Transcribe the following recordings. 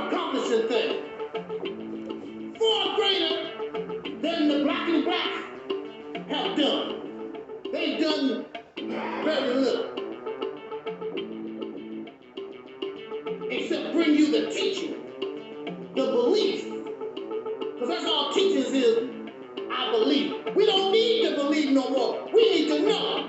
accomplishing things far greater than the black and black have done. They've done very little, except bring you the teaching, the belief, because that's all teachers is. I believe. We don't need to believe no more. We need to know.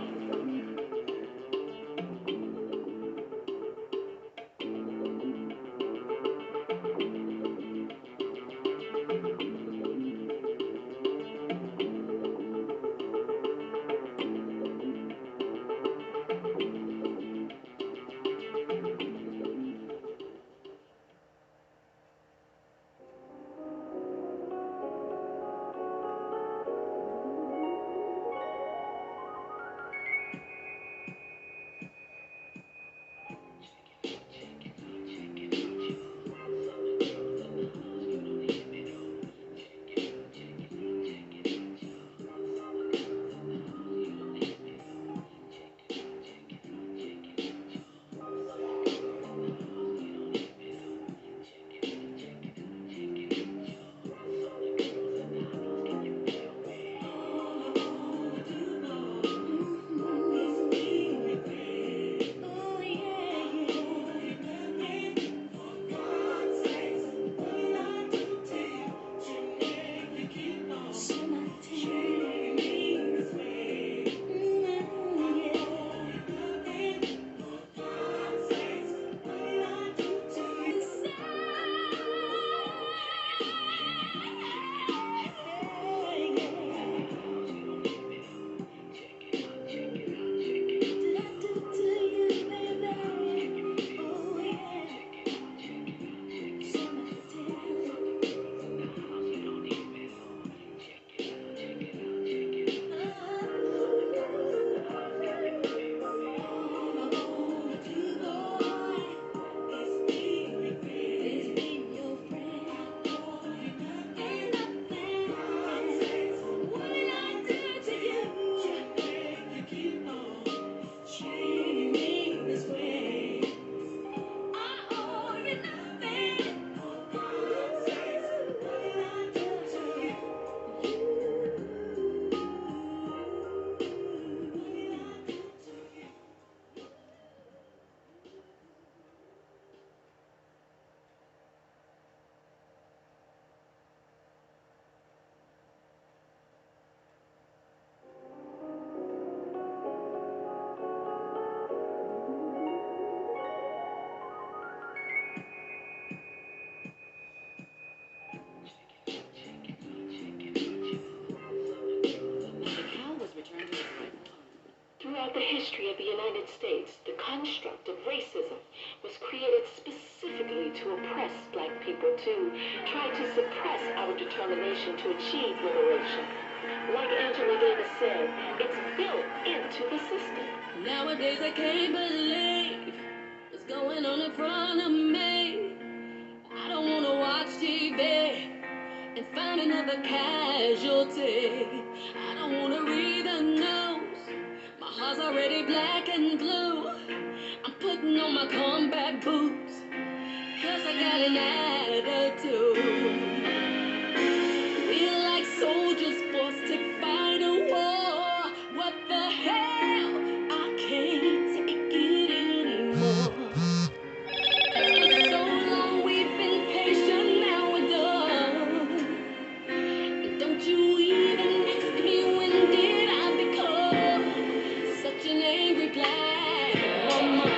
Throughout the history of the United States, the construct of racism was created specifically to oppress black people, to try to suppress our determination to achieve liberation. Like Angela said, it's built into the system. Nowadays I can't believe what's going on in front of me. I don't want to watch TV and find another casualty. I don't want to read the news. My heart's already black and blue. I'm putting on my combat boots, 'cause I got an attitude. We're like soldiers forced to fight a war. What the hell? I can't take it anymore. 'Cause for so long we've been patient, now we're done. And don't you even ask me when did I become such an angry black woman.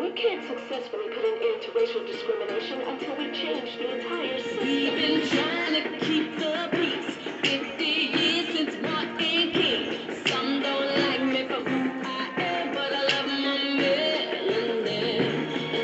We can't successfully put an end to racial discrimination until we change the entire system. We've been trying to keep the peace 50 years since Martin King. Some don't like me for who I am, but I love my melanin. And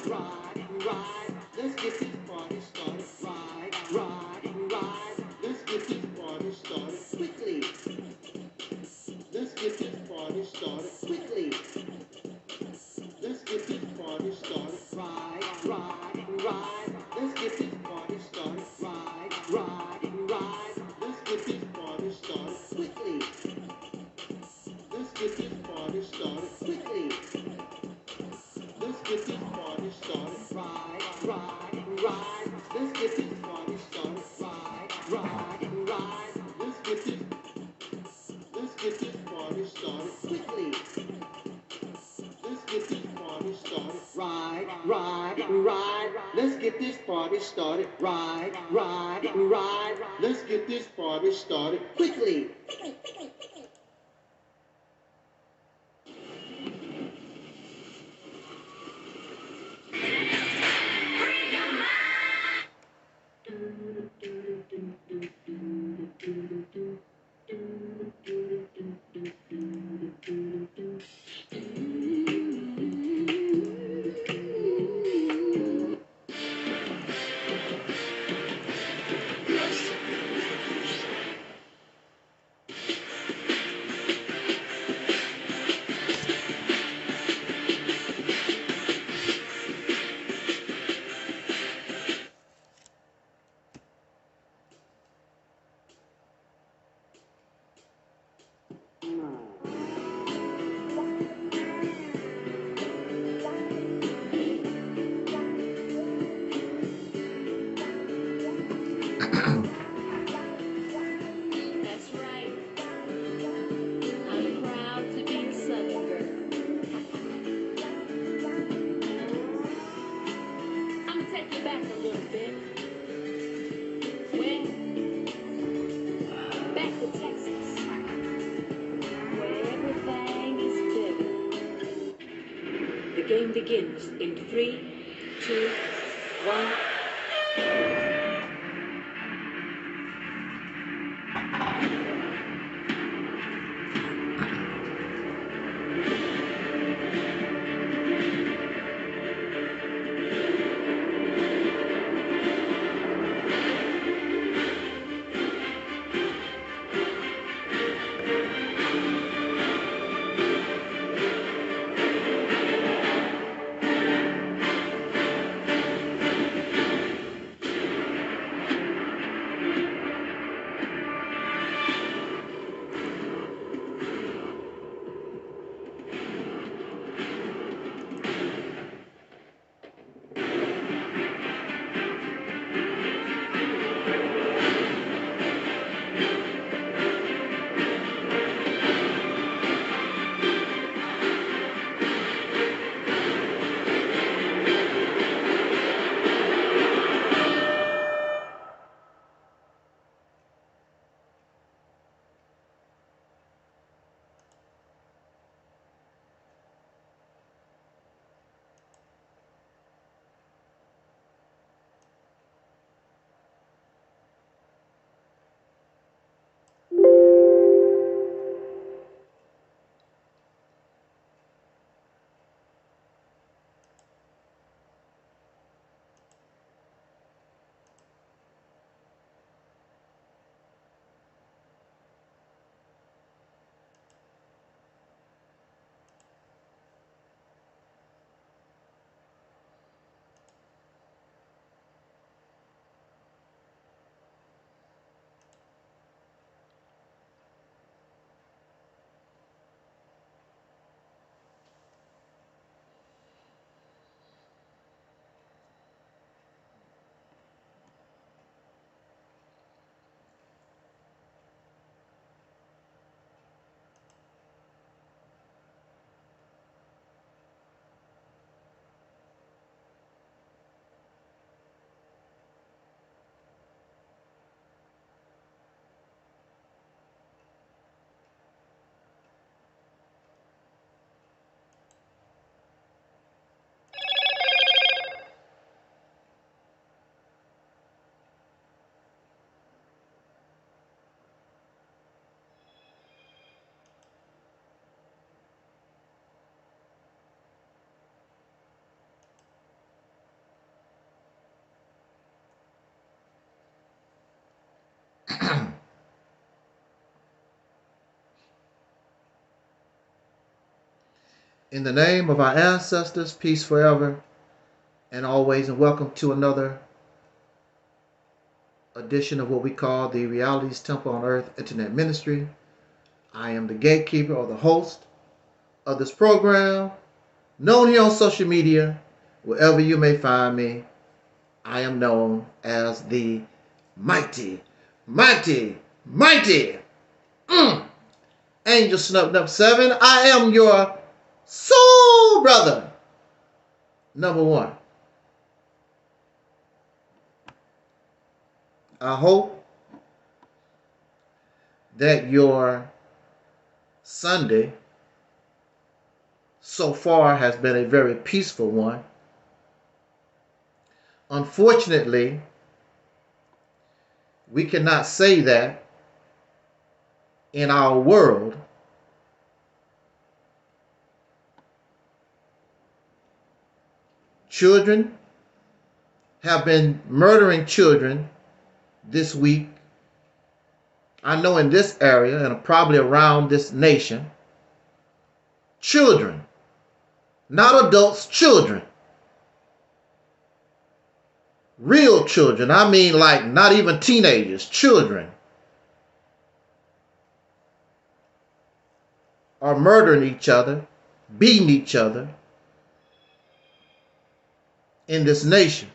ride. Let's get this party started. Ride. Let's get this party started quickly. Let's get this party started quickly. Let's get this party started. Ride. Let's get this party started. Ride. Let's get this party started quickly. Let's get this party started quickly. Let's get this party started. Ride. Let's get this party started. Ride. Let's get this party started quickly. Let's get this party started. Ride. Let's get this party started. Ride. Let's get this party started quickly. Begins in 3, 2, 1. In the name of our ancestors, peace forever and always, and welcome to another edition of what we call the Reality's Temple on Earth Internet Ministry. I am the gatekeeper or the host of this program, known here on social media, wherever you may find me. I am known as the mighty Angel Snuff 7. I am your soul brother, number one. I hope that your Sunday so far has been a very peaceful one. Unfortunately, we cannot say that in our world. Children have been murdering children this week. I know in this area and probably around this nation. Children, not adults, children. Real children. I mean, like, not even teenagers, children are murdering each other, beating each other in this nation.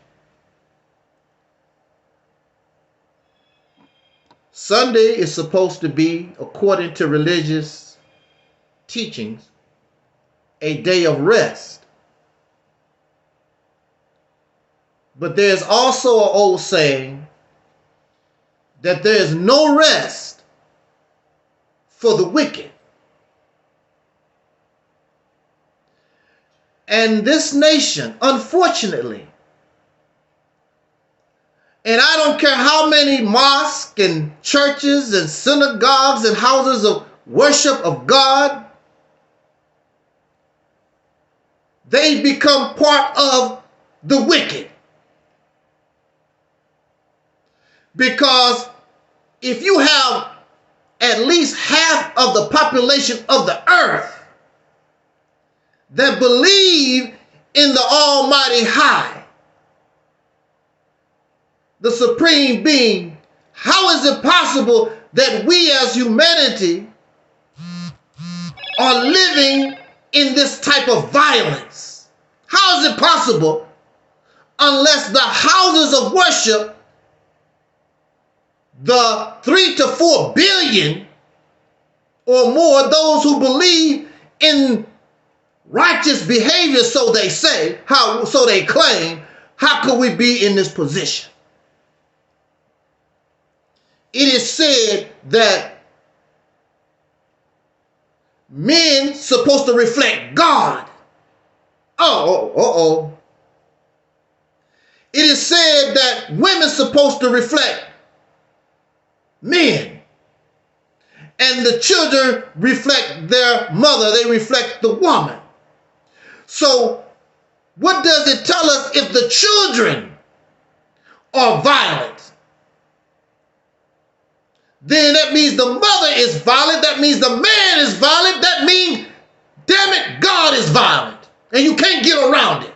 Sunday is supposed to be, according to religious teachings, a day of rest. But there's also an old saying that there is no rest for the wicked. And this nation, unfortunately, and I don't care how many mosques and churches and synagogues and houses of worship of God, they become part of the wicked. Because if you have at least half of the population of the earth that believe in the Almighty High, the Supreme Being, how is it possible that we as humanity are living in this type of violence? How is it possible unless the houses of worship, the 3 to 4 billion or more, those who believe in righteous behavior, so they say, so they claim, how could we be in this position? It is said that men supposed to reflect God. It is said that women supposed to reflect men. And the children reflect their mother. They reflect the woman. So what does it tell us if the children are violent? Then that means the mother is violent. That means the man is violent. That means, damn it, God is violent. And you can't get around it.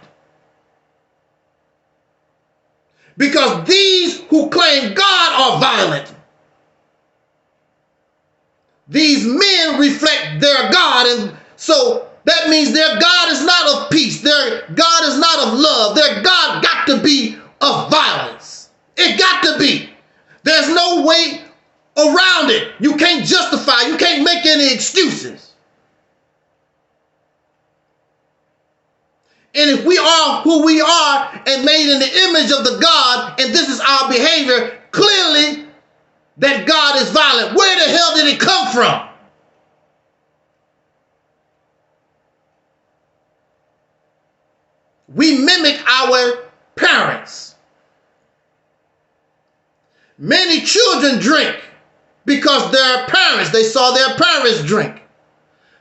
Because these who claim God are violent. These men reflect their God. And so that means their God is not of peace. Their God is not of love. Their God got to be of violence. It got to be. There's no way around it. You can't justify. You can't make any excuses. And if we are who we are and made in the image of the God, and this is our behavior, clearly that God is violent. Where the hell did it come from? We mimic our parents. Many children drink because their parents, they saw their parents drink.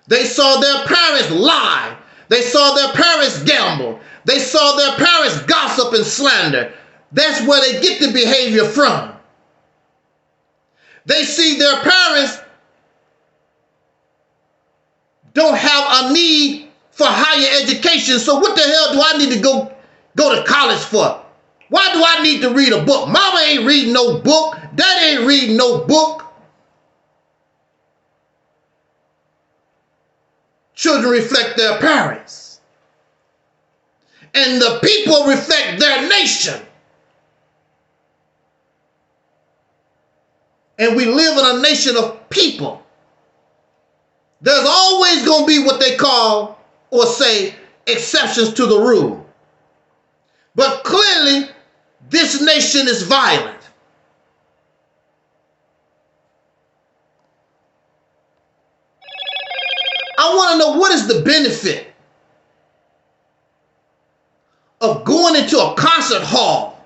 They saw their parents lie. They saw their parents gamble. They saw their parents gossip and slander. That's where they get the behavior from. They see their parents don't have a need for higher education. So what the hell do I need to go to college for? Why do I need to read a book? Mama ain't reading no book. Dad ain't reading no book. Children reflect their parents. And the people reflect their nation. And we live in a nation of people. There's always going to be what they call or say exceptions to the rule. But clearly, this nation is violent. I want to know, what is the benefit of going into a concert hall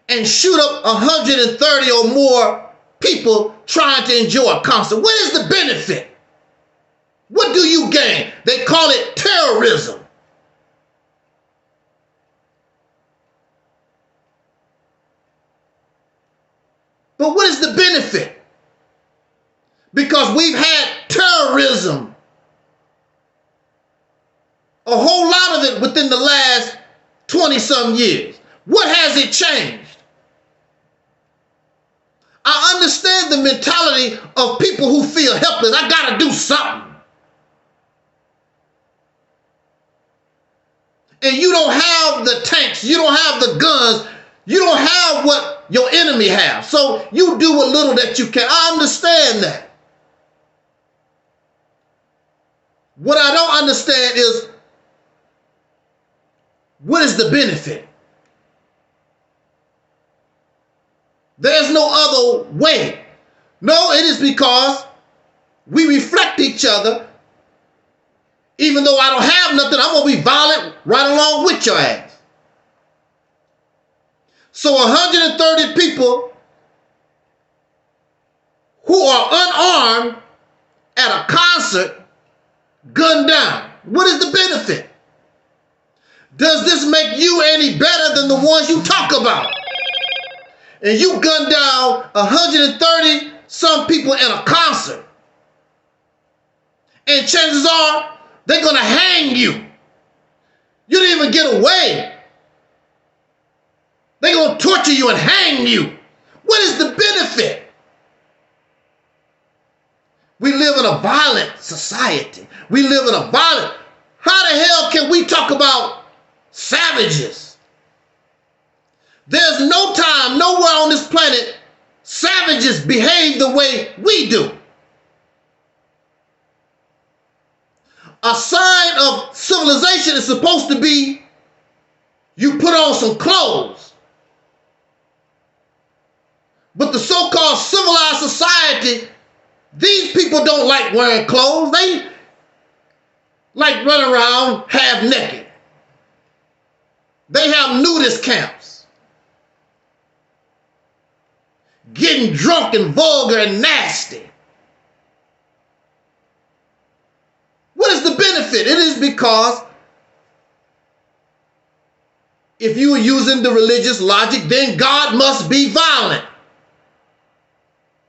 and shoot up 130 or more people trying to enjoy a concert? What is the benefit? What do you gain? They call it terrorism. But what is the benefit? Because we've had terrorism, a whole lot of it within the last 20-some years. What has it changed? I understand the mentality of people who feel helpless. I got to do something. And you don't have the tanks, you don't have the guns, you don't have what your enemy has. So you do a little that you can. I understand that. What I don't understand is, what is the benefit? There's no other way. No, it is because we reflect each other. Even though I don't have nothing, I'm going to be violent right along with your ass. So 130 people who are unarmed at a concert gunned down. What is the benefit? Does this make you any better than the ones you talk about? And you gunned down 130 some people in a concert. And chances are, they're going to hang you. You didn't even get away. They're going to torture you and hang you. What is the benefit? We live in a violent society. We live in a violent... How the hell can we talk about savages? There's no time, nowhere on this planet, savages behave the way we do. A sign of civilization is supposed to be you put on some clothes. But the so-called civilized society, these people don't like wearing clothes. They like running around half naked. They have nudist camps. Getting drunk and vulgar and nasty. What is the benefit? It is because if you are using the religious logic, then God must be violent.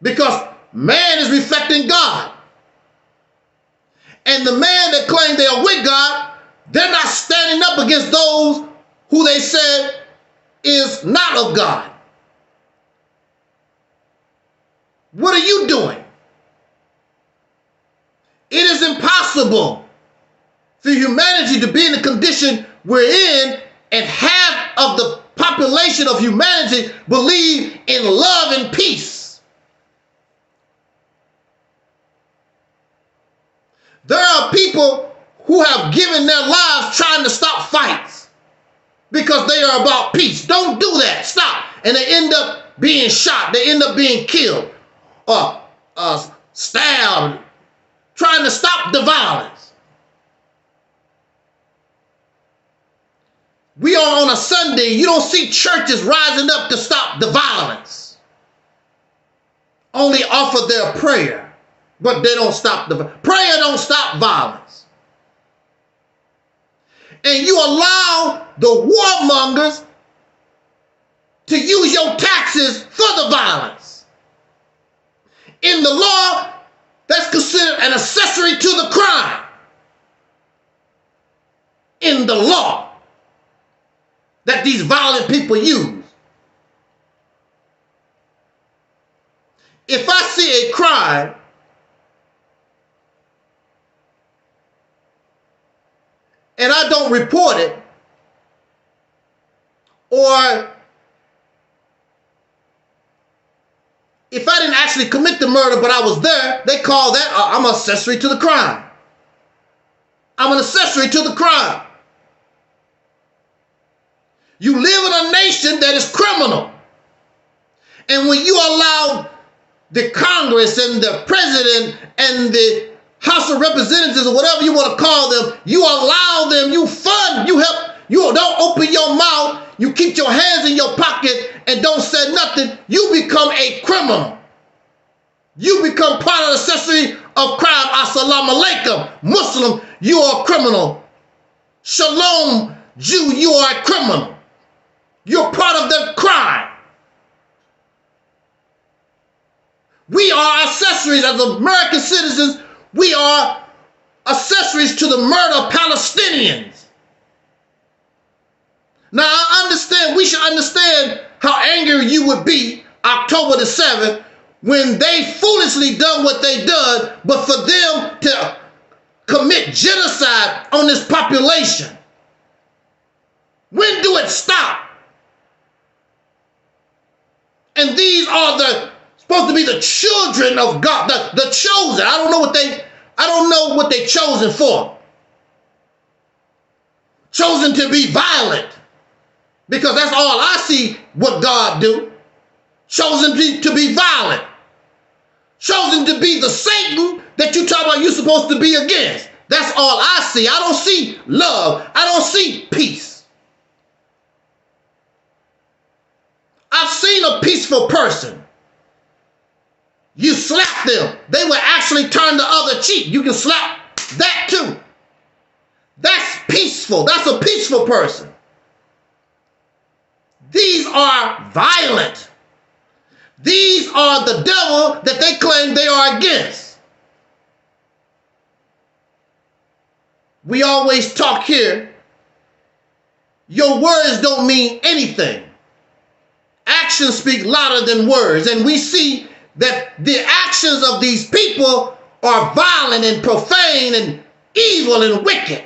Because man is reflecting God. And the man that claim they are with God, they're not standing up against those who they said is not of God. What are you doing? It is impossible for humanity to be in the condition we're in and half of the population of humanity believe in love and peace. There are people who have given their lives trying to stop fights because they are about peace. Don't do that. Stop. And they end up being shot. They end up being killed or stabbed, trying to stop the violence. We are on a Sunday. You don't see churches rising up to stop the violence. Only offer their prayer, but they don't stop the prayer. Don't stop violence. And you allow the warmongers to use your taxes for the violence. In the law, That's considered an accessory to the crime in the law that these violent people use. If I see a crime and I don't report it, or if I didn't actually commit the murder but I was there, they call that I'm an accessory to the crime. I'm an accessory to the crime. You live in a nation that is criminal. And when you allow the Congress and the president and the House of Representatives or whatever you want to call them, you allow them, you fund, you help, you don't open your mouth, you keep your hands in your pocket and don't say nothing, you become a criminal. You become part of the accessory of crime. Assalamu alaikum. Muslim, you are a criminal. Shalom, Jew, you are a criminal. You're part of the crime. We are accessories as American citizens. We are accessories to the murder of Palestinians. Now, I understand, we should understand how angry you would be October the 7th when they foolishly done what they done, but for them to commit genocide on this population. When do it stop? And these are supposed to be the children of God, the chosen. I don't know what they chosen for. Chosen to be violent. Because that's all I see what God do. Chosen to be violent. Chosen to be the Satan that you talk about you're supposed to be against. That's all I see. I don't see love. I don't see peace. I've seen a peaceful person. You slap them, they will actually turn the other cheek. You can slap that too. That's peaceful. That's a peaceful person. These are violent. These are the devil that they claim they are against. We always talk here, your words don't mean anything. Actions speak louder than words. And we see that the actions of these people are violent and profane and evil and wicked.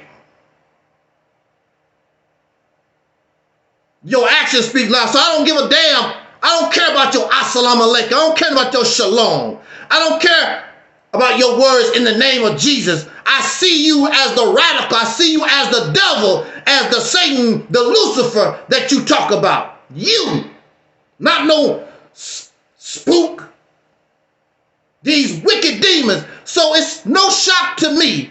Your actions speak loud. So I don't give a damn. I don't care about your assalamu alaikum. I don't care about your shalom. I don't care about your words in the name of Jesus. I see you as the radical. I see you as the devil, as the Satan, the Lucifer that you talk about. You, not no spook. These wicked demons. So it's no shock to me,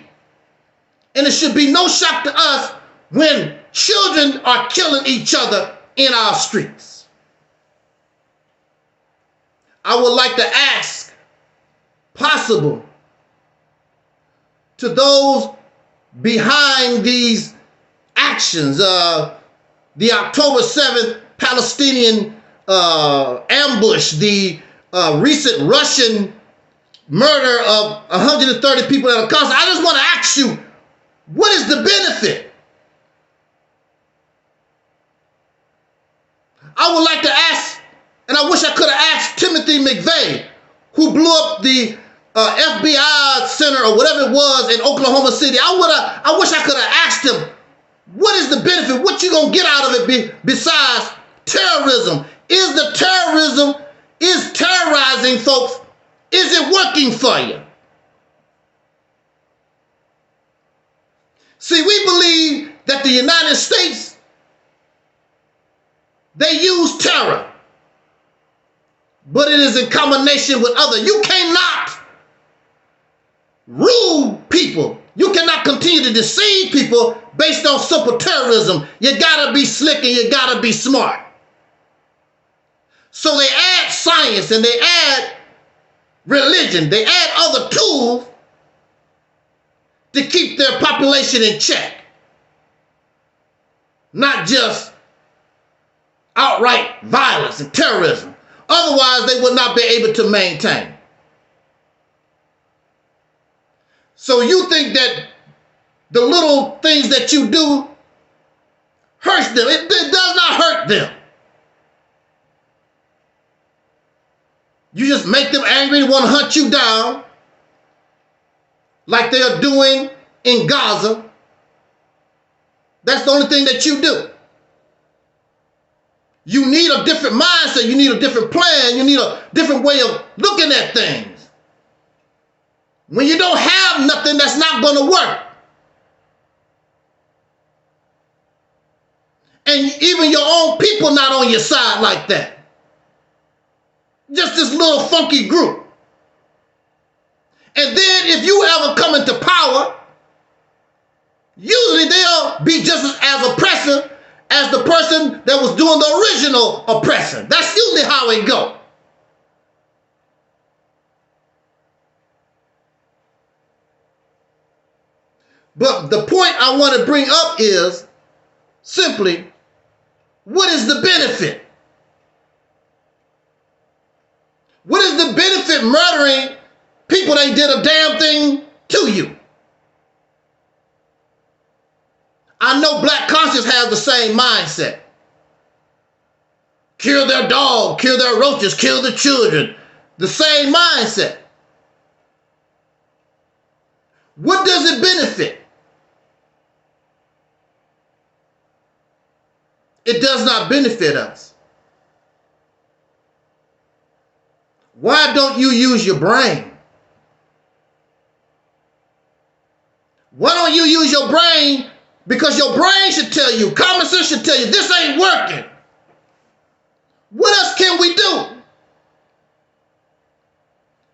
and it should be no shock to us when children are killing each other in our streets. I would like to ask, possible, to those behind these actions, the October 7th Palestinian ambush, the recent Russian murder of 130 people at a concert. I just want to ask you, what is the benefit? I would like to ask, and I wish I could have asked Timothy McVeigh, who blew up the FBI center or whatever it was in Oklahoma City. I wish I could have asked him, what is the benefit? What you gonna get out of it besides terrorism? Is terrorizing folks, is it working for you? See, we believe that the United States, they use terror, but it is in combination with other. You cannot rule people. You cannot continue to deceive people based on simple terrorism. You gotta be slick and you gotta be smart. So they add science and they add religion. They add other tools to keep their population in check. Not just outright violence and terrorism. Otherwise, they would not be able to maintain. So you think that the little things that you do hurts them. It does not hurt them. You just make them angry and want to hunt you down like they are doing in Gaza. That's the only thing that you do. You need a different mindset. You need a different plan. You need a different way of looking at things. When you don't have nothing, that's not going to work. And even your own people not on your side like that. Just this little funky group. And then if you ever come into power, usually they'll be just as oppressive as the person that was doing the original oppression. That's usually how it goes. But the point I want to bring up is simply, what is the benefit? What is the benefit murdering people that did a damn thing to you? I know black conscience has the same mindset. Kill their dog, kill their roaches, kill the children. The same mindset. What does it benefit? It does not benefit us. Why don't you use your brain? Why don't you use your brain? Because your brain should tell you, common sense should tell you, this ain't working. What else can we do?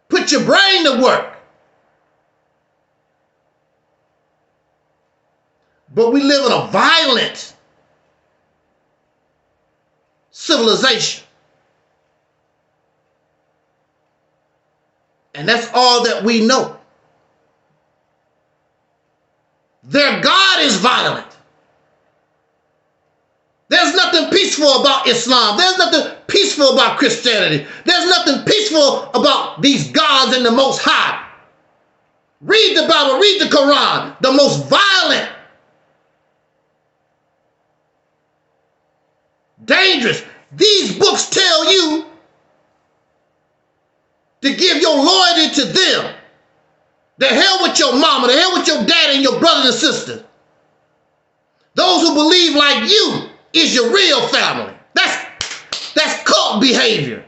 Put your brain to work. But we live in a violent civilization. And that's all that we know. Their God is violent. There's nothing peaceful about Islam. There's nothing peaceful about Christianity. There's nothing peaceful about these gods and the Most High. Read the Bible, read the Quran. The most violent, dangerous. These books tell you to give your loyalty to them. The hell with your mama, the hell with your daddy and your brothers and sisters. Those who believe like you is your real family. That's cult behavior.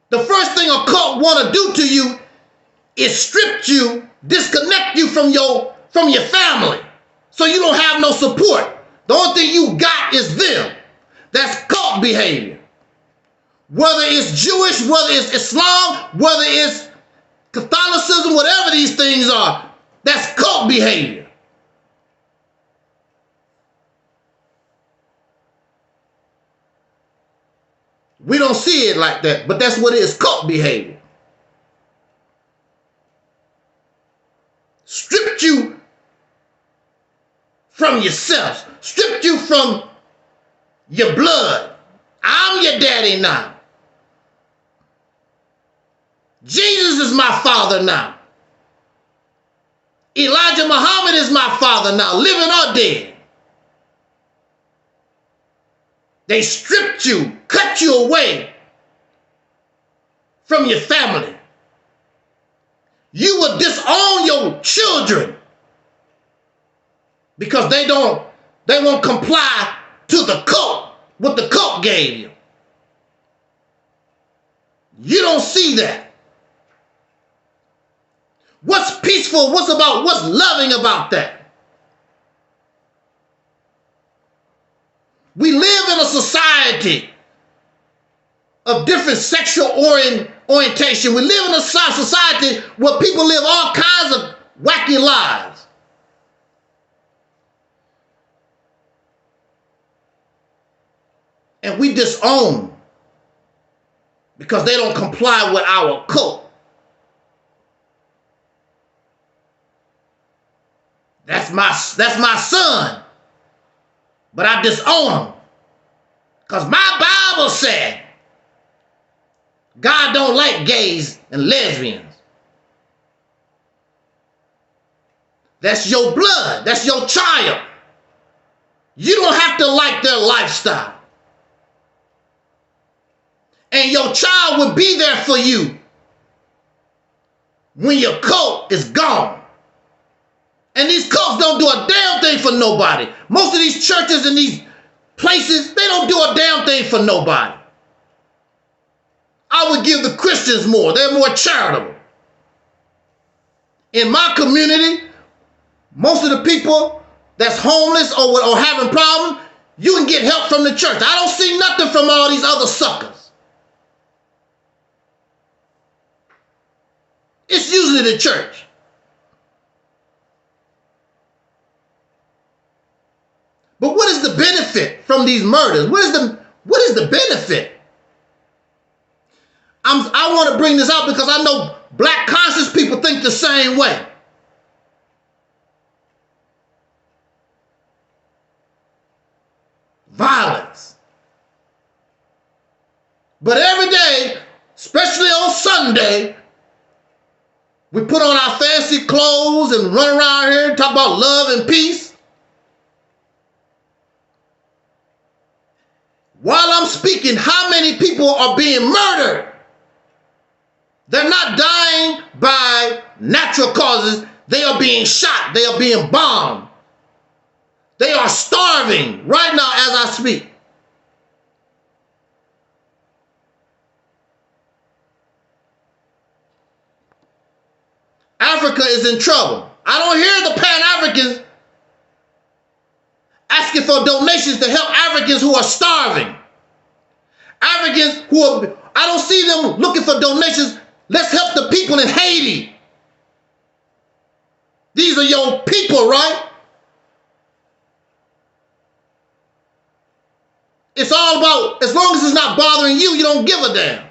The first thing a cult want to do to you is strip you, disconnect you from your family, so you don't have no support. The only thing you got is them. That's cult behavior. Whether it's Jewish, whether it's Islam, whether it's Catholicism, whatever these things are, that's cult behavior. We don't see it like that, but that's what it is, cult behavior. Stripped you from yourself, stripped you from your blood. I'm your daddy now. Jesus is my father now. Elijah Muhammad is my father now, living or dead. They stripped you, cut you away from your family. You will disown your children because they won't comply to the cult, what the cult gave you. You don't see that. What's peaceful? What's loving about that? We live in a society of different sexual orientation. We live in a society where people live all kinds of wacky lives. And we disown because they don't comply with our cult. That's my son. But I disown him. Because my Bible said God don't like gays and lesbians. That's your blood. That's your child. You don't have to like their lifestyle. And your child will be there for you when your cult is gone. And these cults don't do a damn thing for nobody. Most of these churches and these places, they don't do a damn thing for nobody. I would give the Christians more. They're more charitable. In my community, most of the people that's homeless or having problems, you can get help from the church. I don't see nothing from all these other suckers. It's usually the church. But what is the benefit from these murders? What is the benefit? I want to bring this out because I know black conscious people think the same way. Violence. But every day, especially on Sunday, we put on our fancy clothes and run around here and talk about love and peace. While I'm speaking, how many people are being murdered? They're not dying by natural causes. They are being shot. They are being bombed. They are starving right now as I speak. Africa is in trouble. I don't hear the Pan-Africans asking for donations to help Africans who are starving. Africans who are, I don't see them looking for donations. Let's help the people in Haiti. These are your people, right? It's all about, as long as it's not bothering you, you don't give a damn.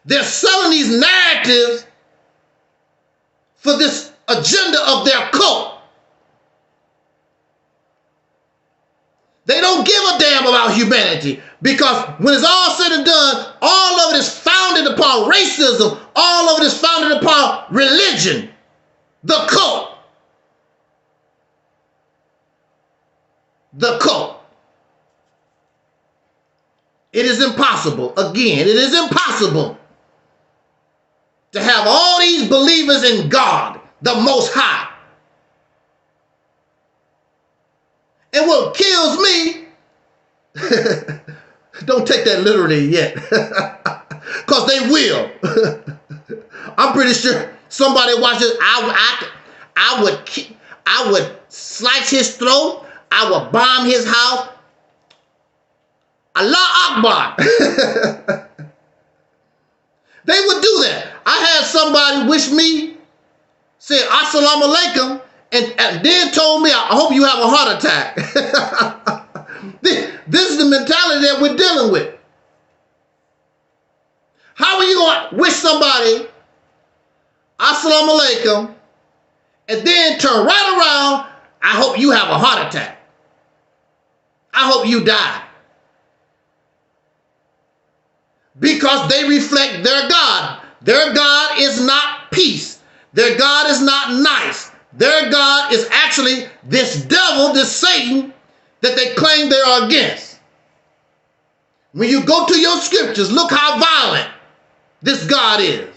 They're selling these narratives for this agenda of their cult. They don't give a damn about humanity because when it's all said and done, all of it is founded upon racism. All of it is founded upon religion, the cult. The cult. It is impossible, again, it is impossible to have all these believers in God, the Most High. And what kills me, don't take that literally yet, because they will. I'm pretty sure somebody watches, I would slice his throat, I would bomb his house. Allah Akbar. They would do that. I had somebody wish me, said Assalamu alaikum, and then told me, I hope you have a heart attack. This is the mentality that we're dealing with. How are you going to wish somebody Assalamu alaikum and then turn right around, I hope you have a heart attack. I hope you die. Because they reflect their God. Their God is not peace. Their God is not nice. Their God is actually this devil, this Satan, that they claim they are against. When you go to your scriptures, look how violent this God is.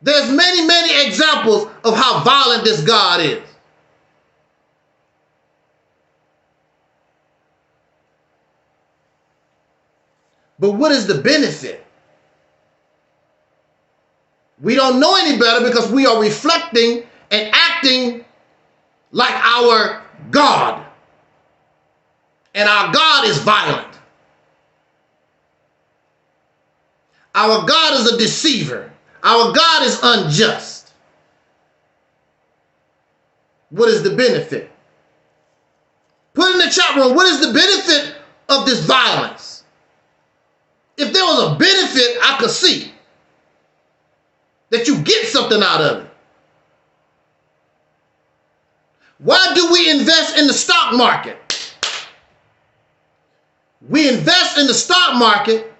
There's many, many examples of how violent this God is. But what is the benefit? We don't know any better because we are reflecting and acting like our God. And our God is violent. Our God is a deceiver. Our God is unjust. What is the benefit? Put in the chat room, what is the benefit of this violence? If there was a benefit, I could see that you get something out of it. Why do we invest in the stock market? We invest in the stock market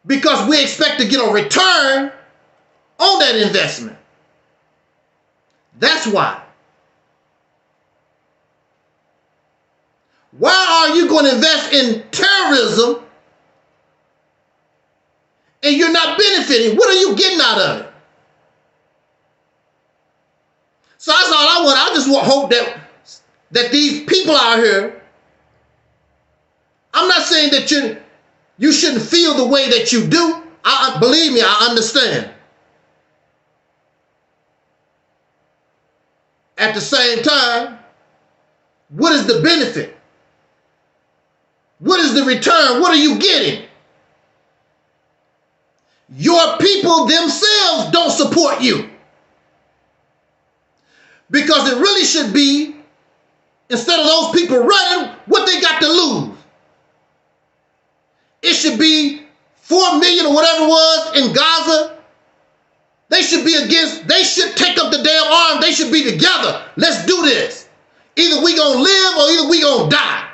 because we expect to get a return on that investment. That's why. Why are you going to invest in terrorism and you're not benefiting? What are you getting out of it? So that's all I want. I just hope that these people out here, I'm not saying that you shouldn't feel the way that you do. Believe me, I understand. At the same time, what is the benefit? What is the return? What are you getting? Your people themselves don't support you. Because it really should be, instead of those people running, what they got to lose. It should be 4 million or whatever it was in Gaza. They should be against, they should take up the damn arm. They should be together. Let's do this. Either we gonna live or either we gonna die.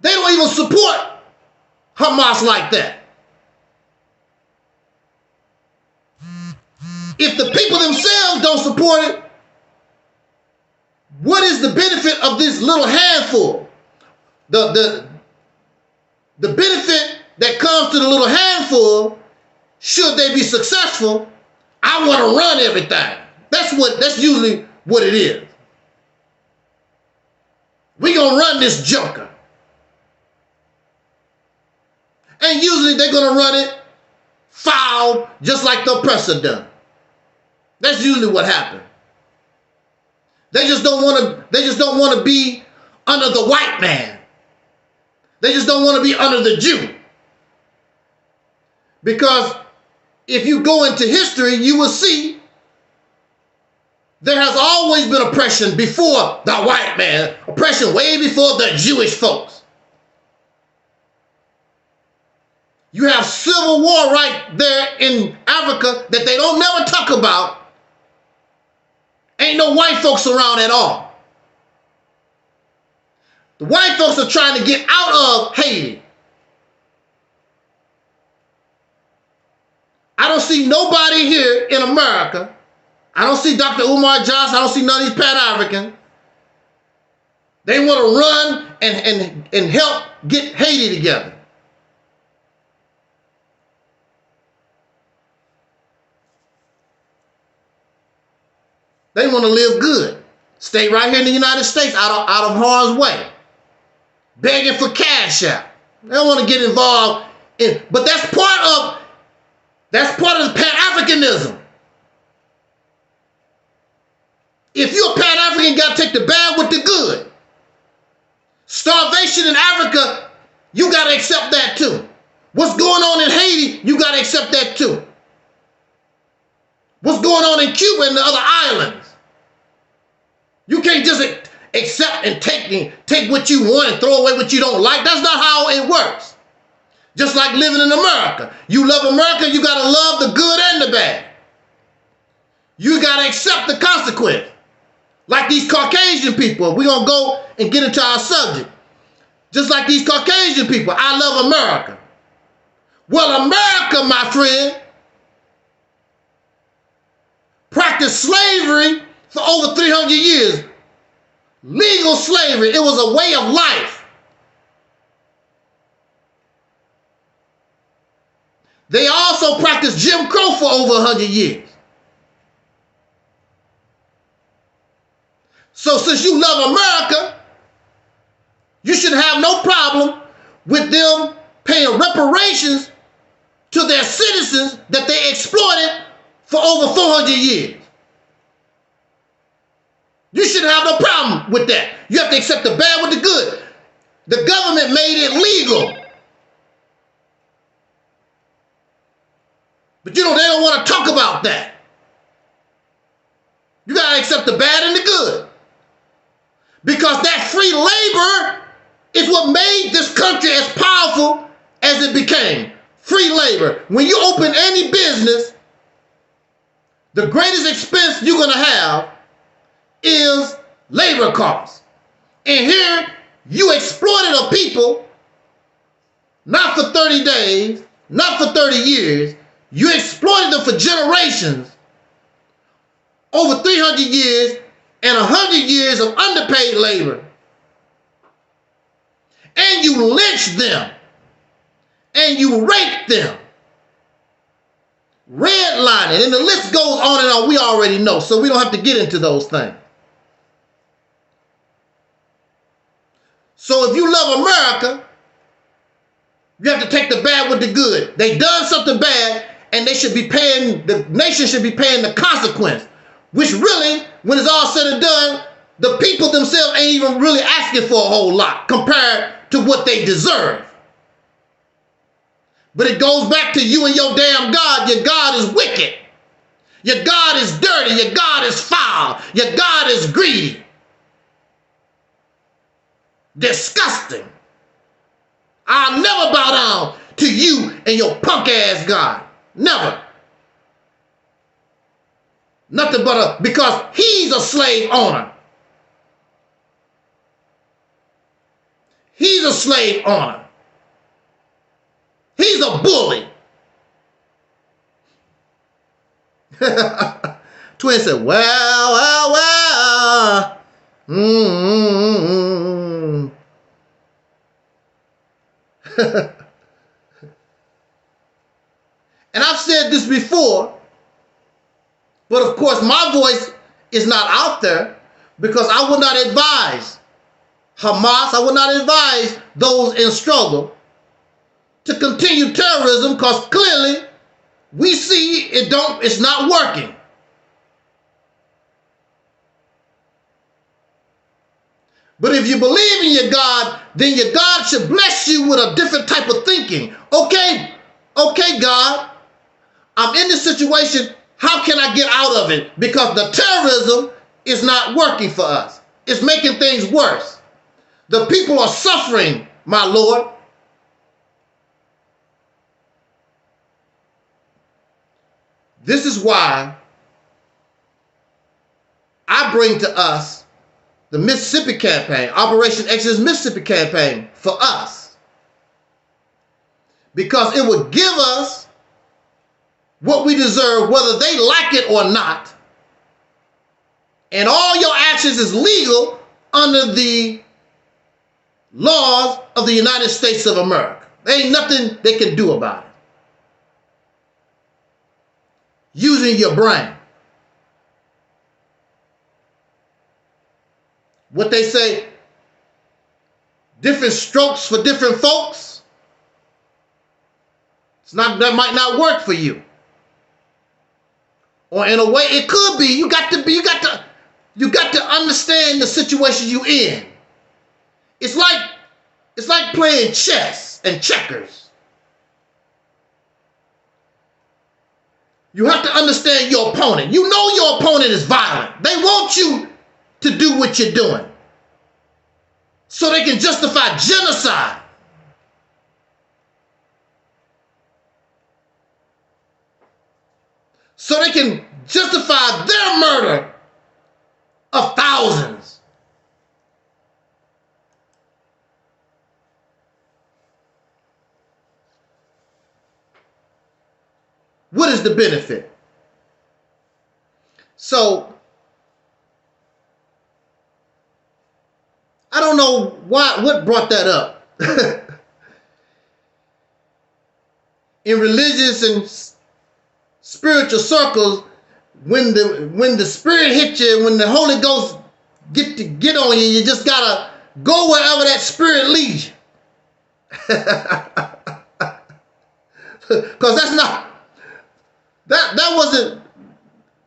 They don't even support Hamas like that. If the people themselves don't support it, what is the benefit of this little handful? The benefit that comes to the little handful, should they be successful, I want to run everything. That's usually what it is. We gonna run this joker. And usually they're gonna run it foul, just like the oppressor done. That's usually what happened. They just don't want to be under the white man. They just don't want to be under the Jew. Because if you go into history, you will see there has always been oppression before the white man, oppression way before the Jewish folks. You have civil war right there in Africa that they don't never talk about. Ain't no white folks around at all. The white folks are trying to get out of Haiti. I don't see nobody here in America. I don't see Dr. Umar Johnson. I don't see none of these Pan-Africans. They want to run and help get Haiti together. They want to live good. Stay right here in the United States out of harm's way. Begging for cash out. They don't want to get involved in, but that's part of the Pan-Africanism. If you're a Pan-African, you got to take the bad with the good. Starvation in Africa, you got to accept that too. What's going on in Haiti, you got to accept that too. What's going on in Cuba and the other islands? You can't just accept and take what you want and throw away what you don't like. That's not how it works. Just like living in America. You love America, you got to love the good and the bad. You got to accept the consequence. Like these Caucasian people. We're going to go and get into our subject. Just like these Caucasian people. I love America. Well, America, my friend, practiced slavery for over 300 years. Legal slavery. It was a way of life. They also practiced Jim Crow for over 100 years. So since you love America, you should have no problem with them paying reparations to their citizens that they exploited for over 400 years. You shouldn't have no problem with that. You have to accept the bad with the good. The government made it legal. But they don't want to talk about that. You got to accept the bad and the good. Because that free labor is what made this country as powerful as it became. Free labor. When you open any business, the greatest expense you're going to have is labor costs. And here, you exploited a people, not for 30 days, not for 30 years. You exploited them for generations, over 300 years and 100 years of underpaid labor. And you lynched them. And you raped them. Redlining. And the list goes on and on. We already know, so we don't have to get into those things. So if you love America, you have to take the bad with the good. They done something bad, and they should be paying, the nation should be paying the consequence. Which really, when it's all said and done, the people themselves ain't even really asking for a whole lot compared to what they deserve. But it goes back to you and your damn God. Your God is wicked. Your God is dirty. Your God is foul. Your God is greedy. Disgusting. I'll never bow down to you and your punk ass God. Never. Nothing but because he's a slave owner. He's a slave owner. He's a bully. Twin said, well. And I've said this before, but of course my voice is not out there because I would not advise Hamas, I would not advise those in struggle to continue terrorism because clearly we see it's not working. But if you believe in your God, then your God should bless you with a different type of thinking. Okay, God, I'm in this situation. How can I get out of it? Because the terrorism is not working for us. It's making things worse. The people are suffering, my Lord. This is why I bring to us the Mississippi campaign, Operation Exodus Mississippi campaign for us. Because it would give us what we deserve, whether they like it or not. And all your actions is legal under the laws of the United States of America. There ain't nothing they can do about it. Using your brain. What they say, different strokes for different folks. That might not work for you. Or in a way it could be. You got to understand the situation you in. It's like playing chess and checkers. You have to understand your opponent. You know your opponent is violent. They want you to do what you're doing so they can justify genocide. So they can justify their murder of thousands. What is the benefit? So, I don't know what brought that up. In religious and spiritual circles, when the spirit hits you, when the Holy Ghost get on you, you just gotta go wherever that spirit leads you. Because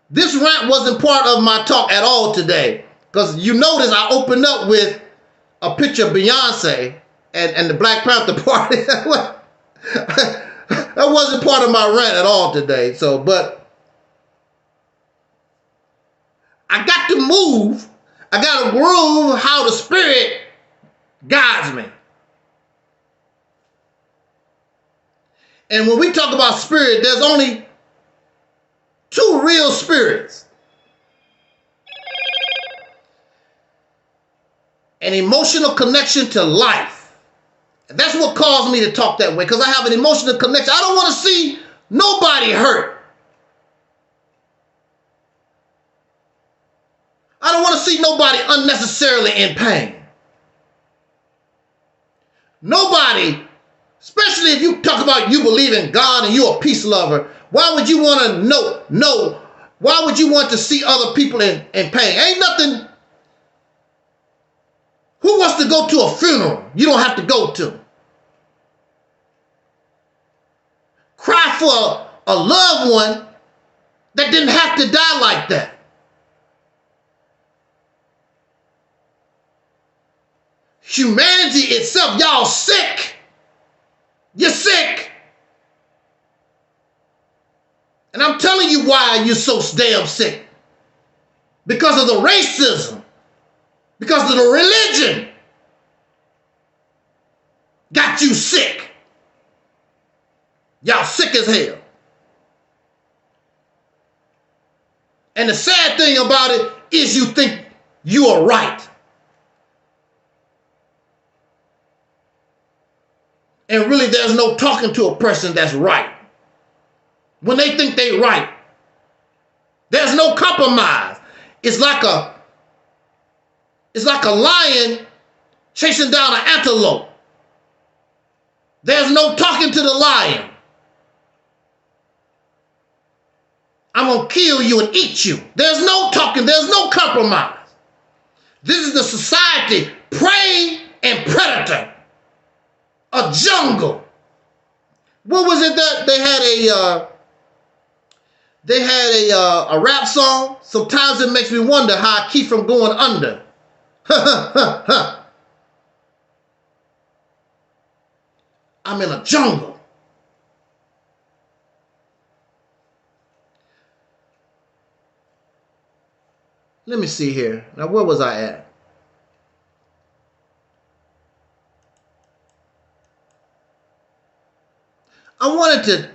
this rant wasn't part of my talk at all today. Because you notice I opened up with a picture of Beyonce and the Black Panther Party. That wasn't part of my rant at all today. So, but I got to move. I got to groove how the Spirit guides me. And when we talk about spirit, there's only two real spirits. An emotional connection to life. And that's what caused me to talk that way, because I have an emotional connection. I don't want to see nobody hurt. I don't want to see nobody unnecessarily in pain. Nobody, especially if you talk about you believe in God and you're a peace lover, why would you want to know, why would you want to see other people in pain? Ain't nothing. Who wants to go to a funeral you don't have to go to? Cry for a loved one that didn't have to die like that. Humanity itself, y'all sick. You're sick. And I'm telling you why you're so damn sick. Because of the racism. Because of the religion. Got you sick. Y'all sick as hell. And the sad thing about it is you think you are right. And really there's no talking to a person that's right. When they think they right, there's no compromise. It's like a lion chasing down an antelope. There's no talking to the lion. I'm going to kill you and eat you. There's no talking. There's no compromise. This is the society, prey and predator. A jungle. What was it that they had a rap song? Sometimes it makes me wonder how I keep from going under. I'm in a jungle. Let me see here. Now, where was I at? I wanted to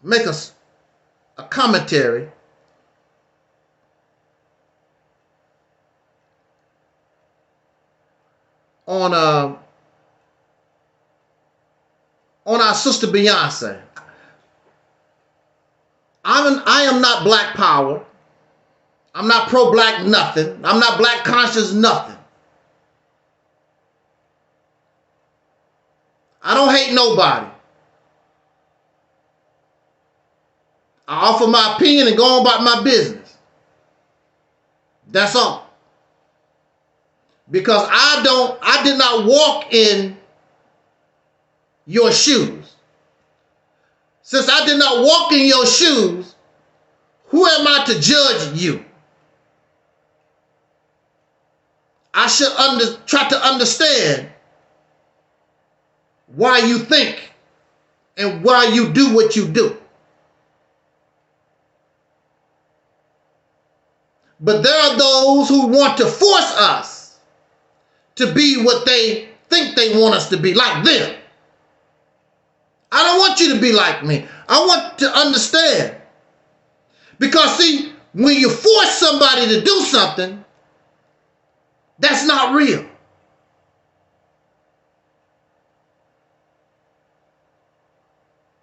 make a commentary on our sister Beyonce. I am not black power. I'm not pro-black nothing. I'm not black conscious nothing. I don't hate nobody. I offer my opinion and go on about my business. That's all. Because I did not walk in your shoes. Since I did not walk in your shoes, who am I to judge you? I should try to understand why you think and why you do what you do. But there are those who want to force us to be what they think they want us to be, like them. I don't want you to be like me. I want to understand. Because see, when you force somebody to do something, that's not real.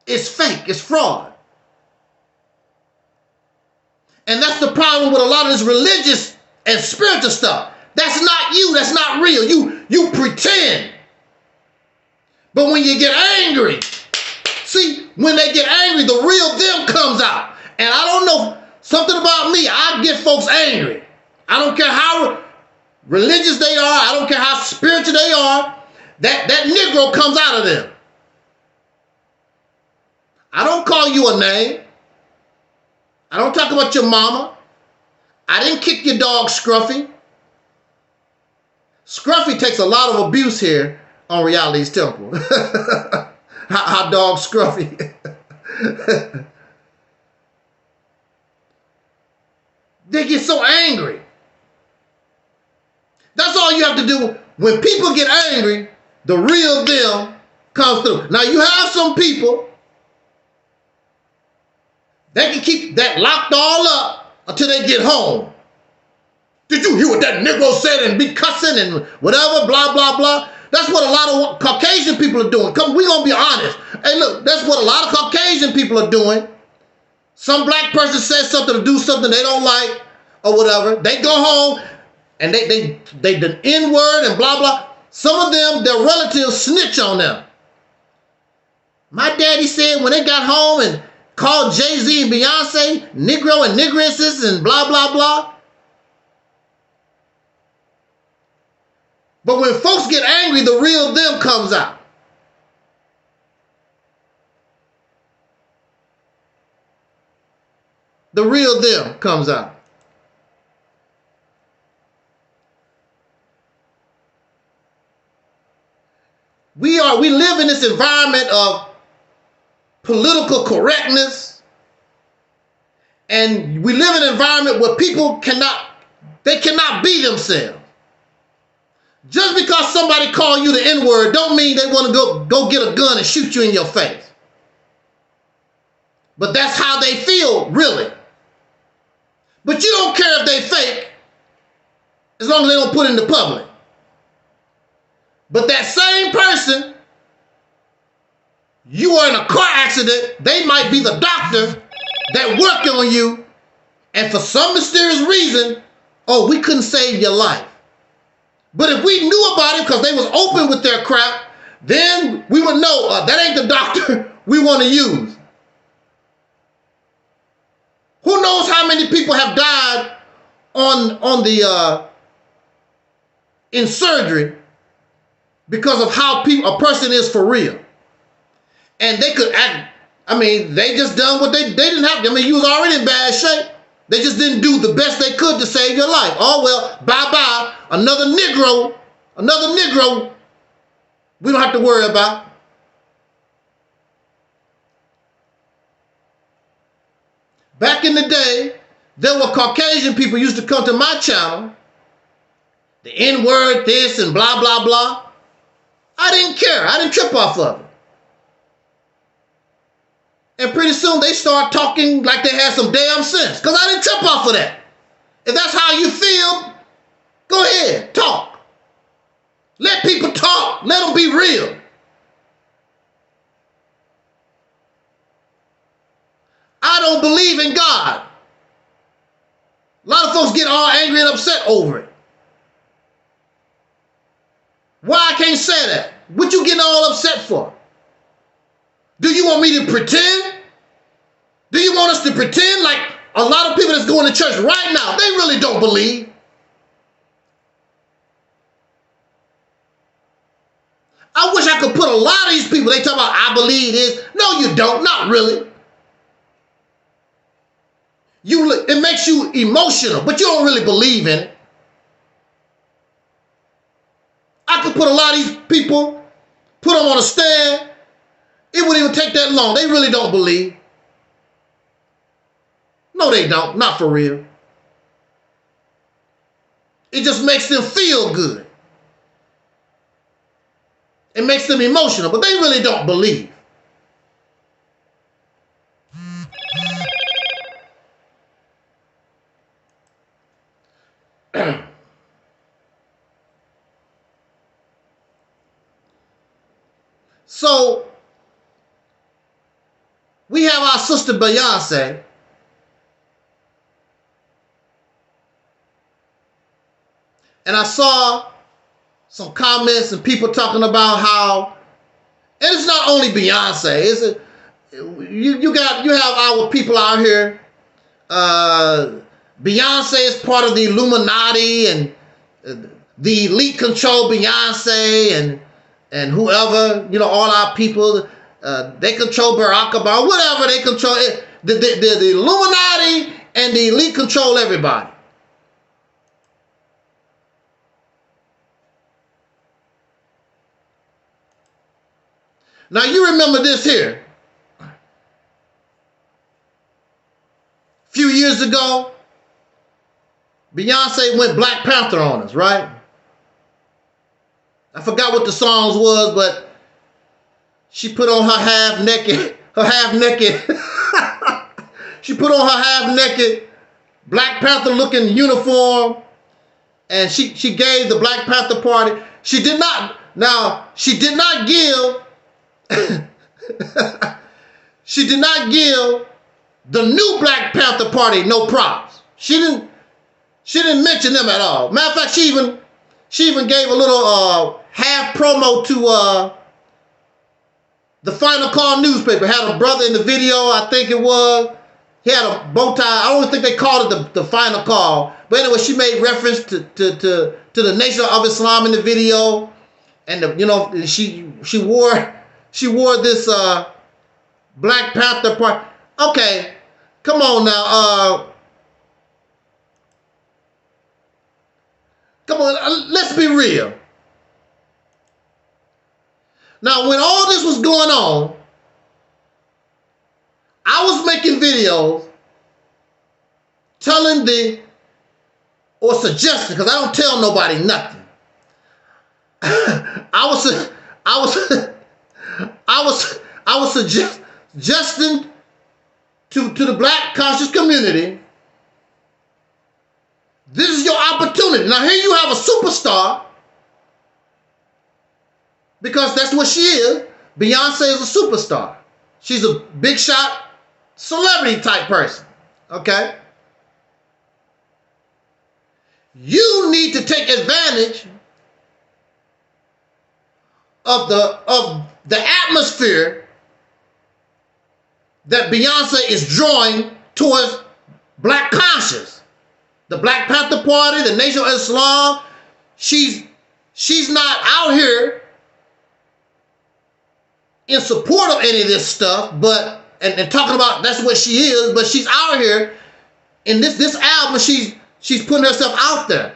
It's fake. It's fraud. And that's the problem with a lot of this religious and spiritual stuff. That's not you. That's not real. You pretend. But when you get angry, see, when they get angry, the real them comes out. And I don't know, something about me, I get folks angry. I don't care how religious they are. I don't care how spiritual they are. That Negro comes out of them. I don't call you a name. I don't talk about your mama. I didn't kick your dog Scruffy. Scruffy takes a lot of abuse here on Reality's Temple. How dog Scruffy. They get so angry. That's all you have to do. When people get angry, the real them comes through. Now you have some people that can keep that locked all up until they get home. Did you hear what that Negro said and be cussing and whatever, blah, blah, blah? That's what a lot of Caucasian people are doing. Come, we're going to be honest. Hey, look, that's what a lot of Caucasian people are doing. Some black person says something or do something they don't like or whatever. They go home and they the N-word and blah, blah. Some of them, their relatives snitch on them. My daddy said when they got home and called Jay-Z and Beyonce Negro and Negresses and blah, blah, blah. But when folks get angry, the real them comes out. The real them comes out. We live in this environment of political correctness, and we live in an environment where people cannot be themselves. Just because somebody call you the N-word don't mean they want to go get a gun and shoot you in your face. But that's how they feel, really. But you don't care if they fake, as long as they don't put it in the public. But that same person, you are in a car accident, they might be the doctor that worked on you, and for some mysterious reason, oh, we couldn't save your life. But if we knew about it because they was open with their crap, then we would know that ain't the doctor we want to use. Who knows how many people have died in surgery because of how a person is for real. And they could act, they just done what they didn't have to. You was already in bad shape. They just didn't do the best they could to save your life. Oh, well, bye-bye. Another Negro we don't have to worry about. Back in the day, there were Caucasian people used to come to my channel. The N-word, this, and blah, blah, blah. I didn't care. I didn't trip off of it. And pretty soon they start talking like they had some damn sense. Because I didn't trip off of that. If that's how you feel, go ahead, talk. Let people talk. Let them be real. I don't believe in God. A lot of folks get all angry and upset over it. Why I can't say that? What you getting all upset for? Do you want me to pretend? Do you want us to pretend like a lot of people that's going to church right now, they really don't believe? I wish I could put a lot of these people, they talk about, I believe this. No, you don't. Not really. It makes you emotional, but you don't really believe in it. I could put a lot of these people, put them on a stand. It wouldn't even take that long. They really don't believe. No, they don't. Not for real. It just makes them feel good. It makes them emotional, but they really don't believe. So, we have our sister Beyonce. And I saw some comments and people talking about how, and it's not only Beyonce, you have our people out here. Beyonce is part of the Illuminati and the elite control Beyonce and whoever, all our people, they control Barack Obama, whatever they control. The Illuminati and the elite control everybody. Now you remember this here. A few years ago, Beyonce went Black Panther on us, right? I forgot what the songs was, but she put on her half-naked, she put on her half-naked Black Panther-looking uniform, and she gave the Black Panther party. She did not, Now, she did not give she did not give the new Black Panther Party no props. She didn't mention them at all. Matter of fact, she even gave a little half promo to the Final Call newspaper. Had a brother in the video, I think it was. He had a bow tie. I don't think they called it the Final Call. But anyway, she made reference to the Nation of Islam in the video. And she wore this Black Panther Party. Okay, come on now. Come on, let's be real. Now, when all this was going on, I was making videos telling suggesting, because I don't tell nobody nothing. I was suggesting to the Black conscious community, this is your opportunity. Now here you have a superstar, because that's what she is. Beyonce is a superstar. She's a big shot celebrity type person. Okay? You need to take advantage of the atmosphere that Beyonce is drawing towards Black conscious. The Black Panther Party, the Nation of Islam. She's not out here in support of any of this stuff, but and talking about that's what she is, but she's out here in this album. She's putting herself out there.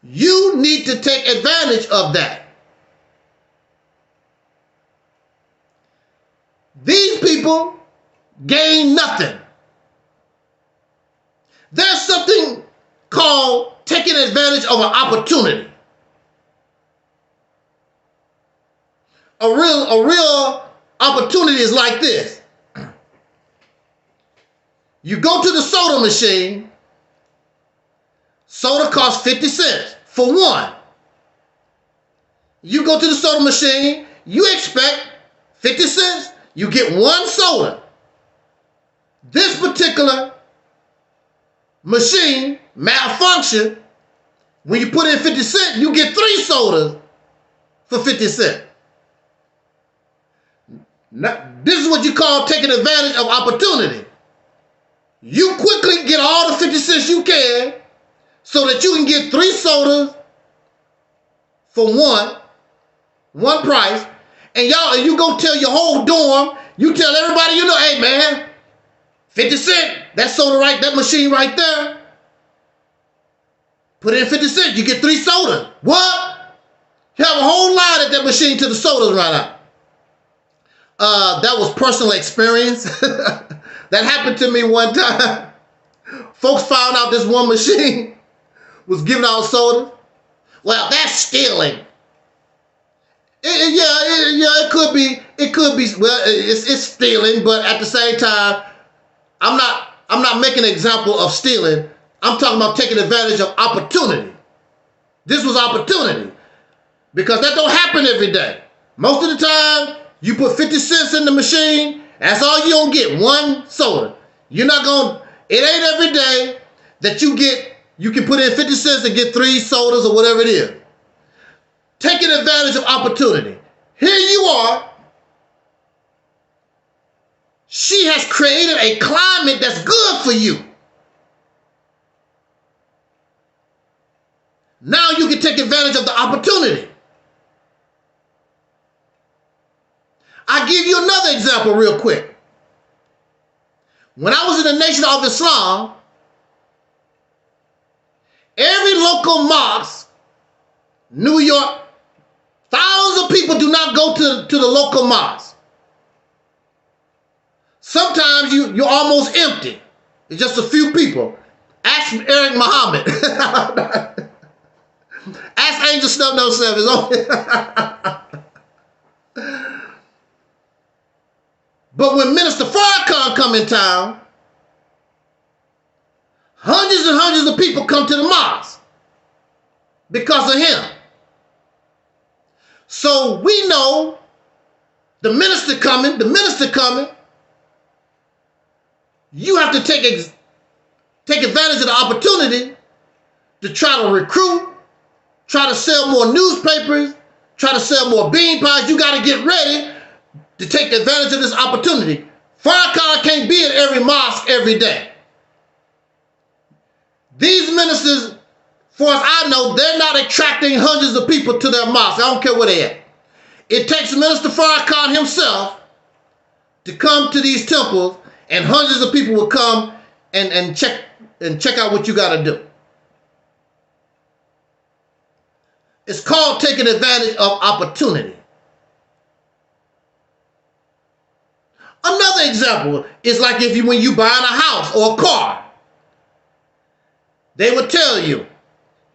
You need to take advantage of that. These people gain nothing. There's something called taking advantage of an opportunity. A real opportunity is like this. You go to the soda machine, soda costs 50 cents for one. You go to the soda machine, you expect 50 cents, you get one soda. This particular machine malfunction. When you put in 50 cents, you get 3 sodas for 50 cents. Now, this is what you call taking advantage of opportunity. You quickly get all the 50 cents you can so that you can get 3 sodas for one price. And you go tell your whole dorm, you tell everybody you know, hey man, 50 cents, that soda right, that machine right there. Put in 50 cents, you get 3 sodas. What? You have a whole line at that machine till the sodas run out. That was personal experience. That happened to me one time. Folks found out this one machine was giving out sodas. Well, that's stealing. It could be. It could be. Well, it's stealing, but at the same time, I'm not making an example of stealing. I'm talking about taking advantage of opportunity. This was opportunity because that don't happen every day. Most of the time, you put 50 cents in the machine. That's all you don't get, 1 soda. You're not going. It ain't every day that you can put in 50 cents and get 3 sodas or whatever it is. Taking advantage of opportunity. Here you are. She has created a climate that's good for you. Now you can take advantage of the opportunity. I'll give you another example real quick. When I was in the Nation of Islam, every local mosque, New York, thousands of people do not go to the local mosque. Sometimes you're almost empty. It's just a few people. Ask Eric Muhammad. Ask Angel Snub No 7. But when Minister Farrakhan come in town, hundreds and hundreds of people come to the mosque. because of him. So we know the minister coming. You have to take advantage of the opportunity to try to recruit, try to sell more newspapers, try to sell more bean pies. You got to get ready to take advantage of this opportunity. Farrakhan can't be at every mosque every day. These ministers, far as I know, they're not attracting hundreds of people to their mosques. I don't care where they're at. It takes Minister Farrakhan himself to come to these temples, and hundreds of people will come and check out what you got to do. It's called taking advantage of opportunity. Another example is like when you buying a house or a car. They will tell you,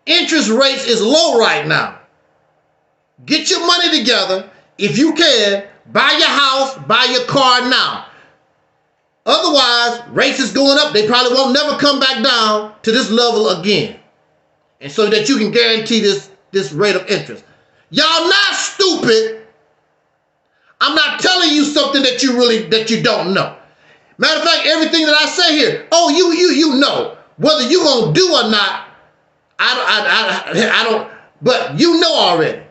interest rates is low right now. Get your money together. If you can, buy your house, buy your car now. Otherwise, rates is going up. They probably won't never come back down to this level again. And so that you can guarantee this rate of interest. Y'all not stupid. I'm not telling you something that you don't know. Matter of fact, everything that I say here, oh, you know. Whether you gonna do or not, I don't, but you know already.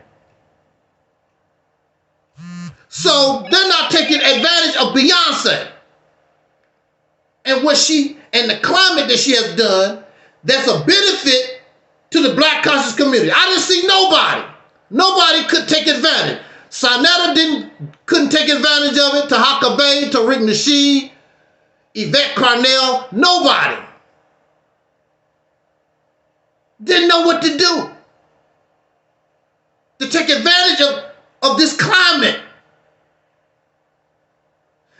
So they're not taking advantage of Beyonce and the climate that she has done that's a benefit to the black conscious community. I didn't see nobody. Nobody could take advantage. Sonetta couldn't take advantage of it. Tahaka Bay, Tariq Nasheed, Yvette Carnell, nobody. Didn't know what to do to take advantage of this climate.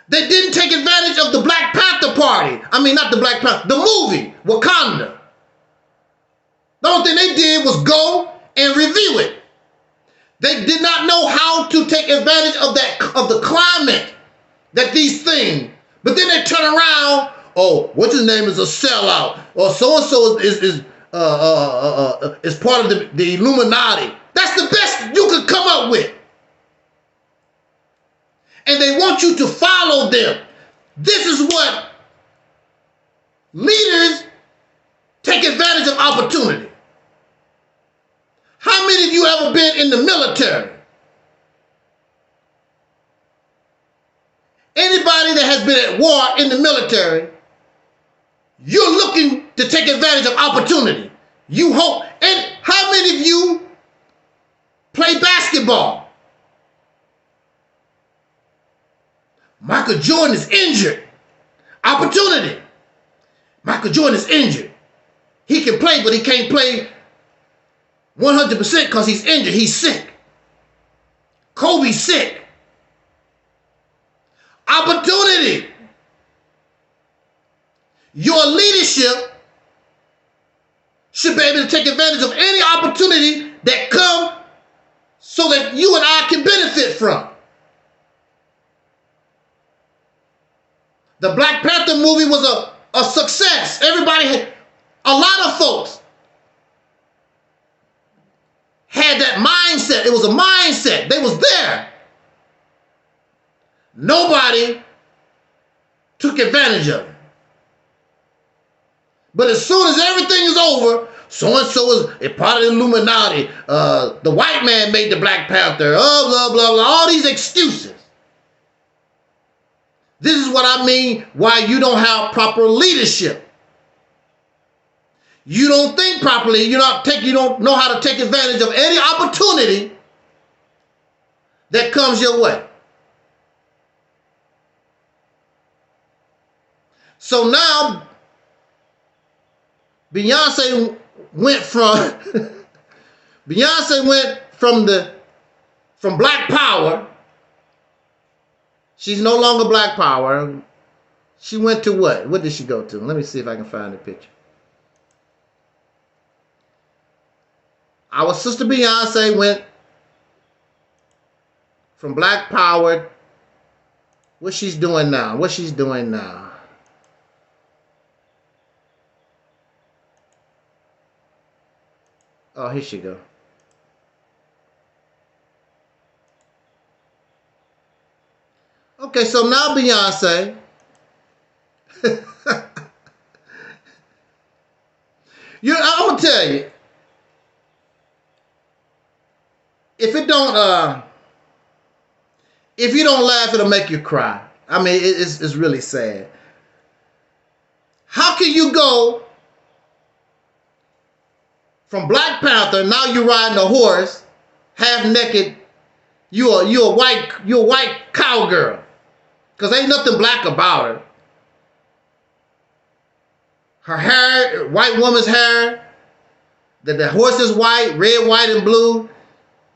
They didn't take advantage of the Black Panther Party. I mean, not the Black Panther, the movie, Wakanda. The only thing they did was go and review it. They did not know how to take advantage of the climate, that these things. But then they turn around, oh, what's his name is a sellout, or so-and-so is part of the Illuminati. That's the best you could come up with. And they want you to follow them. This is what leaders take advantage of opportunity. How many of you ever been in the military? Anybody that has been at war in the military, you're looking to take advantage of opportunity. You hope. And how many of you play basketball? Michael Jordan is injured. Opportunity. Michael Jordan is injured. He can play, but he can't play 100% because he's injured. He's sick. Kobe's sick. Opportunity. Your leadership should be able to take advantage of any opportunity that comes so that you and I can benefit from. The Black Panther movie was a success. A lot of folks had that mindset. It was a mindset. They was there. Nobody took advantage of it. But as soon as everything is over, so-and-so is a part of the Illuminati. The white man made the Black Panther. Oh, blah, blah, blah. All these excuses. This is what I mean why you don't have proper leadership. You don't think properly. You don't know how to take advantage of any opportunity that comes your way. So now Beyonce went from Black Power. She's no longer Black Power. She went to what? What did she go to? Let me see if I can find the picture. Our sister Beyonce went from Black Power. What she's doing now? Oh, here she go. Okay, so now Beyonce. I'm gonna tell you, if you don't laugh, it'll make you cry. I mean, it's really sad. How can you go from Black Panther, now you're riding a horse, half naked? You're a white cowgirl, because ain't nothing black about her. Her hair, white woman's hair, the horse is white, red, white, and blue.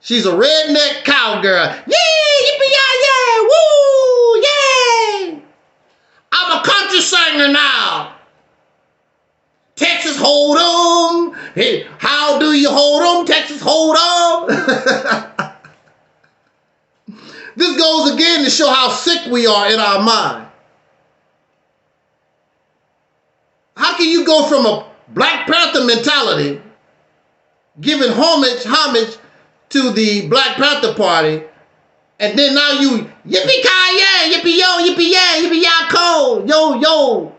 She's a redneck cowgirl. Yay, yippee-yay, woo, yay! I'm a country singer now. Texas Hold'em. Hey, how do you hold 'em? Texas Hold'em. This goes again to show how sick we are in our mind. How can you go from a Black Panther mentality, giving homage to the Black Panther Party, and then now you yippee-ki-yay, yippee-yo, yippee-yay, yippee-yah-ko, yo.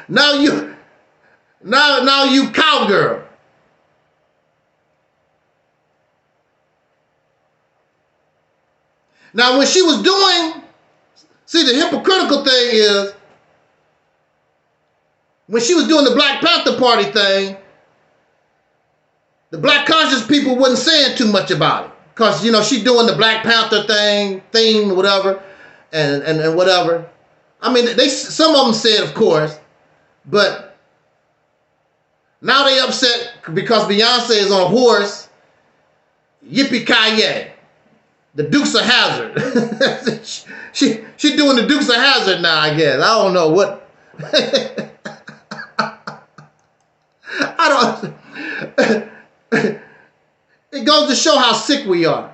now you cowgirl. Now when she was doing, see, the hypocritical thing is, when she was doing the Black Panther Party thing, the black conscious people wasn't saying too much about it. Because, you know, she doing the Black Panther theme, whatever, and whatever. I mean, some of them said, of course, but now they upset because Beyonce is on a horse, yippee-ki-yay, the Dukes of Hazzard. she doing the Dukes of Hazzard now, I guess. I don't know what. I don't. It goes to show how sick we are.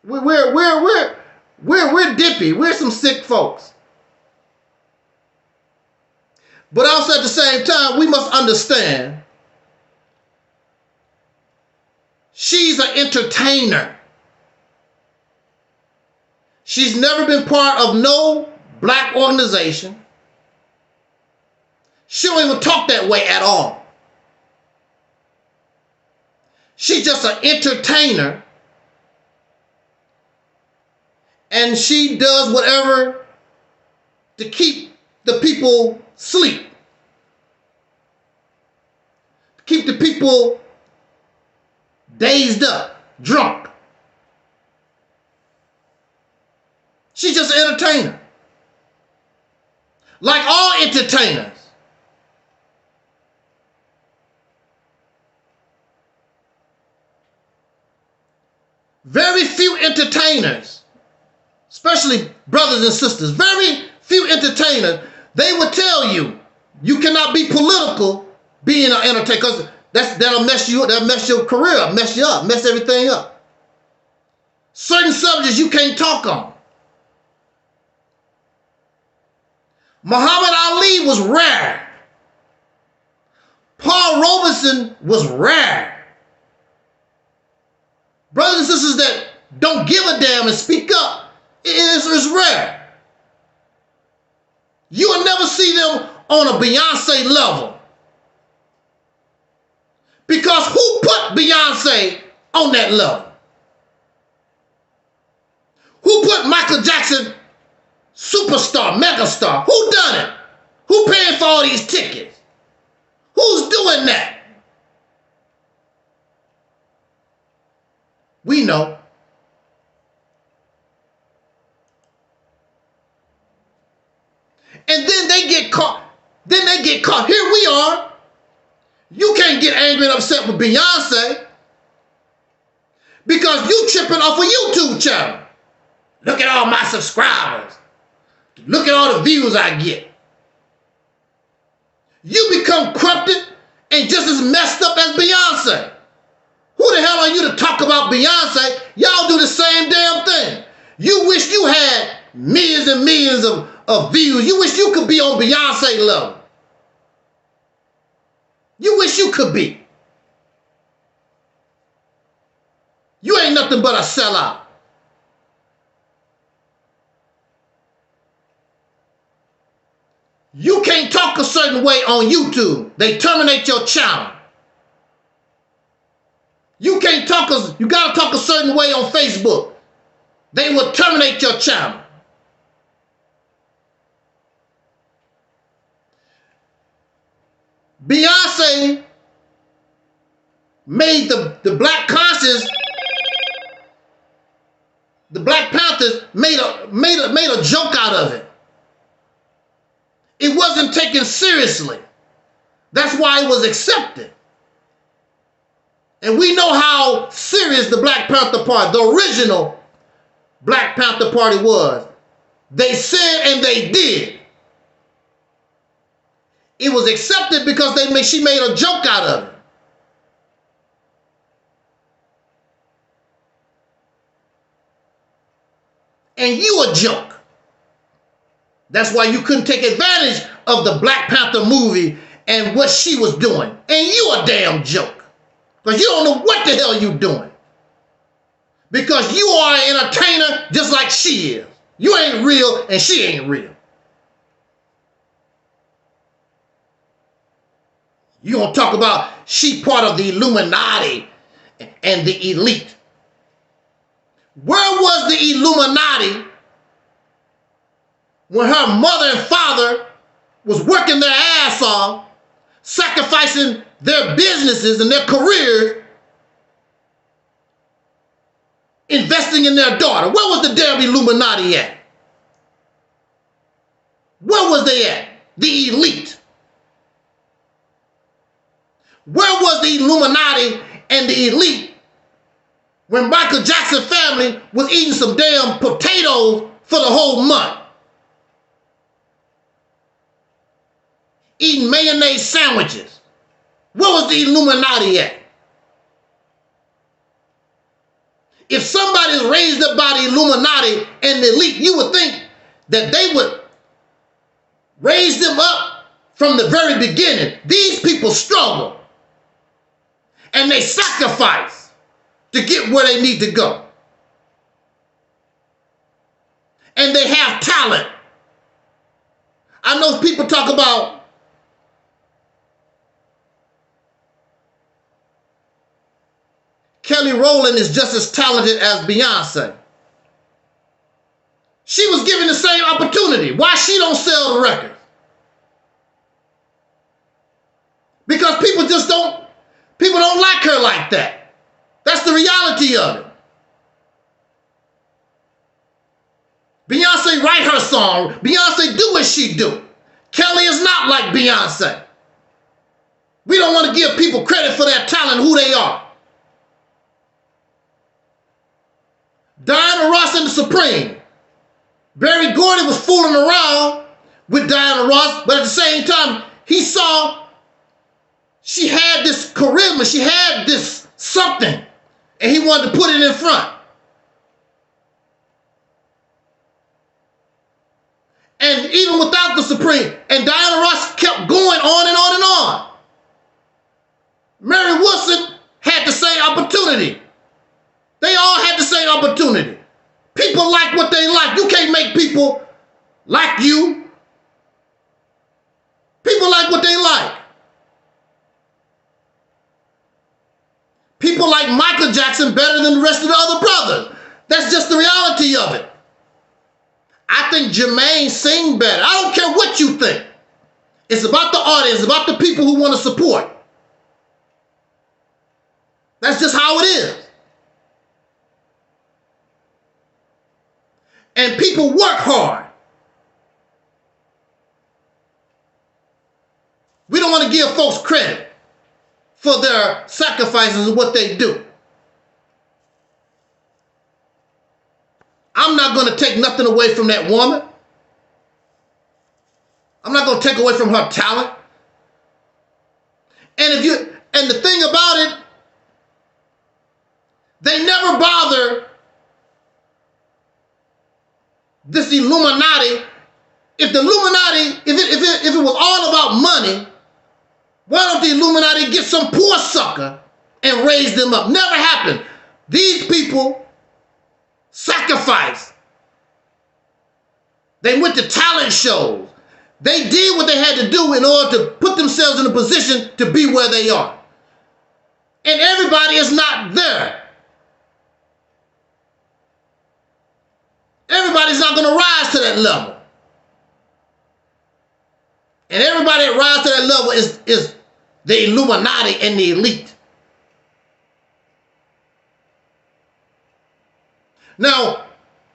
We're dippy. We're some sick folks. But also at the same time, we must understand she's an entertainer. She's never been part of no black organization. She don't even talk that way at all. She's just an entertainer. And she does whatever to keep the people asleep. Keep the people dazed up, drunk. She's just an entertainer. Like all entertainers. Very few entertainers, especially brothers and sisters, very few entertainers, they will tell you, you cannot be political being an entertainer, because that'll mess you up, that'll mess your career up, mess you up, mess everything up. Certain subjects you can't talk on. Muhammad Ali was rare. Paul Robeson was rare. Brothers and sisters that don't give a damn and speak up is rare. You will never see them on a Beyonce level. Because who put Beyonce on that level? Who put Michael Jackson superstar, megastar? Who done it? Who paying for all these tickets? Who's doing that? We know. And then they get caught. Here we are. You can't get angry and upset with Beyonce because you tripping off a YouTube channel. Look at all my subscribers. Look at all the views I get. You become corrupted and just as messed up as Beyonce. Who the hell are you to talk about Beyonce? Y'all do the same damn thing. You wish you had millions and millions of views. You wish you could be on Beyonce level. You wish you could be. You ain't nothing but a sellout. You can't talk a certain way on YouTube. They terminate your channel. You can't talk, you gotta talk a certain way on Facebook. They will terminate your channel. Beyonce made the black conscious, the Black Panthers made a joke out of it. It wasn't taken seriously. That's why it was accepted. And we know how serious the Black Panther Party, the original Black Panther Party was. They said and they did. It was accepted because she made a joke out of it. And you a joke. That's why you couldn't take advantage of the Black Panther movie and what she was doing. And you a damn joke. Because you don't know what the hell you doing. Because you are an entertainer just like she is. You ain't real and she ain't real. You gonna talk about she part of the Illuminati and the elite. Where was the Illuminati when her mother and father was working their ass off, sacrificing their businesses and their careers, investing in their daughter? Where was the damn Illuminati at? Where was they at? The elite. Where was the Illuminati and the elite when Michael Jackson's family was eating some damn potatoes for the whole month? Eating mayonnaise sandwiches. Where was the Illuminati at? If somebody's raised up by the Illuminati and the elite, you would think that they would raise them up from the very beginning. These people struggle and they sacrifice to get where they need to go. And they have talent. I know people talk about Kelly Rowland is just as talented as Beyonce. She was given the same opportunity. Why she don't sell the records? Because people don't like her like that. That's the reality of it. Beyonce write her song. Beyonce do what she do. Kelly is not like Beyonce. We don't want to give people credit for their talent, who they are. Diana Ross and the Supreme. Barry Gordy was fooling around with Diana Ross, but at the same time, he saw she had this charisma, she had this something, and he wanted to put it in front. And even without the Supreme, and Diana Ross kept going on and on and on. Mary Wilson had the same opportunity. They all had the same opportunity. People like what they like. You can't make people like you. People like what they like. People like Michael Jackson better than the rest of the other brothers. That's just the reality of it. I think Jermaine sing better. I don't care what you think. It's about the audience, about the people who want to support. That's just how it is. And people work hard. We don't want to give folks credit for their sacrifices and what they do. I'm not going to take nothing away from that woman. I'm not going to take away from her talent. And the thing about it, they never bother this Illuminati. If the Illuminati, if it was all about money, Why don't the Illuminati get some poor sucker and raise them up? Never happened. These people sacrificed. They went to talent shows. They did what they had to do in order to put themselves in a position to be where they are. And everybody is not there. Everybody's not going to rise to that level. And everybody that rises to that level is the Illuminati and the elite. Now,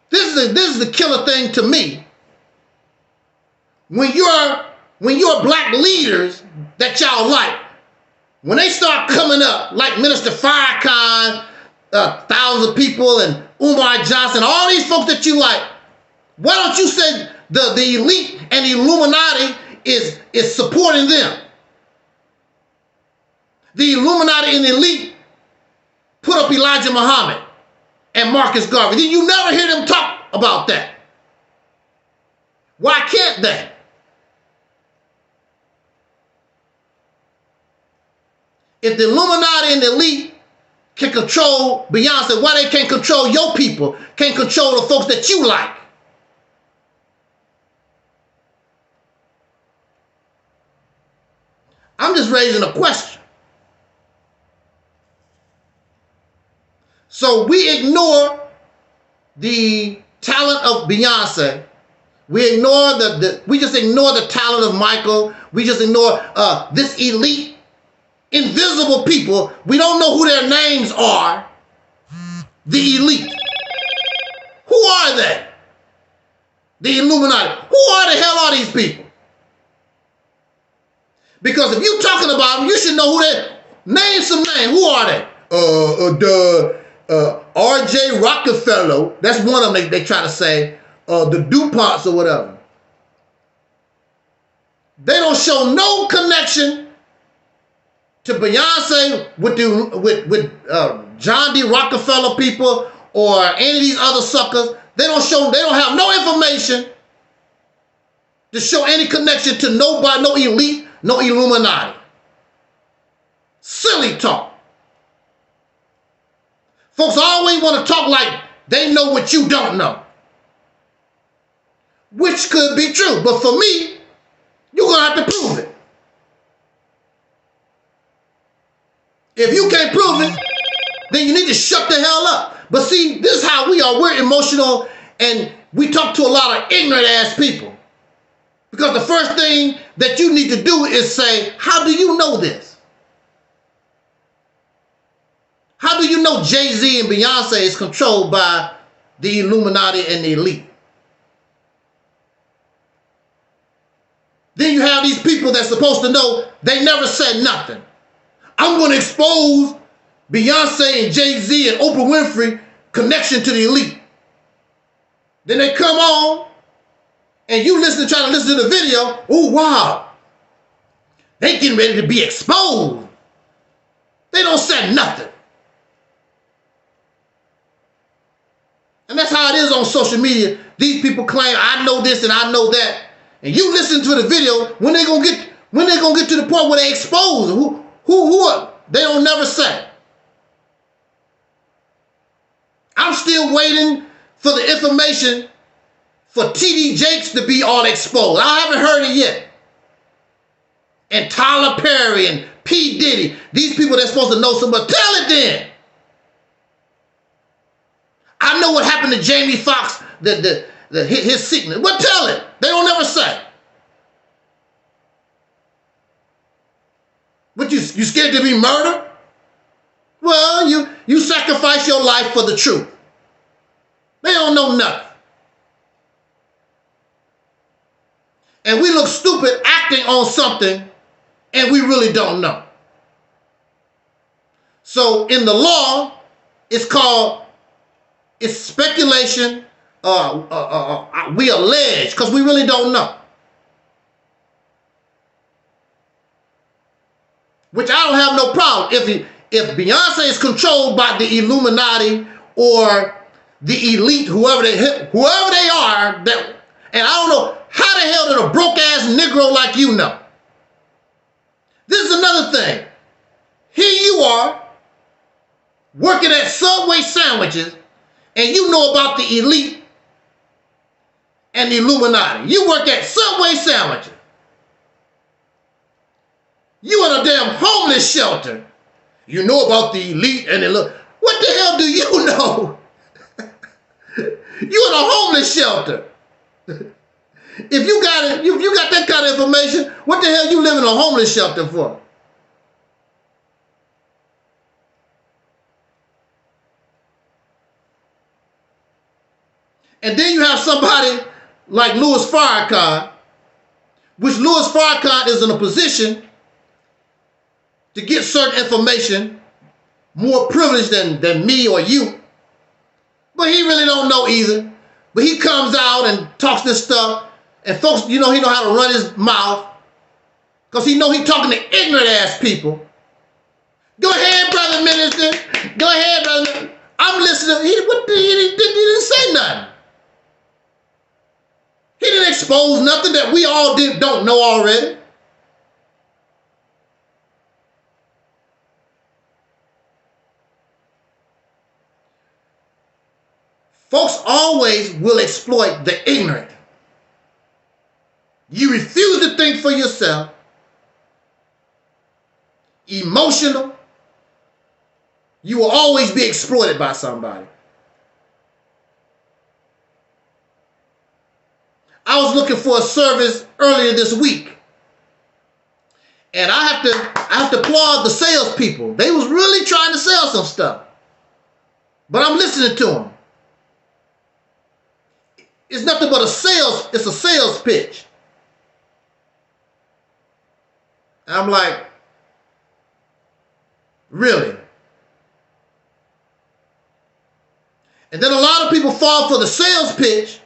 this is the killer thing to me. When your black leaders that y'all like, when they start coming up, like Minister Farrakhan, thousands of people, and Umar Johnson, all these folks that you like, why don't you say the elite and the Illuminati is supporting them? The Illuminati and the elite put up Elijah Muhammad and Marcus Garvey. Then you never hear them talk about that. Why can't they? If the Illuminati and the elite can control Beyonce, why they can't control your people, can't control the folks that you like? I'm just raising a question. So we ignore the talent of Beyonce. We ignore we just ignore the talent of Michael. We just ignore this elite, invisible people. We don't know who their names are. The elite. Who are they? The Illuminati. Who are the hell are these people? Because if you're talking about them, you should know who they. Name some names. Who are they? R.J. Rockefeller. That's one of them they try to say. The DuPonts or whatever. They don't show no connection to Beyonce with John D. Rockefeller people or any of these other suckers. They don't have no information to show any connection to nobody, no elite, no Illuminati. Silly talk. Folks always want to talk like they know what you don't know. Which could be true. But for me, you're going to have to prove it. If you can't prove it, then you need to shut the hell up. But see, this is how we are. We're emotional and we talk to a lot of ignorant ass people. Because the first thing that you need to do is say, how do you know this? How do you know Jay-Z and Beyonce is controlled by the Illuminati and the elite? Then you have these people that's supposed to know they never said nothing. I'm going to expose Beyonce and Jay-Z and Oprah Winfrey connection to the elite. Then they come on and you trying to listen to the video. Oh, wow. They getting ready to be exposed. They don't say nothing. And that's how it is on social media. These people claim, I know this and I know that. And you listen to the video, when they gonna get to the point where they expose who are, they don't never say. I'm still waiting for the information for TD Jakes to be all exposed. I haven't heard it yet. And Tyler Perry and P. Diddy, these people that's supposed to know somebody, tell it then. I know what happened to Jamie Foxx, his sickness. Well, tell it. They don't never say. What, you scared to be murdered? Well, you sacrifice your life for the truth. They don't know nothing. And we look stupid acting on something and we really don't know. So in the law, it's speculation. We allege because we really don't know. Which I don't have no problem. If Beyonce is controlled by the Illuminati or the elite, whoever they are, and I don't know how the hell did a broke ass Negro like you know. This is another thing. Here you are, working at Subway sandwiches, and you know about the elite and the Illuminati. You work at Subway sandwiches. You in a damn homeless shelter. You know about the elite and the what the hell do you know? You in a homeless shelter. If you got that kind of information, what the hell you live in a homeless shelter for? And then you have somebody like Louis Farrakhan, which Louis Farrakhan is in a position to get certain information more privileged than me or you. But he really don't know either. But he comes out and talks this stuff. And folks, he know how to run his mouth. Because he know he talking to ignorant ass people. Go ahead, brother minister. Go ahead, brother. I'm listening. He didn't say nothing. He didn't expose nothing that we all don't know already. Folks always will exploit the ignorant. You refuse to think for yourself. Emotional. You will always be exploited by somebody. I was looking for a service earlier this week. And I have to applaud the salespeople. They was really trying to sell some stuff. But I'm listening to them. It's nothing but it's a sales pitch. And I'm like, really? And then a lot of people fall for the sales pitch.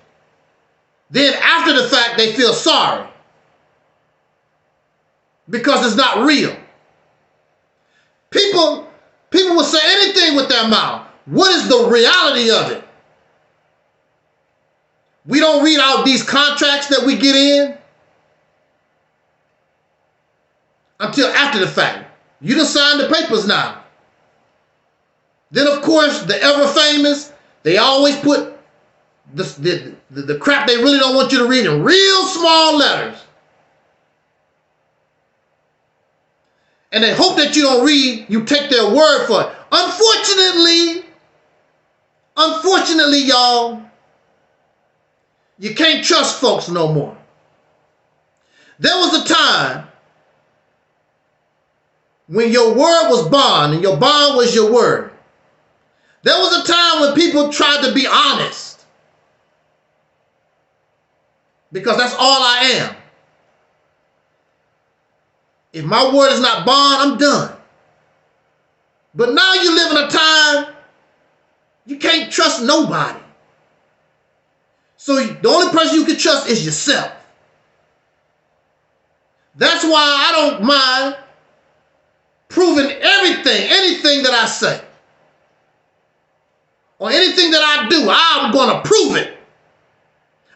Then after the fact, they feel sorry. Because it's not real. People will say anything with their mouth. What is the reality of it? We don't read out these contracts that we get in until after the fact. You done signed the papers now. Then, of course, the ever famous, they always put the crap they really don't want you to read in real small letters. And they hope that you don't read, you take their word for it. Unfortunately, y'all, you can't trust folks no more. There was a time when your word was bond and your bond was your word. There was a time when people tried to be honest. Because that's all I am. If my word is not bond, I'm done. But now you live in a time you can't trust nobody. So the only person you can trust is yourself. That's why I don't mind proving anything that I say. Or anything that I do, I'm going to prove it.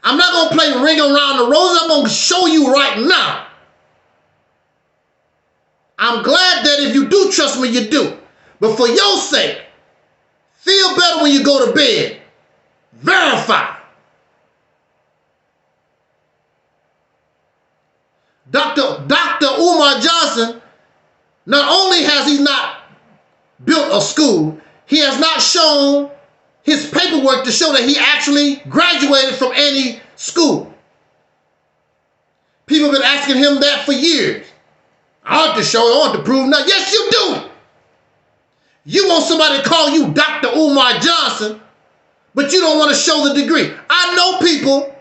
I'm not going to play ring around the roses. I'm going to show you right now. I'm glad that if you do trust me, you do. But for your sake, feel better when you go to bed. Verify. Dr. Umar Johnson, not only has he not built a school, he has not shown his paperwork to show that he actually graduated from any school. People have been asking him that for years. I want to show, I want to prove nothing. Yes, you do. You want somebody to call you Dr. Umar Johnson, but you don't want to show the degree. I know people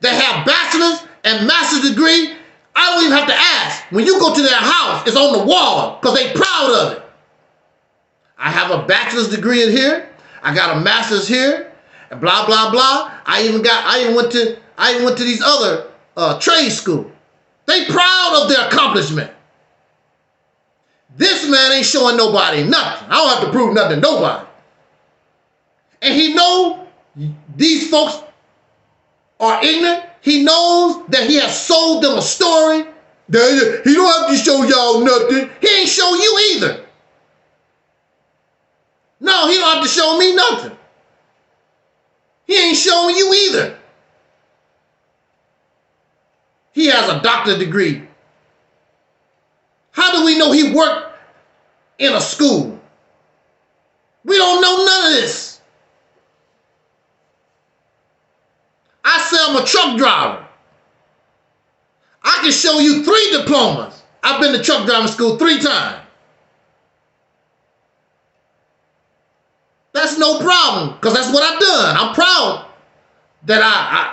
that have bachelor's and master's degree. I don't even have to ask. When you go to their house, it's on the wall because they're proud of it. I have a bachelor's degree in here. I got a master's here, and blah blah blah. I even went to these other trade schools. They proud of their accomplishment. This man ain't showing nobody nothing. I don't have to prove nothing to nobody. And he know these folks are ignorant. He knows that he has sold them a story He don't have to show y'all nothing. He ain't show you either. No, he don't have to show me nothing. He ain't showing you either. He has a doctorate degree. How do we know he worked in a school? We don't know none of this. I say I'm a truck driver. I can show you 3 diplomas. I've been to truck driving school 3 times. That's no problem, because that's what I've done. I'm proud that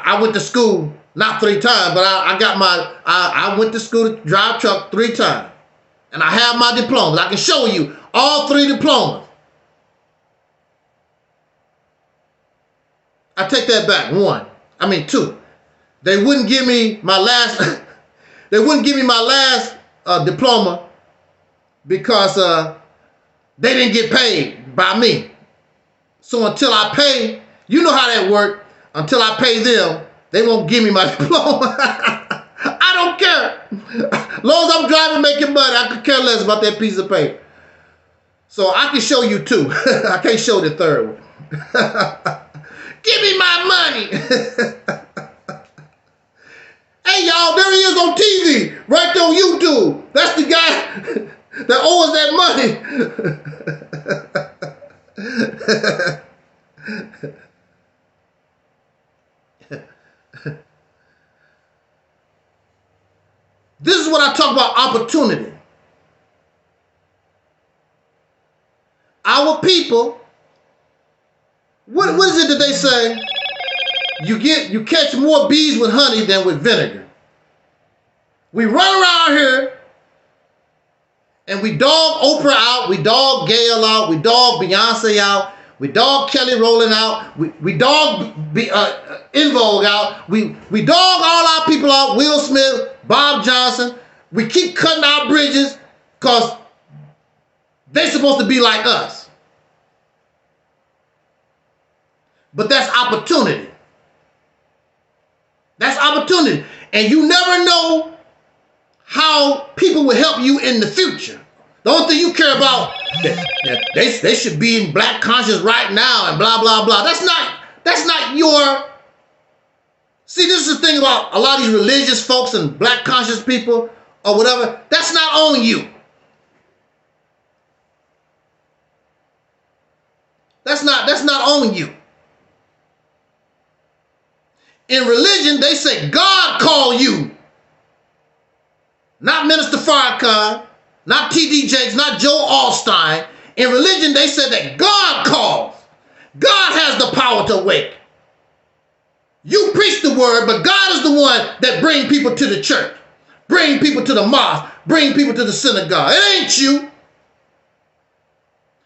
I went to school, not 3 times, but I went to school to drive truck 3 times. And I have my diplomas. I can show you all 3 diplomas. I take that back. 2. They wouldn't give me my last diploma because they didn't get paid by me. So until I pay, you know how that works. Until I pay them, they won't give me my diploma. I don't care. As long as I'm driving making money, I could care less about that piece of paper. So I can show you 2. I can't show the 3rd one. Give me my money. Hey, y'all, there he is on TV, right there on YouTube. That's the guy that owes that money. This is what I talk about opportunity. Our people, what is it that they say? You catch more bees with honey than with vinegar. We run around here and we dog Oprah out, we dog Gayle out, we dog Beyonce out, we dog Kelly Rowland out, we dog EnVogue out, we dog all our people out, Will Smith, Bob Johnson. We keep cutting our bridges because they're supposed to be like us. But that's opportunity. That's opportunity. And you never know how people will help you in the future. The only thing you care about, they should be in black conscience right now and blah, blah, blah. That's not your... See, this is the thing about a lot of these religious folks and black conscious people or whatever. That's not on you. That's not on you. In religion, they say God called you. Not Minister Farrakhan, not T.D. Jakes, not Joe Alstein. In religion, they said that God calls. God has the power to wake. You preach the word, but God is the one that brings people to the church, bring people to the mosque, bring people to the synagogue. It ain't you.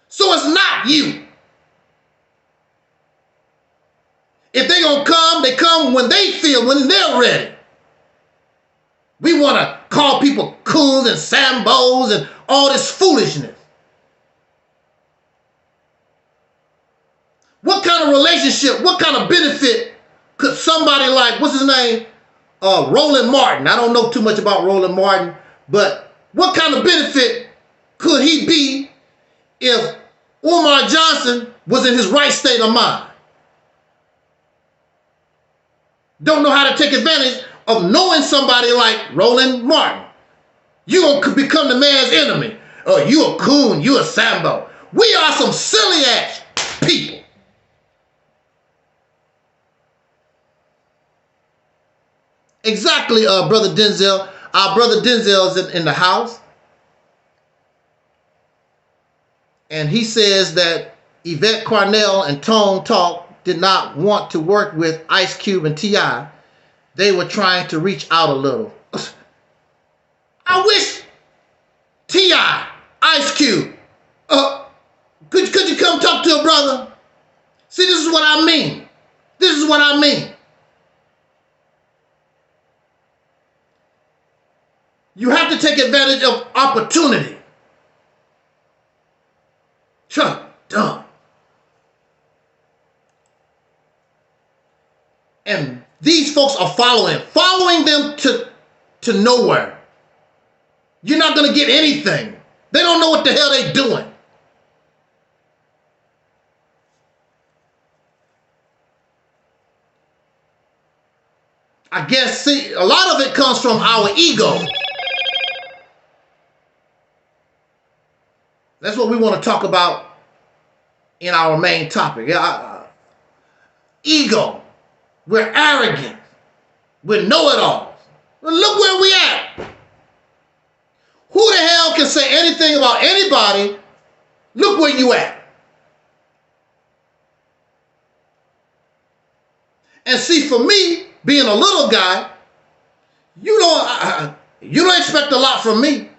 So it's not you. If they're going to come, they come when they feel, when they're ready. We want to call people coons and sambos and all this foolishness. What kind of relationship, what kind of benefit could somebody like, what's his name? Roland Martin. I don't know too much about Roland Martin, but what kind of benefit could he be if Umar Johnson was in his right state of mind? Don't know how to take advantage of knowing somebody like Roland Martin. You're going to become the man's enemy. Oh, you a coon, you a sambo. We are some silly ass people. Exactly, Brother Denzel. Our brother Denzel is in the house. And he says that Yvette Carnell and Tone Talk did not want to work with Ice Cube and T.I. They were trying to reach out a little. I wish T.I., Ice Cube, could you come talk to a brother? See, this is what I mean. This is what I mean. You have to take advantage of opportunity. Dumb. And these folks are following them to nowhere. you're not going to get anything. They don't know what the hell they're doing. I guess, see, a lot of it comes from our ego. That's what we want to talk about in our main topic. Ego. We're arrogant. We're know-it-alls. Look where we at. Who the hell can say anything about anybody? Look where you at. And see, for me, being a little guy, you don't expect a lot from me.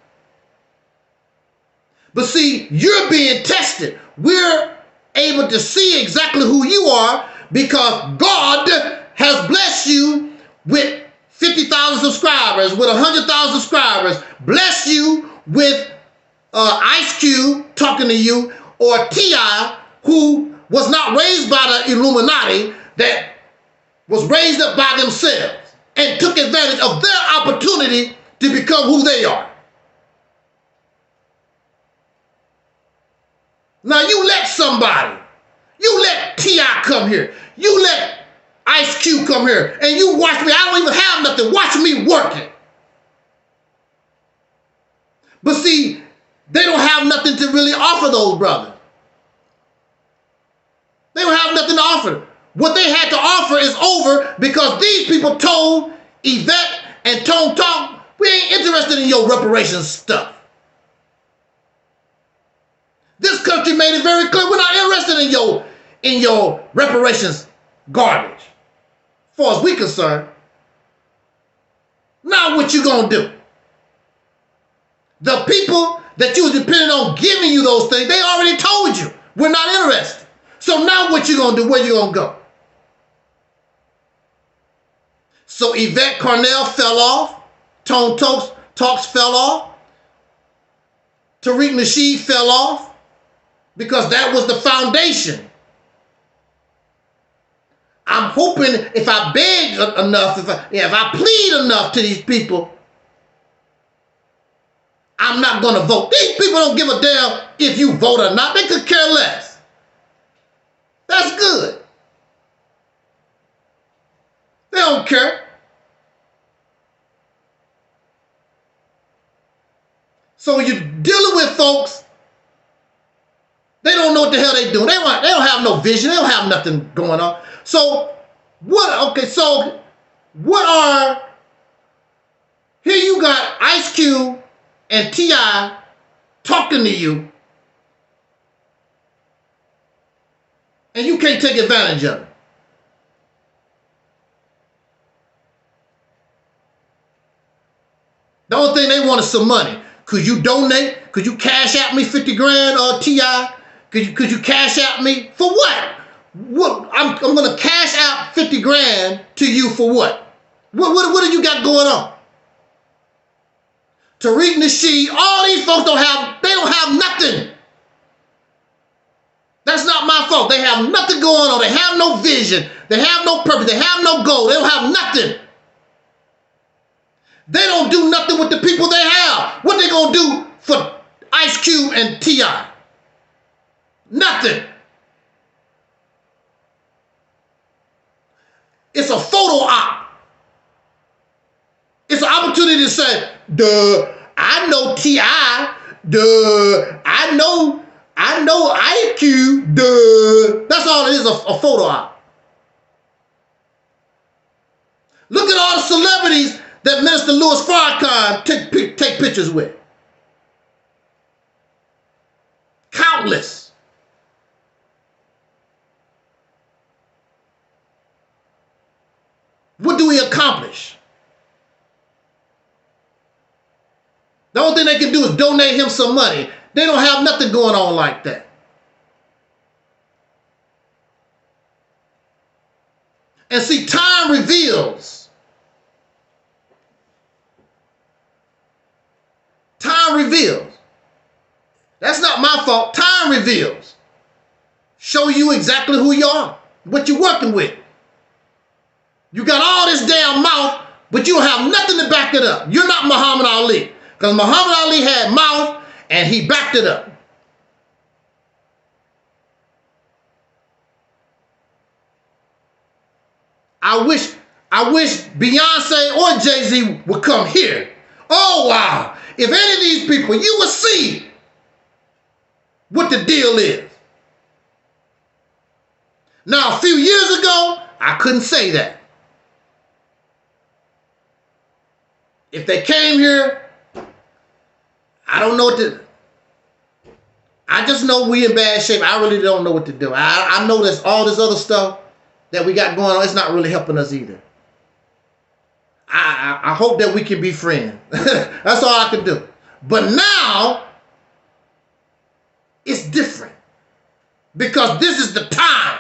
But see, you're being tested. We're able to see exactly who you are because God has blessed you with 50,000 subscribers, with 100,000 subscribers, bless you with Ice Cube talking to you, or T.I., who was not raised by the Illuminati, that was raised up by themselves and took advantage of their opportunity to become who they are. Now you let somebody, you let T.I. come here, you let Ice Cube come here, and you watch me. I don't even have nothing. Watch me working. But see, they don't have nothing to really offer those brothers. They don't have nothing to offer. What they had to offer is over because these people told Yvette and Tone Talk, we ain't interested in your reparations stuff. This country made it very clear we're not interested in your reparations garbage. As far as we concerned. Now what you gonna do? The people that you was depending on giving you those things, they already told you we're not interested. So now what you gonna do? Where you gonna go? So Yvette Carnell fell off. Tone Talks fell off. Tariq Nasheed fell off. Because that was the foundation. I'm hoping if I beg enough, if I plead enough to these people, I'm not going to vote. These people don't give a damn if you vote or not. They could care less. That's good. They don't care. So when you're dealing with folks, they don't know what the hell they doing. They don't have no vision. They don't have nothing going on. So what? Okay, so what are? Here you got Ice Cube and T.I. talking to you, and you can't take advantage of it. The only thing they want is some money. Could you donate? Could you cash out me 50 grand or T.I.? Could you cash out me for what? What I'm gonna cash out 50 grand to you for what? What do you got going on? Tariq Nasheed, all these folks don't have nothing. That's not my fault. They have nothing going on. They have no vision. They have no purpose. They have no goal. They don't have nothing. They don't do nothing with the people they have. What they gonna do for Ice Cube and T.I.? Nothing. It's a photo op. It's an opportunity to say, duh, I know T.I., duh, I know IQ, duh. That's all it is, a photo op. Look at all the celebrities that Minister Louis Farrakhan take pictures with. Countless. What do we accomplish? The only thing they can do is donate him some money. They don't have nothing going on like that. And see, time reveals. Time reveals. That's not my fault. Time reveals. Show you exactly who you are, what you're working with. You got all this damn mouth, but you don't have nothing to back it up. You're not Muhammad Ali. Because Muhammad Ali had mouth and he backed it up. I wish Beyonce or Jay-Z would come here. Oh, wow. If any of these people, you would see what the deal is. Now, a few years ago, I couldn't say that. If they came here, I don't know what to... I just know we in bad shape. I really don't know what to do. I know there's all this other stuff that we got going on. It's not really helping us either. I hope that we can be friends. That's all I can do. But now, it's different. Because this is the time.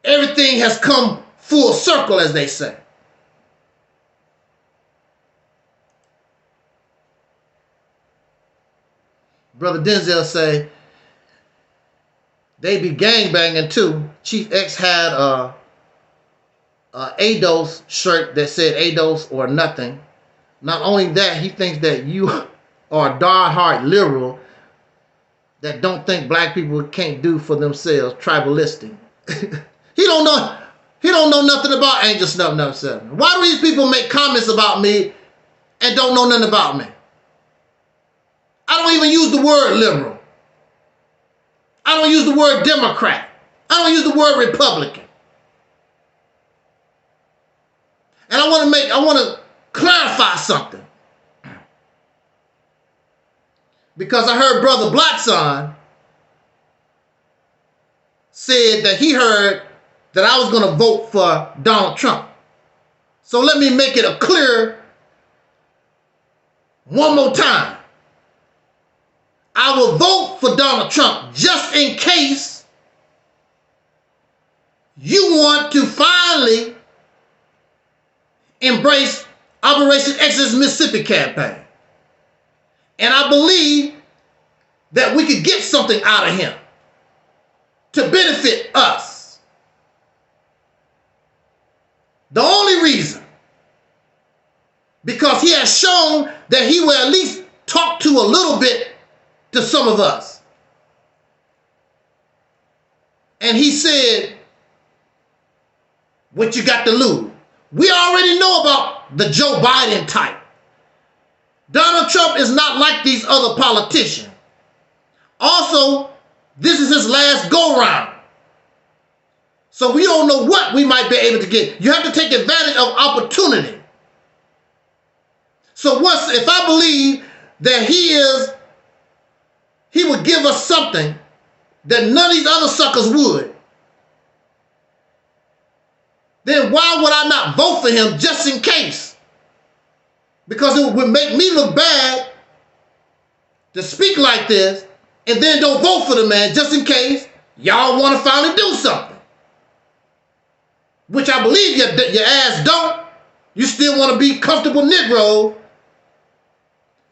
Everything has come full circle, as they say. Brother Denzel say, they be gangbanging too. Chief X had a ADOS shirt that said ADOS or nothing. Not only that, he thinks that you are diehard liberal that don't think black people can't do for themselves, tribalistic. He don't know nothing about Angel Snuff Number 7. Why do these people make comments about me and don't know nothing about me? I don't even use the word liberal. I don't use the word Democrat. I don't use the word Republican. And I want to clarify something. Because I heard Brother Blackson said that he heard that I was going to vote for Donald Trump. So let me make it clear one more time. I will vote for Donald Trump just in case you want to finally embrace Operation Exodus Mississippi campaign. And I believe that we could get something out of him to benefit us. The only reason, because he has shown that he will at least talk to a little bit to some of us. And he said, what you got to lose? We already know about the Joe Biden type. Donald Trump is not like these other politicians. Also, this is his last go-round. So we don't know what we might be able to get. You have to take advantage of opportunity. So if I believe that he would give us something that none of these other suckers would, then why would I not vote for him just in case? Because it would make me look bad to speak like this and then don't vote for the man just in case y'all want to finally do something. Which I believe your ass don't. You still want to be comfortable Negro,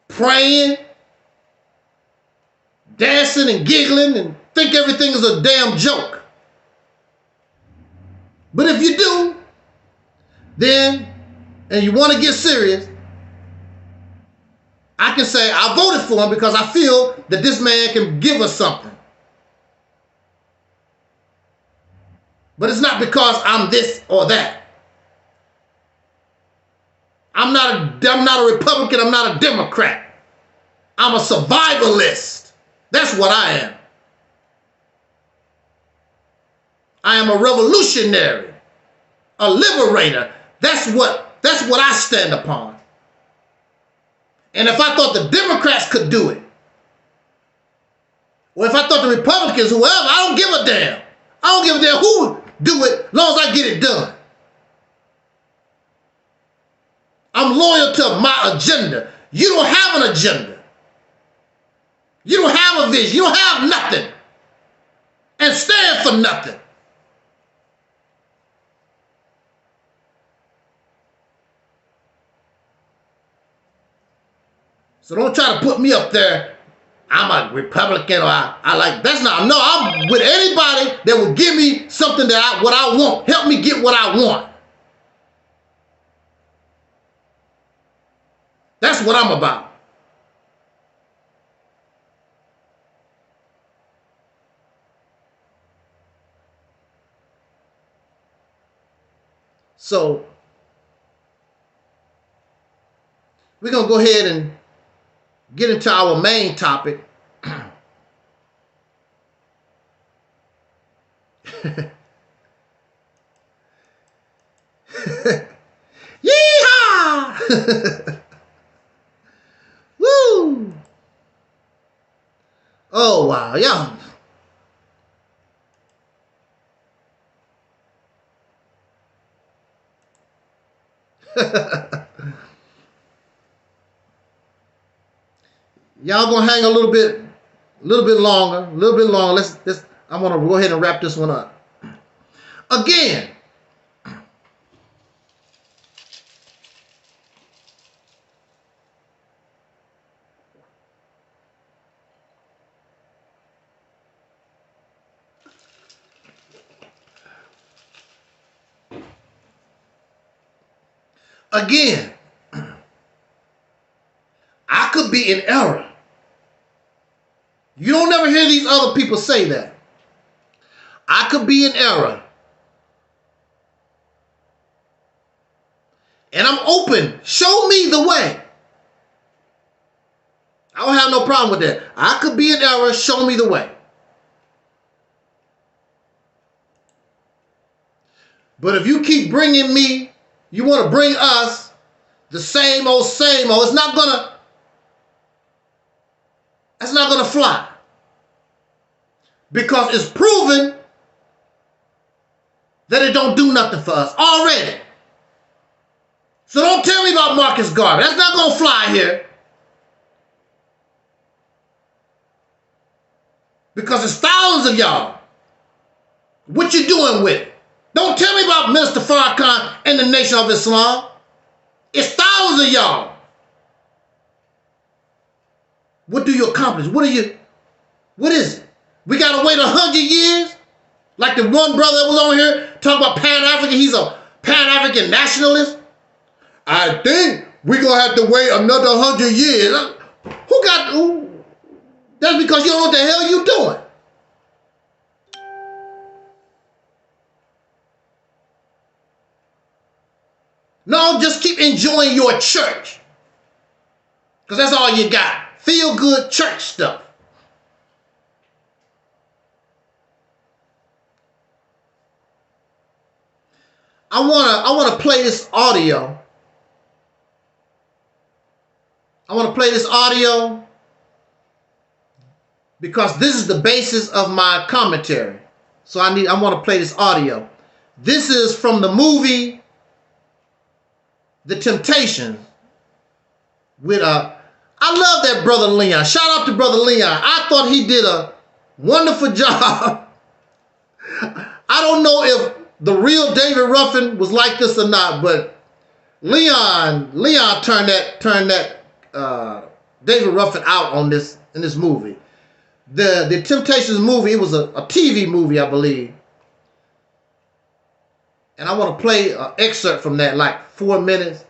praying, dancing and giggling and think everything is a damn joke. But if you do, then, and you want to get serious, I can say I voted for him because I feel that this man can give us something. But it's not because I'm this or that. I'm not a Republican, I'm not a Democrat. I'm a survivalist. That's what I am. I am a revolutionary, a liberator. That's what I stand upon. And if I thought the Democrats could do it, or if I thought the Republicans, whoever, I don't give a damn. I don't give a damn who do it, as long as I get it done. I'm loyal to my agenda. You don't have an agenda. You don't have a vision. You don't have nothing. And stand for nothing. So don't try to put me up there. I'm a Republican or I like, that's not, no, I'm with anybody that will give me something that what I want. Help me get what I want. That's what I'm about. So we're going to go ahead and get into our main topic. Yeehaw! Woo! Oh, wow. Yeah. Y'all gonna hang a little bit longer. Let's I'm gonna go ahead and wrap this one up. Again, I could be in error. You don't never hear these other people say that. I could be in error. And I'm open. Show me the way. I don't have no problem with that. I could be in error. Show me the way. But if you keep bringing me, you want to bring us the same old, it's not gonna fly. Because it's proven that it don't do nothing for us already. So don't tell me about Marcus Garvey. That's not gonna fly here. Because there's thousands of y'all. What you doing with it? Don't tell me about Minister Farrakhan and the Nation of Islam. It's thousands of y'all. What do you accomplish? What is it? We gotta wait 100 years? Like the one brother that was on here talking about Pan-African, he's a Pan-African nationalist? I think we're gonna have to wait another 100 years. Who? That's because you don't know what the hell you're doing. No, just keep enjoying your church. Because that's all you got. Feel good church stuff. I wanna play this audio. Because this is the basis of my commentary. So I want to play this audio. This is from the movie The Temptations with I love that brother Leon. Shout out to brother Leon. I thought he did a wonderful job. I don't know if the real David Ruffin was like this or not, but Leon turned that David Ruffin out on this in this movie. The Temptations movie, it was a TV movie, I believe. And I want to play an excerpt from that, like 4 minutes.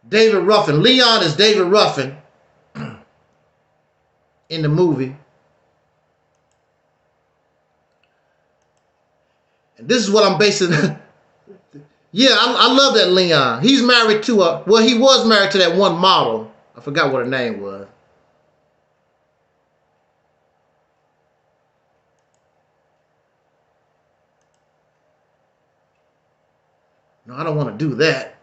David Ruffin. Leon is David Ruffin in the movie. And this is what I'm basing. Yeah, I love that Leon. He's married to he was married to that one model. I forgot what her name was. No, I don't want to do that.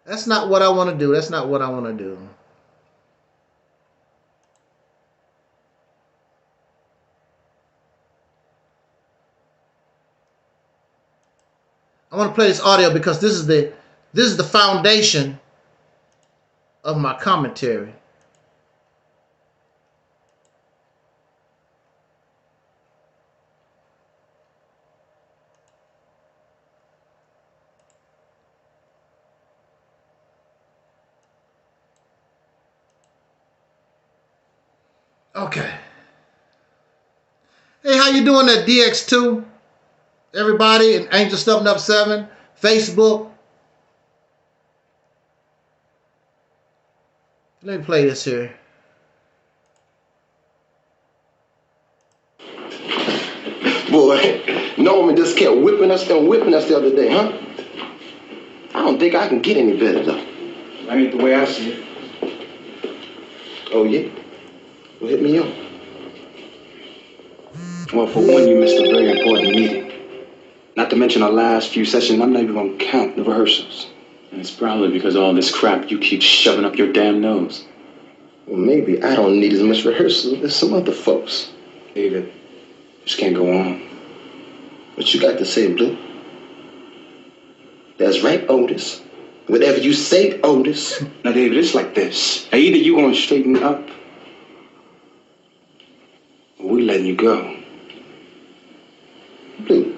That's not what I want to do. That's not what I want to do. I want to play this audio because this is the foundation of my commentary. Okay. Hey, how you doing at DX2? Everybody, and Angel Stuffing Up 7, Facebook, Let me play this here. Boy, Norman just kept whipping us and whipping us the other day, huh? I don't think I can get any better, though. That ain't the way I see it. Oh, yeah? Well, hit me up. Well, for one, you missed a very important meeting. Not to mention our last few sessions, I'm not even gonna count the rehearsals. And it's probably because of all this crap you keep shoving up your damn nose. Well, maybe I don't need as much rehearsal as some other folks. David, this can't go on. What you got to say, Blue? That's right, Otis. Whatever you say, Otis. Now, David, it's like this. Now, either you gonna straighten up, or we're letting you go. Blue,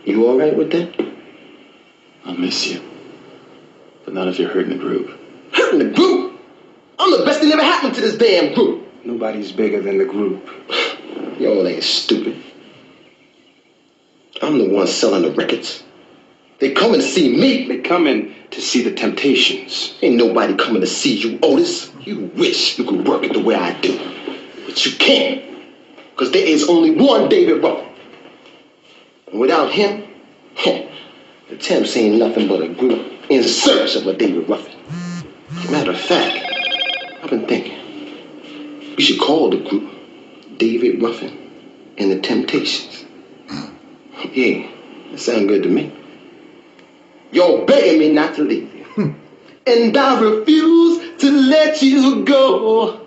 you all right with that? I'll miss you. But not if you're hurting the group. Hurting the group? I'm the best thing ever happened to this damn group. Nobody's bigger than the group. Y'all ain't stupid. I'm the one selling the records. They coming to see me. They coming to see the Temptations. Ain't nobody coming to see you, Otis. You wish you could work it the way I do. But you can't. Because there is only one David Ruffin. And without him, the Temps ain't nothing but a group in search of a David Ruffin. Matter of fact, I've been thinking, we should call the group David Ruffin and the Temptations. Yeah, that sounds good to me. You're begging me not to leave you. And I refuse to let you go.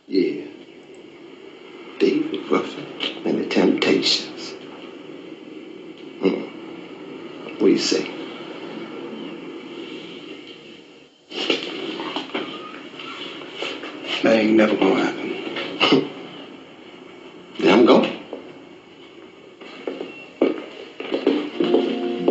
Yeah. David Ruffin and the Temptations. What do you say? That ain't never gonna happen. Then I'm going.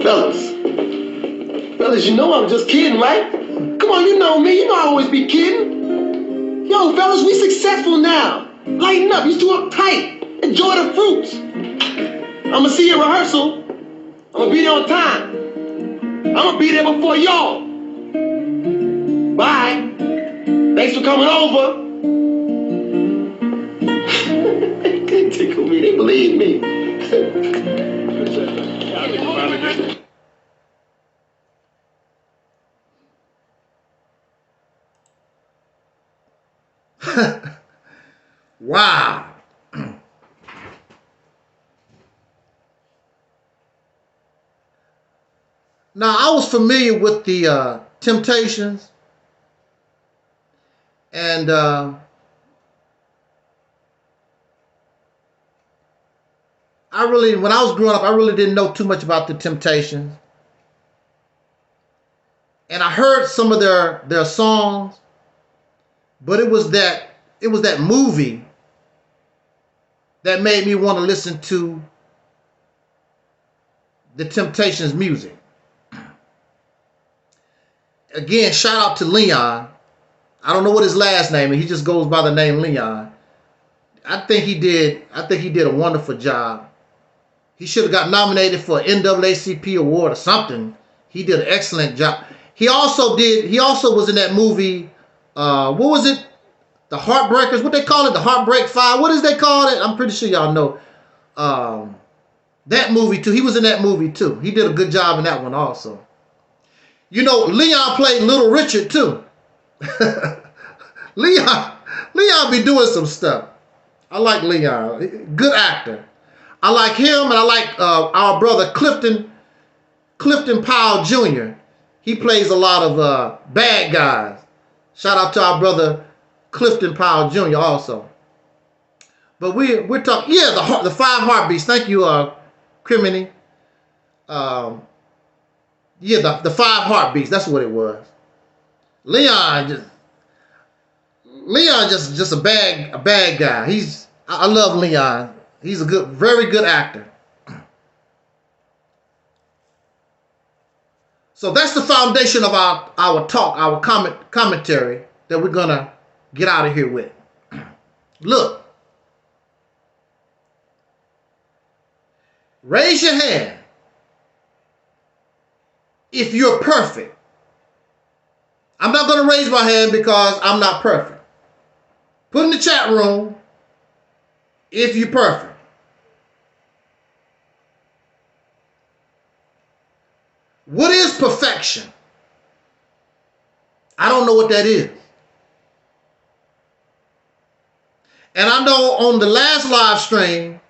Fellas, you know I'm just kidding, right? Come on, you know me. You know I always be kidding. Yo, fellas, we successful now. Lighten up. You too uptight. Enjoy the fruits. I'ma see you at rehearsal. I'ma be there on time. I'ma be there before y'all. Bye. Thanks for coming over. They tickle me. They believe me. Wow. Now, I was familiar with the Temptations, and when I was growing up, I really didn't know too much about the Temptations. And I heard some of their songs, but it was that movie that made me want to listen to the Temptations music. Again, shout out to Leon. I don't know what his last name is. He just goes by the name Leon. I think he did a wonderful job. He should have got nominated for an NAACP award or something. He did an excellent job. He also was in that movie, what was it? The Heartbreakers, what they call it? The Heartbreak Five. What is they call it? I'm pretty sure y'all know. That movie too. He was in that movie too. He did a good job in that one also. You know, Leon played Little Richard too. Leon be doing some stuff. I like Leon. Good actor. I like him, and I like our brother Clifton Powell Jr. He plays a lot of bad guys. Shout out to our brother Clifton Powell Jr. also. But we're talking, yeah, the 5 Heartbeats. Thank you, Criminy. Yeah, the 5 Heartbeats. That's what it was. Leon just a bad guy. I love Leon. He's a very good actor. So that's the foundation of our talk, our commentary that we're gonna get out of here with. Look, raise your hand if you're perfect I'm not going to raise my hand because I'm not perfect. Put in the chat room if you're perfect. What is perfection? I don't know what that is. And I know on the last live stream,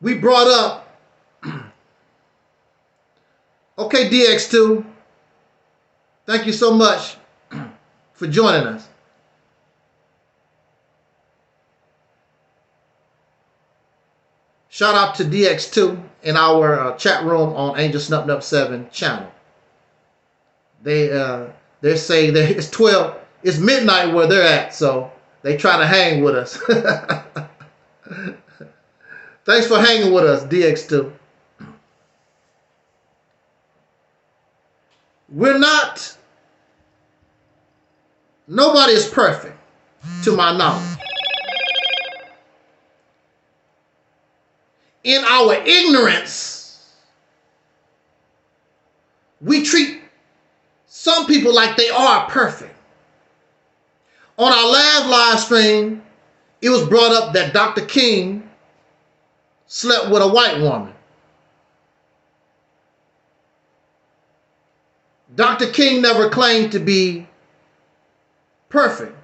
we brought up, okay, DX2, thank you so much for joining us. Shout out to DX2 in our chat room on Angel Snup Nup 7 channel. They're saying that it's 12, it's midnight where they're at, so they try to hang with us. Thanks for hanging with us, DX2. Nobody is perfect, to my knowledge. In our ignorance, we treat some people like they are perfect. On our last live stream, it was brought up that Dr. King slept with a white woman. Dr. King never claimed to be perfect.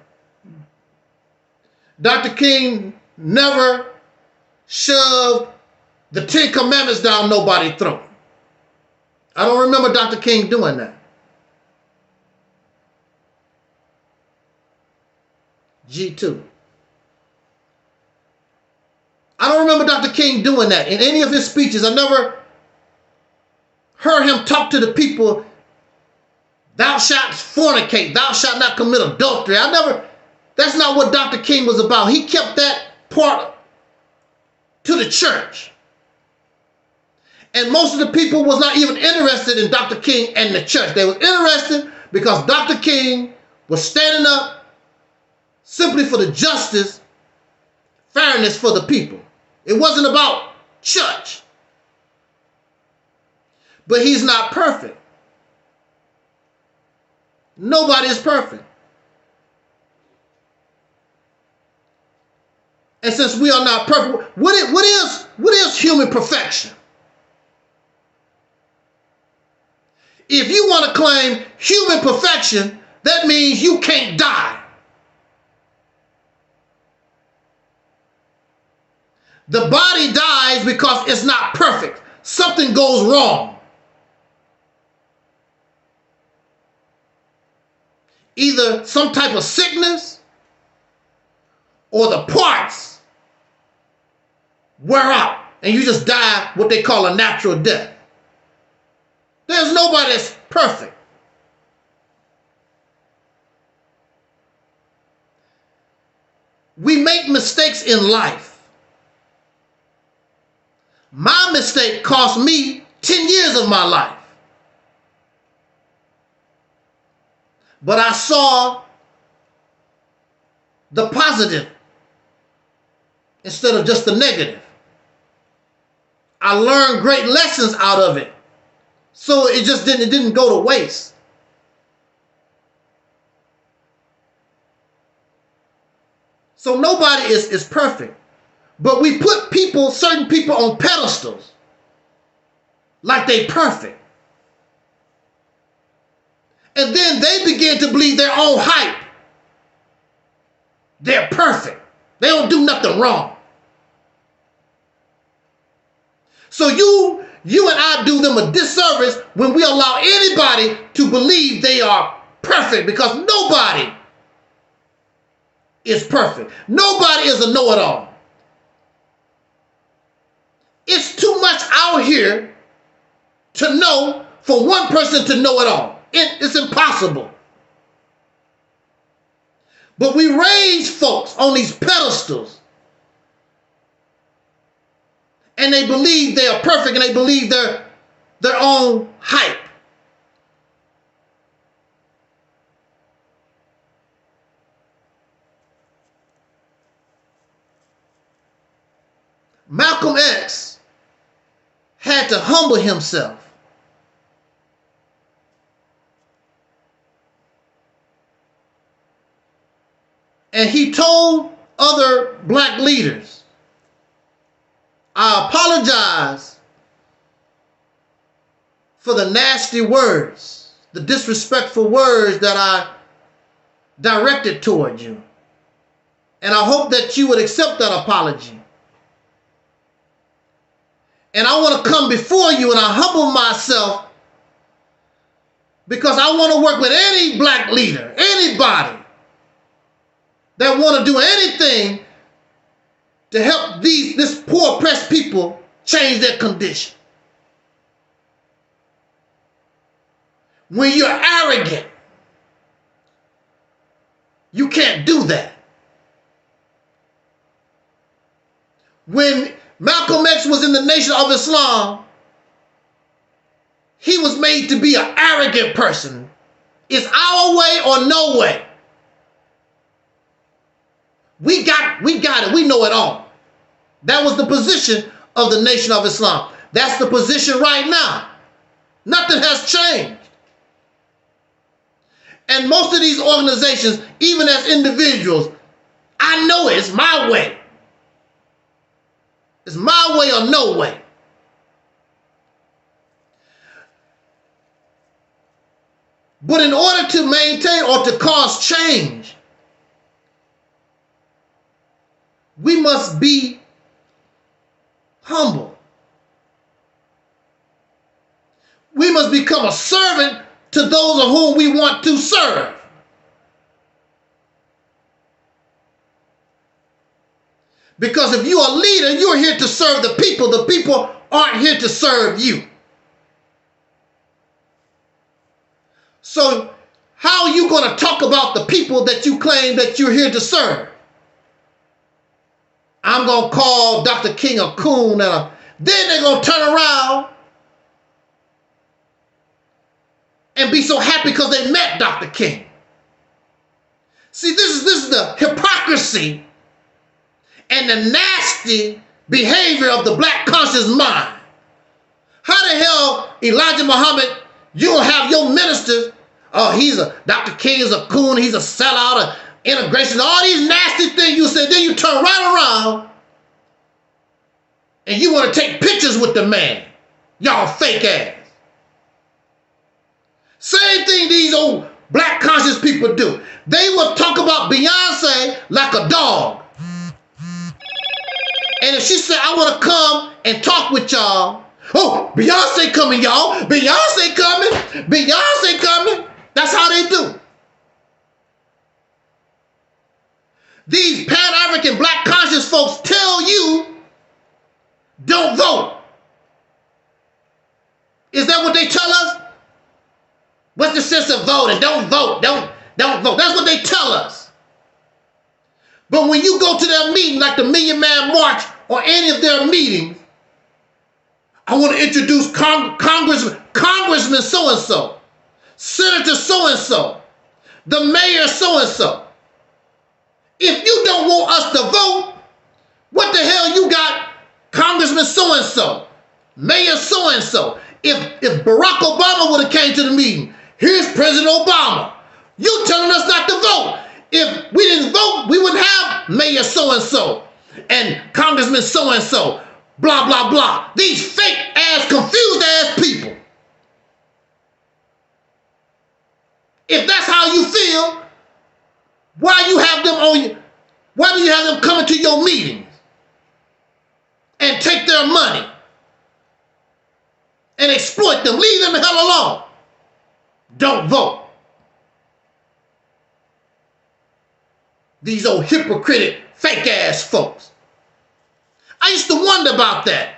Dr. King never shoved the 10 Commandments down nobody's throat. I don't remember Dr. King doing that. G2. I don't remember Dr. King doing that in any of his speeches. I never heard him talk to the people, thou shalt fornicate, thou shalt not commit adultery. That's not what Dr. King was about. He kept that part to the church. And most of the people was not even interested in Dr. King and the church. They was interested because Dr. King was standing up simply for the justice, fairness for the people. It wasn't about church. But he's not perfect. Nobody is perfect. And since we are not perfect, what is human perfection? If you want to claim human perfection, that means you can't die. The body dies because it's not perfect. Something goes wrong. Either some type of sickness or the parts wear out and you just die what they call a natural death. There's nobody that's perfect. We make mistakes in life. My mistake cost me 10 years of my life. But I saw the positive instead of just the negative. I learned great lessons out of it. So it didn't go to waste. So nobody is perfect. But we put certain people on pedestals like they perfect. And then they begin to believe their own hype. They're perfect. They don't do nothing wrong. So you and I do them a disservice when we allow anybody to believe they are perfect, because nobody is perfect. Nobody is a know-it-all. It's too much out here to know for one person to know it all. It's impossible. But we raise folks on these pedestals and they believe they are perfect and they believe their own hype. Malcolm X had to humble himself And he told other black leaders, I apologize for the nasty words, the disrespectful words that I directed toward you. And I hope that you would accept that apology. And I want to come before you and I humble myself because I want to work with any black leader, anybody that want to do anything to help this poor oppressed people change their condition. When you're arrogant, you can't do that. When Malcolm X was in the Nation of Islam, he was made to be an arrogant person. It's our way or no way. We got it. We know it all. That was the position of the Nation of Islam. That's the position right now. Nothing has changed. And most of these organizations, even as individuals, I know it's my way. It's my way or no way. But in order to maintain or to cause change, we must be humble. We must become a servant to those of whom we want to serve. Because if you're a leader, you're here to serve the people. The people aren't here to serve you. So how are you going to talk about the people that you claim that you're here to serve? I'm going to call Dr. King a coon, and then they're going to turn around and be so happy because they met Dr. King. See, this is the hypocrisy and the nasty behavior of the black conscious mind. How the hell, Elijah Muhammad, you don't have your ministers, Dr. King is a coon, he's a sellout, an integration, all these nasty things you said, then you turn right around and you want to take pictures with the man. Y'all fake ass. Same thing these old black conscious people do. They will talk about Beyonce like a dog. And if she said, I want to come and talk with y'all. Oh, Beyonce coming, y'all. Beyonce coming. Beyonce coming. That's how they do. These Pan-African black conscious folks tell you, don't vote. Is that what they tell us? What's the sense of voting? Don't vote. Don't vote. That's what they tell us. But when you go to their meeting, like the Million Man March or any of their meetings, I want to introduce Congressman so-and-so, Senator so-and-so, the mayor so-and-so. If you don't want us to vote, what the hell you got Congressman so-and-so, Mayor so-and-so? If Barack Obama would have came to the meeting, here's President Obama. You telling us not to vote. If we didn't vote, we wouldn't have Mayor so-and-so and Congressman so-and-so, blah, blah, blah. These fake ass, confused ass people. If that's how you feel, why do you have them coming to your meetings and take their money and exploit them? Leave them the hell alone. Don't vote. These old hypocritic, fake ass folks. I used to wonder about that.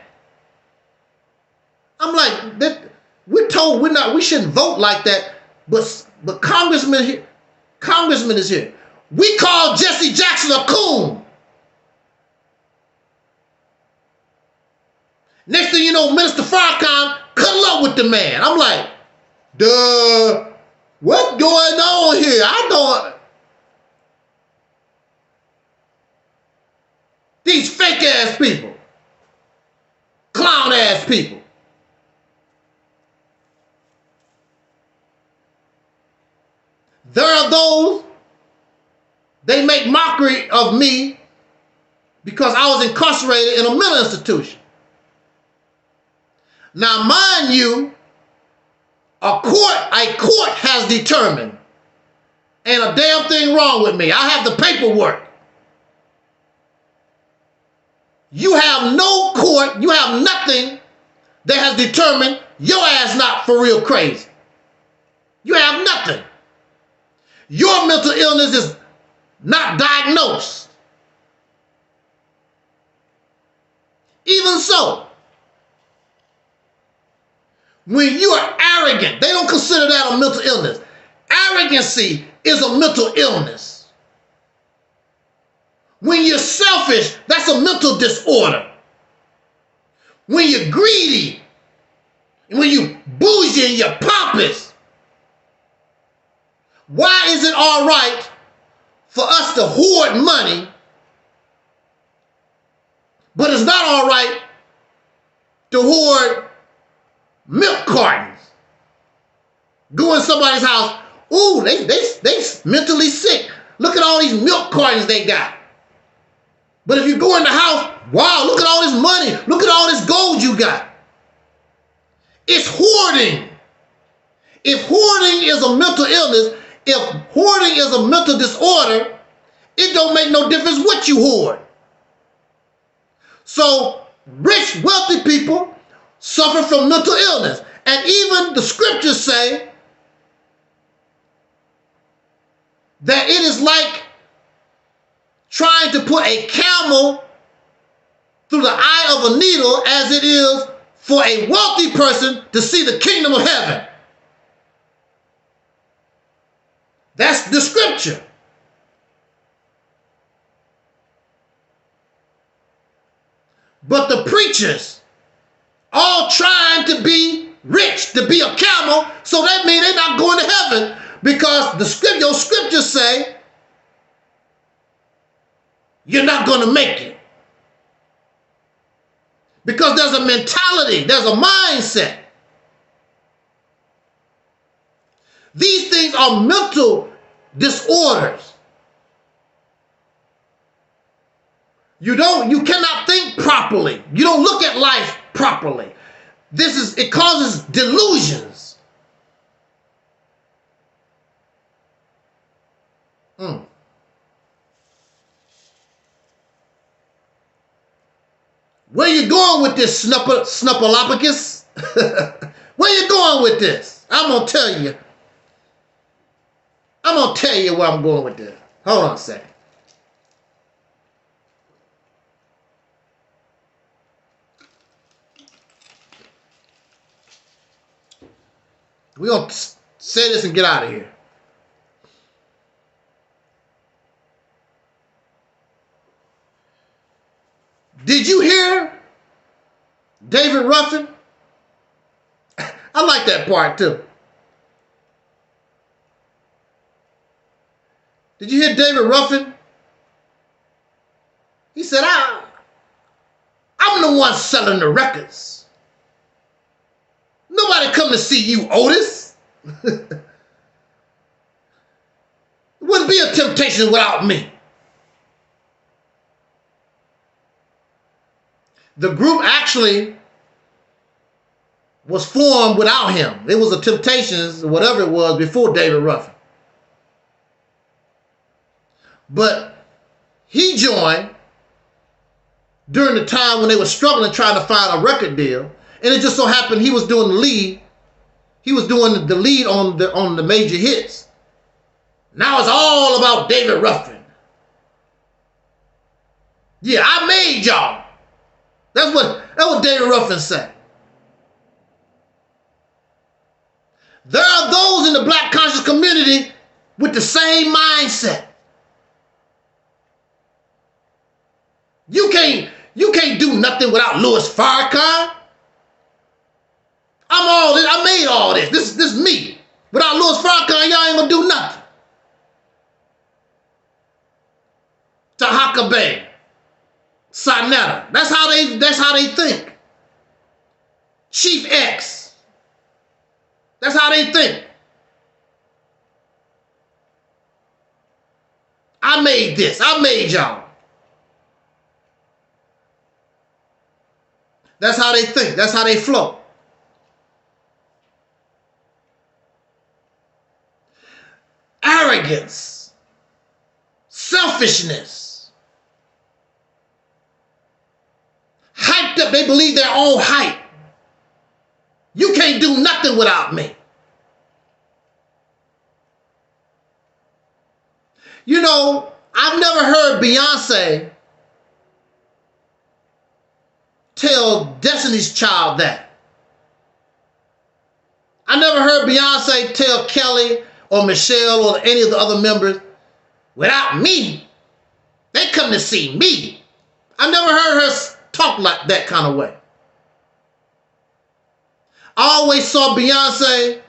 I'm like, we're told we shouldn't vote like that, but Congressman is here. We call Jesse Jackson a coon. Next thing you know, Minister Farrakhan cuddle up with the man. I'm like, duh, what's going on here? I don't. These fake ass people, clown ass people. There are those They make mockery of me because I was incarcerated in a mental institution. Now, mind you, a court has determined, ain't a damn thing wrong with me. I have the paperwork. You have no court, you have nothing that has determined your ass not for real crazy. You have nothing. Your mental illness is not diagnosed. Even so, when you are arrogant, they don't consider that a mental illness. Arrogancy is a mental illness. When you're selfish, that's a mental disorder. When you're greedy, when you bougie and you're pompous, why is it all right for us to hoard money, but it's not all right to hoard milk cartons? Go in somebody's house, ooh, they mentally sick. Look at all these milk cartons they got. But if you go in the house, wow, look at all this money. Look at all this gold you got. It's hoarding. If hoarding is a mental illness, if hoarding is a mental disorder, it don't make no difference what you hoard. So rich, wealthy people suffer from mental illness. And even the scriptures say that it is like trying to put a camel through the eye of a needle as it is for a wealthy person to see the kingdom of heaven. That's the scripture. But the preachers all trying to be rich, to be a camel, so that means they're not going to heaven because your scriptures say you're not going to make it. Because there's a mentality, there's a mindset. These things are mental disorders. You cannot think properly. You don't look at life properly. It causes delusions. Where you going with this, Snuffleupagus? Where you going with this? I'm going to tell you. I'm going to tell you where I'm going with this. Hold on a second. We're going to say this and get out of here. Did you hear David Ruffin? I like that part too. Did you hear David Ruffin? He said, I'm the one selling the records. Nobody come to see you, Otis. It wouldn't be a temptation without me. The group actually was formed without him. It was a Temptations, whatever it was, before David Ruffin. But he joined during the time when they were struggling trying to find a record deal. And it just so happened he was doing the lead. He was doing the lead on the major hits. Now it's all about David Ruffin. Yeah, I made y'all. That's what David Ruffin said. There are those in the black conscious community with the same mindset. You can't do nothing without Louis Farrakhan. I'm all this. I made all this. This is me. Without Louis Farrakhan, y'all ain't gonna do nothing. Tahaka Bay. Sonetta. That's how they think. Chief X. That's how they think. I made this. I made y'all. That's how they think. That's how they flow. Arrogance. Selfishness. Hyped up. They believe their own hype. You can't do nothing without me. You know, I've never heard Beyonce tell Destiny's Child that. I never heard Beyonce tell Kelly or Michelle or any of the other members, without me, they come to see me. I never heard her talk like that kind of way. I always saw Beyonce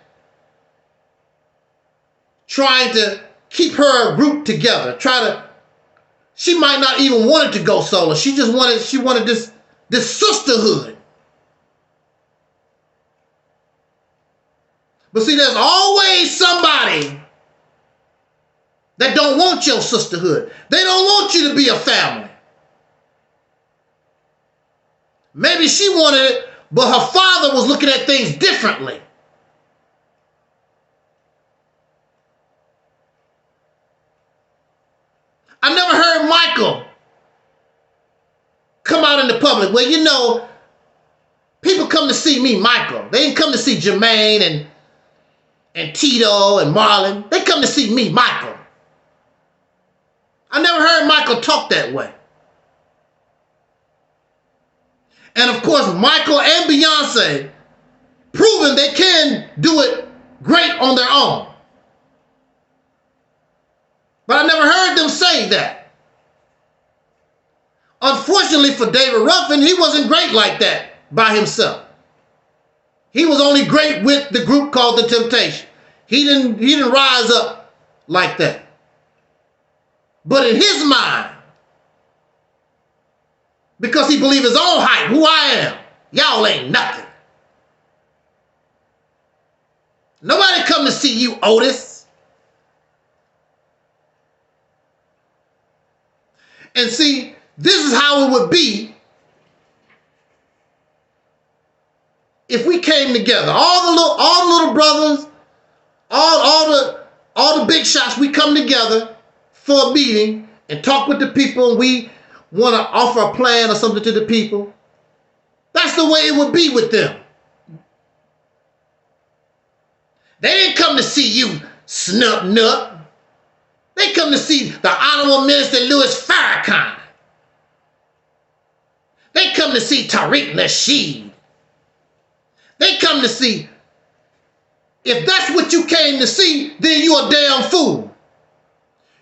trying to keep her group together. She might not even want it to go solo. She wanted this sisterhood. But see, there's always somebody that don't want your sisterhood. They don't want you to be a family. Maybe she wanted it, but her father was looking at things differently. I never heard Michael come out in the public. Well, you know, people come to see me, Michael. They didn't come to see Jermaine and Tito and Marlon. They come to see me, Michael. I never heard Michael talk that way. And of course, Michael and Beyonce proving they can do it great on their own. But I never heard them say that. Unfortunately for David Ruffin, he wasn't great like that by himself. He was only great with the group called The Temptation. He didn't rise up like that. But in his mind, because he believed his own hype, who I am, y'all ain't nothing. Nobody come to see you, Otis. And see, this is how it would be if we came together. All the little brothers, all the big shots, we come together for a meeting and talk with the people, and we want to offer a plan or something to the people. That's the way it would be with them. They didn't come to see you, Snup Nut. They come to see the Honorable Minister Louis Farrakhan. They come to see Tariq Nasheed. They come to see, if that's what you came to see, then you're a damn fool.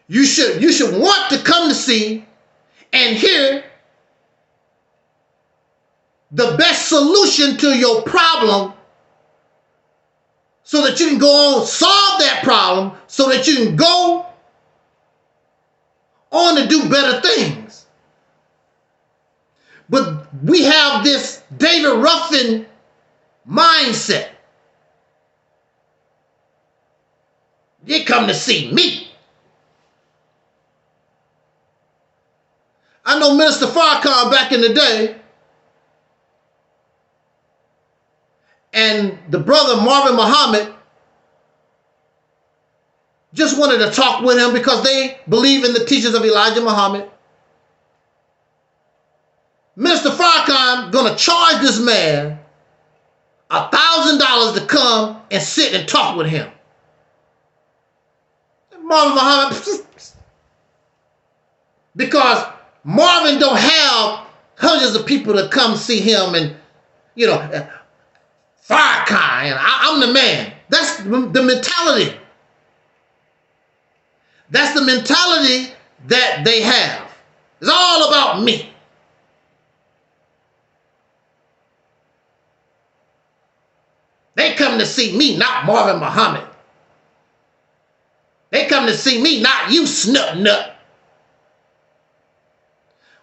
You should want to come to see and hear the best solution to your problem so that you can go on, solve that problem, so that you can go on to do better things. But we have this David Ruffin mindset. You come to see me. I know Minister Farrakhan back in the day, and the brother Marvin Muhammad just wanted to talk with him because they believe in the teachings of Elijah Muhammad. Minister Farrakhan gonna charge this man $1,000 to come and sit and talk with him. Marvin Muhammad, because Marvin don't have hundreds of people to come see him, and you know, Farrakhan, and I'm the man. That's the mentality. That's the mentality that they have. It's all about me. They come to see me, not Marvin Muhammad. They come to see me, not you, Snup Nut.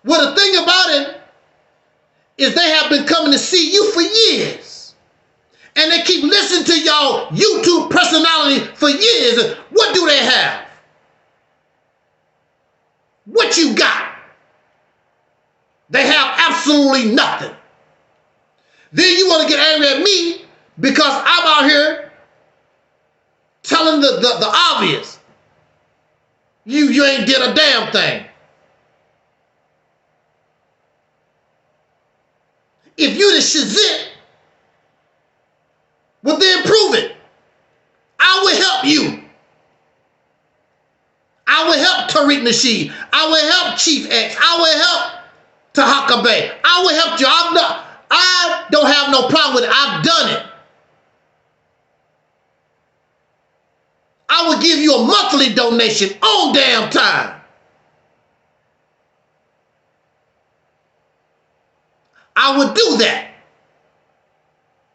Well, the thing about it is they have been coming to see you for years. And they keep listening to y'all YouTube personality for years. What do they have? what you got. They have absolutely nothing. Then you want to get angry at me because I'm out here telling the obvious. You ain't did a damn thing. If you the shizit, well then prove it. I will help you. I will help Tariq Nasheed. I will help Chief X. I will help Tahaka Bay. I will help you. I don't have no problem with it. I've done it. I will give you a monthly donation on damn time. I would do that.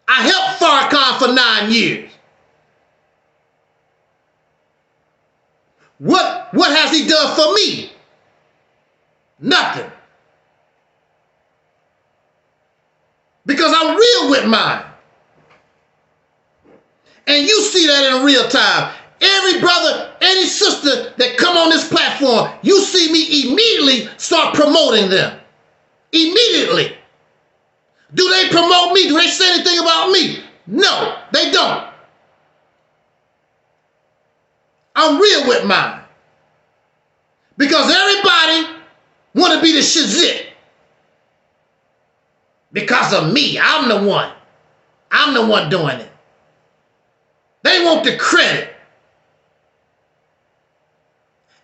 I helped Farrakhan for 9 years. What has he done for me? Nothing. Because I'm real with mine. And you see that in real time. Every brother, any sister that come on this platform, you see me immediately start promoting them. Immediately. Do they promote me? Do they say anything about me? No, they don't. I'm real with mine. Because everybody want to be the shizit. Because of me. I'm the one. I'm the one doing it. They want the credit.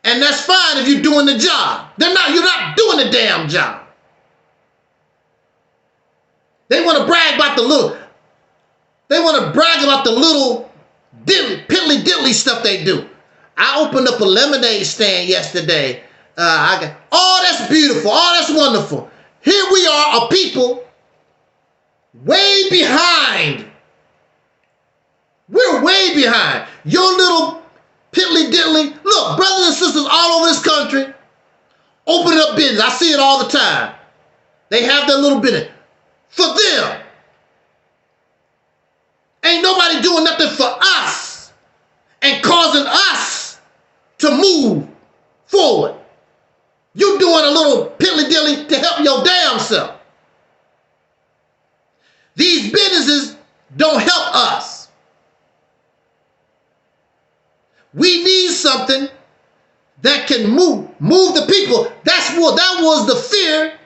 And that's fine if you're doing the job. You're not doing the damn job. They want to brag about the little piddly diddly stuff they do. I opened up a lemonade stand yesterday. That's beautiful. Oh, that's wonderful. Here we are, a people way behind. We're way behind. Your little piddly diddly. Look, brothers and sisters all over this country opening up business. I see it all the time. They have their little business. For them. Ain't nobody doing nothing for us and causing us to move forward. You doing a little piddly-dilly to help your damn self. These businesses don't help us. We need something that can move the people. That was the fear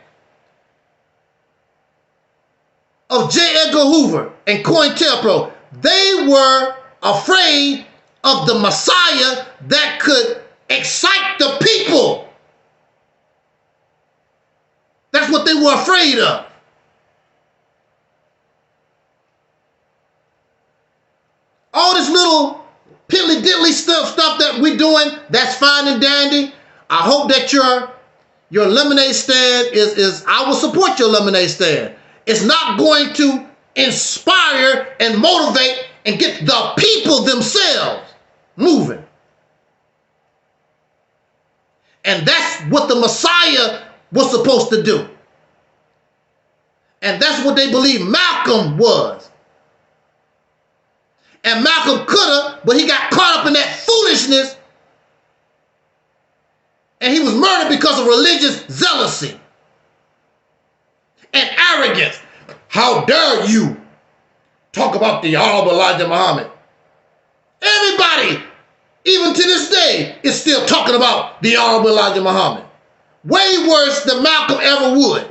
of J. Edgar Hoover and COINTELPRO. They were afraid of the Messiah that could excite the people. That's what they were afraid of. All this little piddly diddly stuff that we're doing, that's fine and dandy. I hope that your lemonade stand is I will support your lemonade stand. It's not going to inspire and motivate and get the people themselves moving. And that's what the Messiah was supposed to do. And that's what they believe Malcolm was. And Malcolm could have, but he got caught up in that foolishness. And he was murdered because of religious zealousy and arrogance. How dare you talk about the Honorable Elijah Muhammad? Everybody, even to this day, is still talking about the Honorable Elijah Muhammad. Way worse than Malcolm ever would.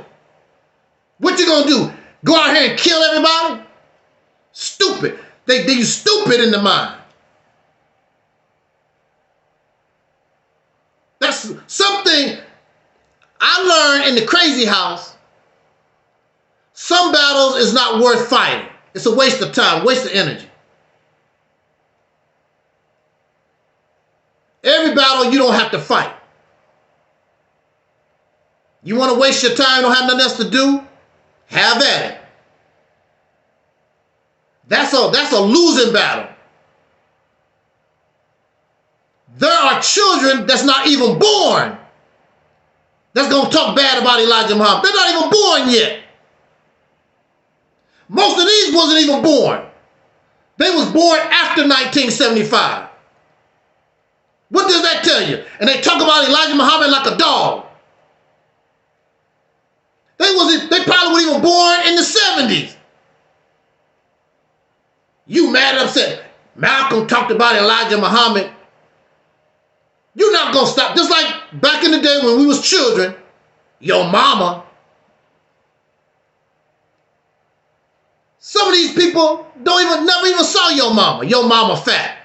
What you gonna do? Go out here and kill everybody? Stupid. They stupid in the mind. That's something I learned in the crazy house. Some battles is not worth fighting. It's a waste of time, waste of energy. Every battle you don't have to fight. You want to waste your time, don't have nothing else to do? Have at it. That's a losing battle. There are children that's not even born that's going to talk bad about Elijah Muhammad. They're not even born yet. Most of these wasn't even born. They was born after 1975. What does that tell you? And they talk about Elijah Muhammad like a dog. They probably weren't even born in the 70s. You mad and upset. Malcolm talked about Elijah Muhammad. You're not going to stop. Just like back in the day when we was children, your mama. Some of these people never even saw your mama. Your mama fat.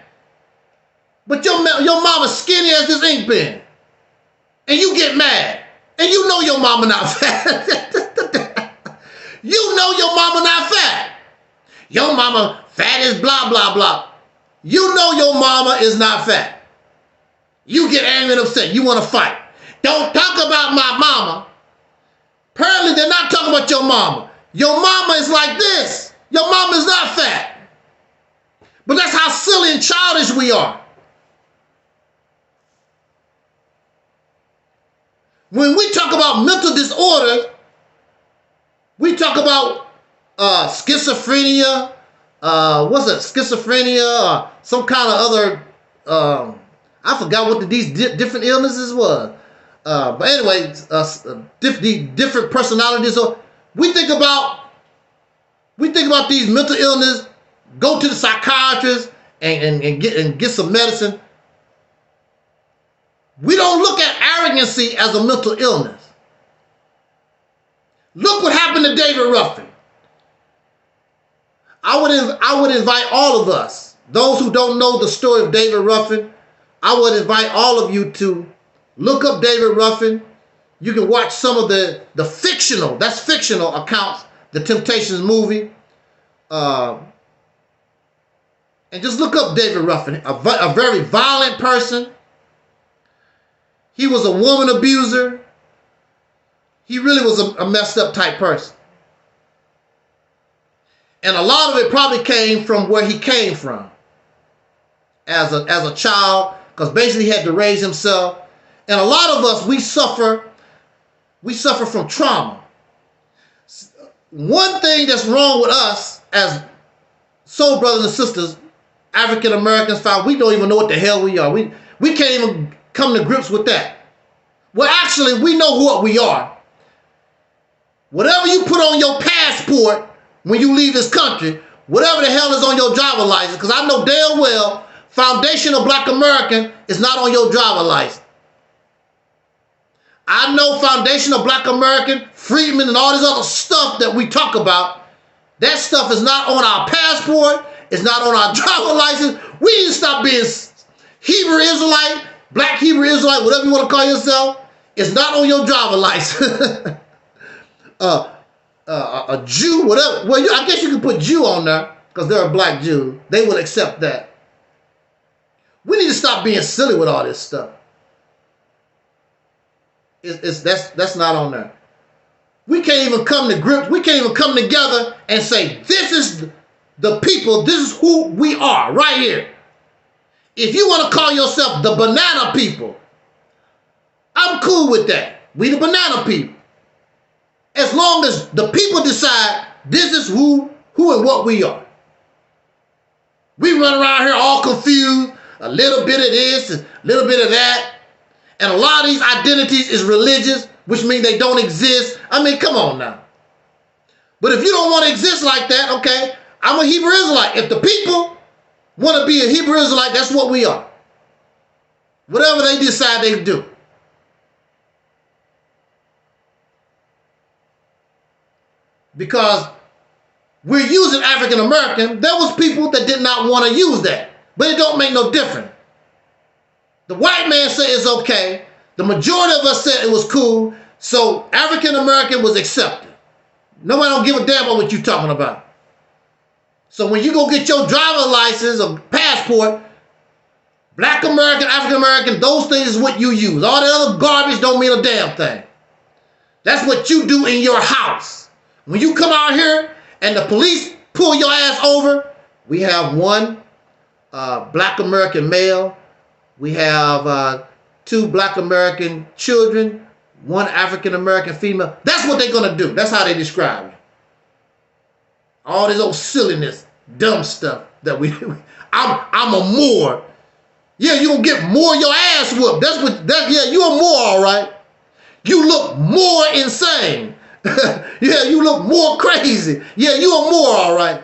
But your mama skinny as this ink pen. And you get mad. And you know your mama not fat. You know your mama not fat. Your mama fat is blah, blah, blah. You know your mama is not fat. You get angry and upset. You want to fight. Don't talk about my mama. Apparently, they're not talking about your mama. Your mama is like this. Your mama is not fat. But that's how silly and childish we are. When we talk about mental disorders, we talk about schizophrenia, schizophrenia, some kind of other, I forgot what these different illnesses was. But anyway, different personalities. So we think about these mental illness, go to the psychiatrist and get some medicine. We don't look at arrogancy as a mental illness. Look what happened to David Ruffin. I would invite all of us, those who don't know the story of David Ruffin, I would invite all of you to look up David Ruffin. You can watch some of the fictional accounts, the Temptations movie. And just look up David Ruffin, a very violent person. He was a woman abuser. He really was a messed up type person. And a lot of it probably came from where he came from as a child, because basically he had to raise himself. And a lot of us, we suffer from trauma. One thing that's wrong with us as soul brothers and sisters, African Americans, found we don't even know what the hell we are. We can't even come to grips with that. Well, actually, we know what we are. Whatever you put on your passport when you leave this country, whatever the hell is on your driver license, because I know damn well Foundational Black American is not on your driver license. I know Foundational Black American, Freedmen, and all this other stuff that we talk about, that stuff is not on our passport, it's not on our driver license. We need to stop being Hebrew Israelite, Black Hebrew Israelite, whatever you want to call yourself. It's not on your driver license. A Jew, whatever. Well, I guess you can put Jew on there because they're a black Jew. They will accept that. We need to stop being silly with all this stuff. That's not on there. We can't even come to grips. We can't even come together and say, this is the people, this is who we are right here. If you want to call yourself the banana people, I'm cool with that. We the banana people. As long as the people decide this is who and what we are. We run around here all confused, a little bit of this, a little bit of that. And a lot of these identities is religious, which means they don't exist. I mean, come on now. But if you don't want to exist like that, okay, I'm a Hebrew Israelite. If the people want to be a Hebrew Israelite, that's what we are. Whatever they decide they do. Because we're using African American, there was people that did not want to use that. But it don't make no difference. The white man said it's okay. The majority of us said it was cool. So African American was accepted. Nobody don't give a damn about what you're talking about. So when you go get your driver's license or passport, Black American, African American, those things is what you use. All that other garbage don't mean a damn thing. That's what you do in your house. When you come out here and the police pull your ass over, we have one Black American male. We have 2 Black American children, 1 African American female. That's what they're going to do. That's how they describe it. All this old silliness, dumb stuff that I'm a Moor. Yeah, you gonna get more your ass whooped. Yeah, you a Moor, all right. You look more insane. Yeah, you look more crazy. Yeah, you are more, all right.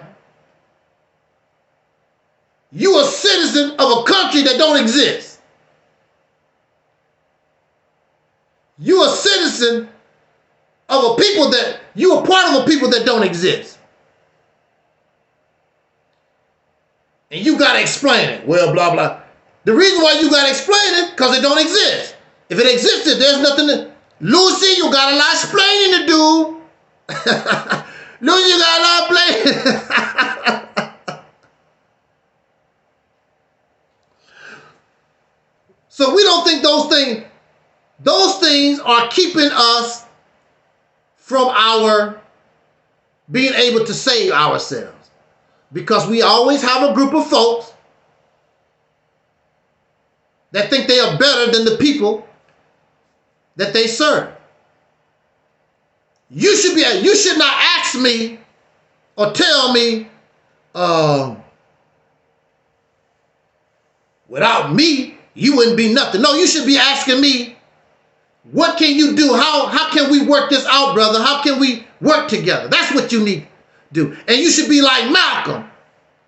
You a citizen of a country that don't exist. You a citizen of a people that, you are part of a people that don't exist. And you got to explain it. Well, blah, blah. The reason why you got to explain it, because it don't exist. If it existed, there's nothing to, Lucy, you got a lot of explaining to do. Lucy, you got a lot of explaining. So we don't think those things are keeping us from our being able to save ourselves. Because we always have a group of folks that think they are better than the people that they serve. You should not ask me or tell me, without me, you wouldn't be nothing. No, you should be asking me, what can you do? How can we work this out, brother? How can we work together? That's what you need to do. And you should be like Malcolm.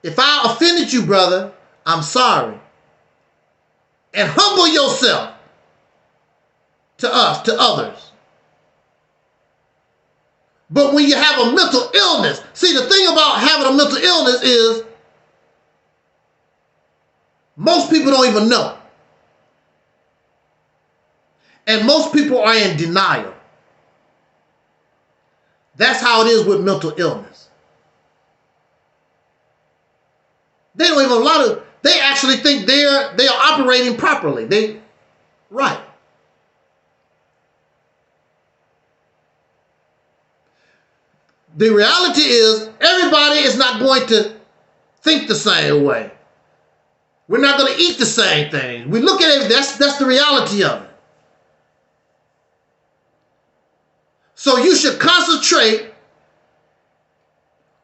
If I offended you, brother, I'm sorry. And humble yourself to us, to others. But when you have a mental illness, see, the thing about having a mental illness is most people don't even know. And most people are in denial. That's how it is with mental illness. They don't even they actually think they are operating properly. Right. The reality is everybody is not going to think the same way. We're not going to eat the same thing. We look at it, that's the reality of it. So you should concentrate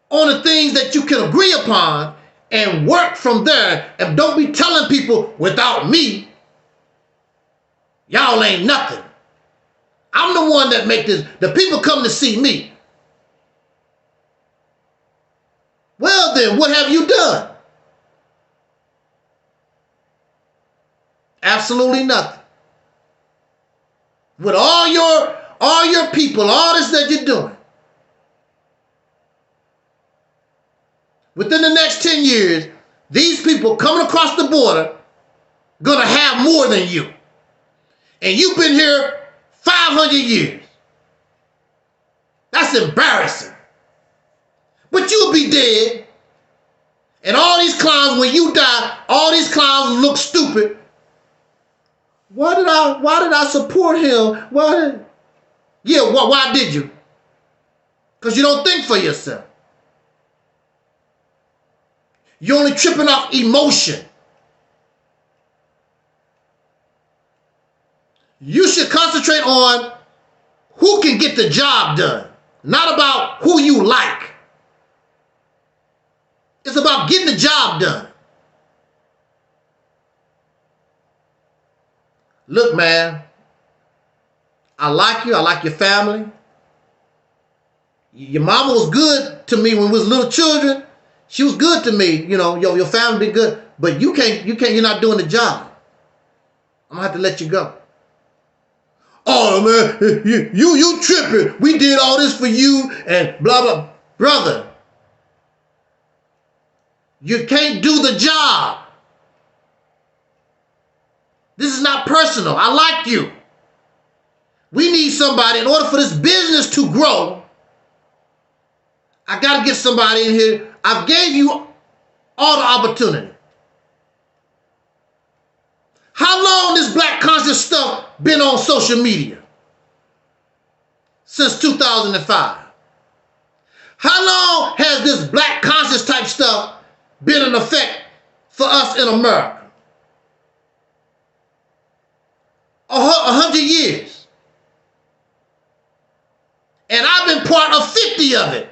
on the things that you can agree upon and work from there. And don't be telling people, without me, y'all ain't nothing. I'm the one that make this. The people come to see me. Well then, what have you done? Absolutely nothing. With all your people, all this that you're doing. Within the next 10 years, these people coming across the border gonna have more than you. And you've been here 500 years. That's embarrassing. But you'll be dead. And all these clowns, when you die, all these clowns look stupid. Why did I support him? Why did you? Because you don't think for yourself. You're only tripping off emotion. You should concentrate on who can get the job done, not about who you like. It's about getting the job done. Look, man, I like you. I like your family. Your mama was good to me when we was little children. She was good to me. You know, your family been good. But you're not doing the job. I'm gonna have to let you go. Oh man, you tripping. We did all this for you and blah, blah. Brother, you can't do the job. This is not personal. I like you. We need somebody, in order for this business to grow, I got to get somebody in here. I've gave you all the opportunity. How long this black conscious stuff been on social media? Since 2005. How long has this black conscious type stuff been in effect for us in America? 100 years. And I've been part of 50 of it.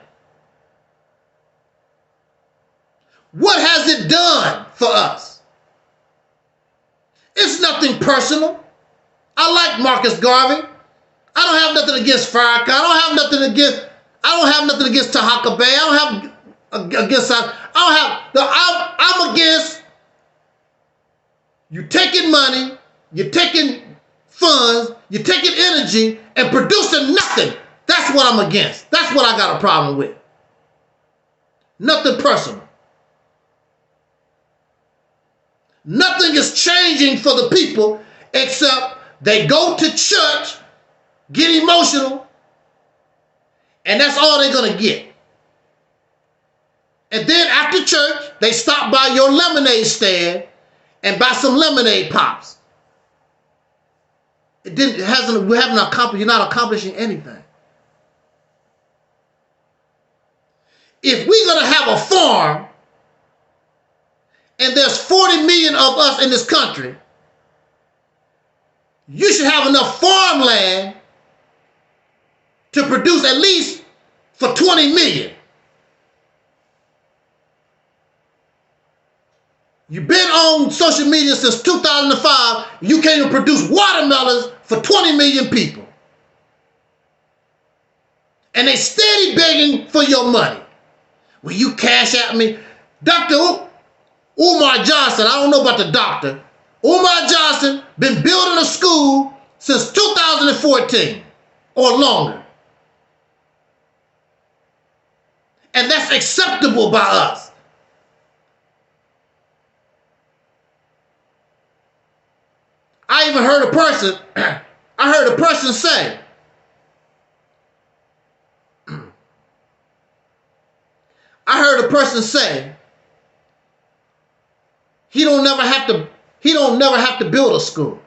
What has it done for us? It's nothing personal. I like Marcus Garvey. I don't have nothing against Farrakhan. I don't have nothing against Tahaka Bay. I don't have against. I'm against you taking money, you're taking funds, you're taking energy and producing nothing. That's what I'm against. That's what I got a problem with. Nothing personal. Nothing is changing for the people except they go to church, get emotional, and that's all they're going to get. And then after church, they stop by your lemonade stand and buy some lemonade pops. You're not accomplishing anything. If we're going to have a farm and there's 40 million of us in this country, you should have enough farmland to produce at least for 20 million. You've been on social media since 2005. You can't even produce watermelons for 20 million people. And they steady begging for your money. Will you cash at me? Dr. Umar Johnson, I don't know about the doctor. Umar Johnson been building a school since 2014 or longer. And that's acceptable by us. I even heard a person say, he don't never have to build a school.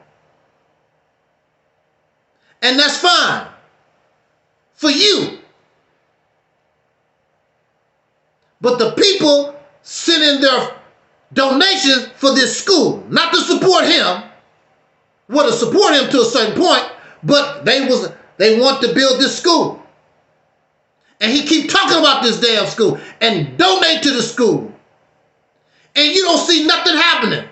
And that's fine for you. But the people sent in their donations for this school, not to support him, well, to support him to a certain point, but they want to build this school. And he keep talking about this damn school and donate to the school. And you don't see nothing happening.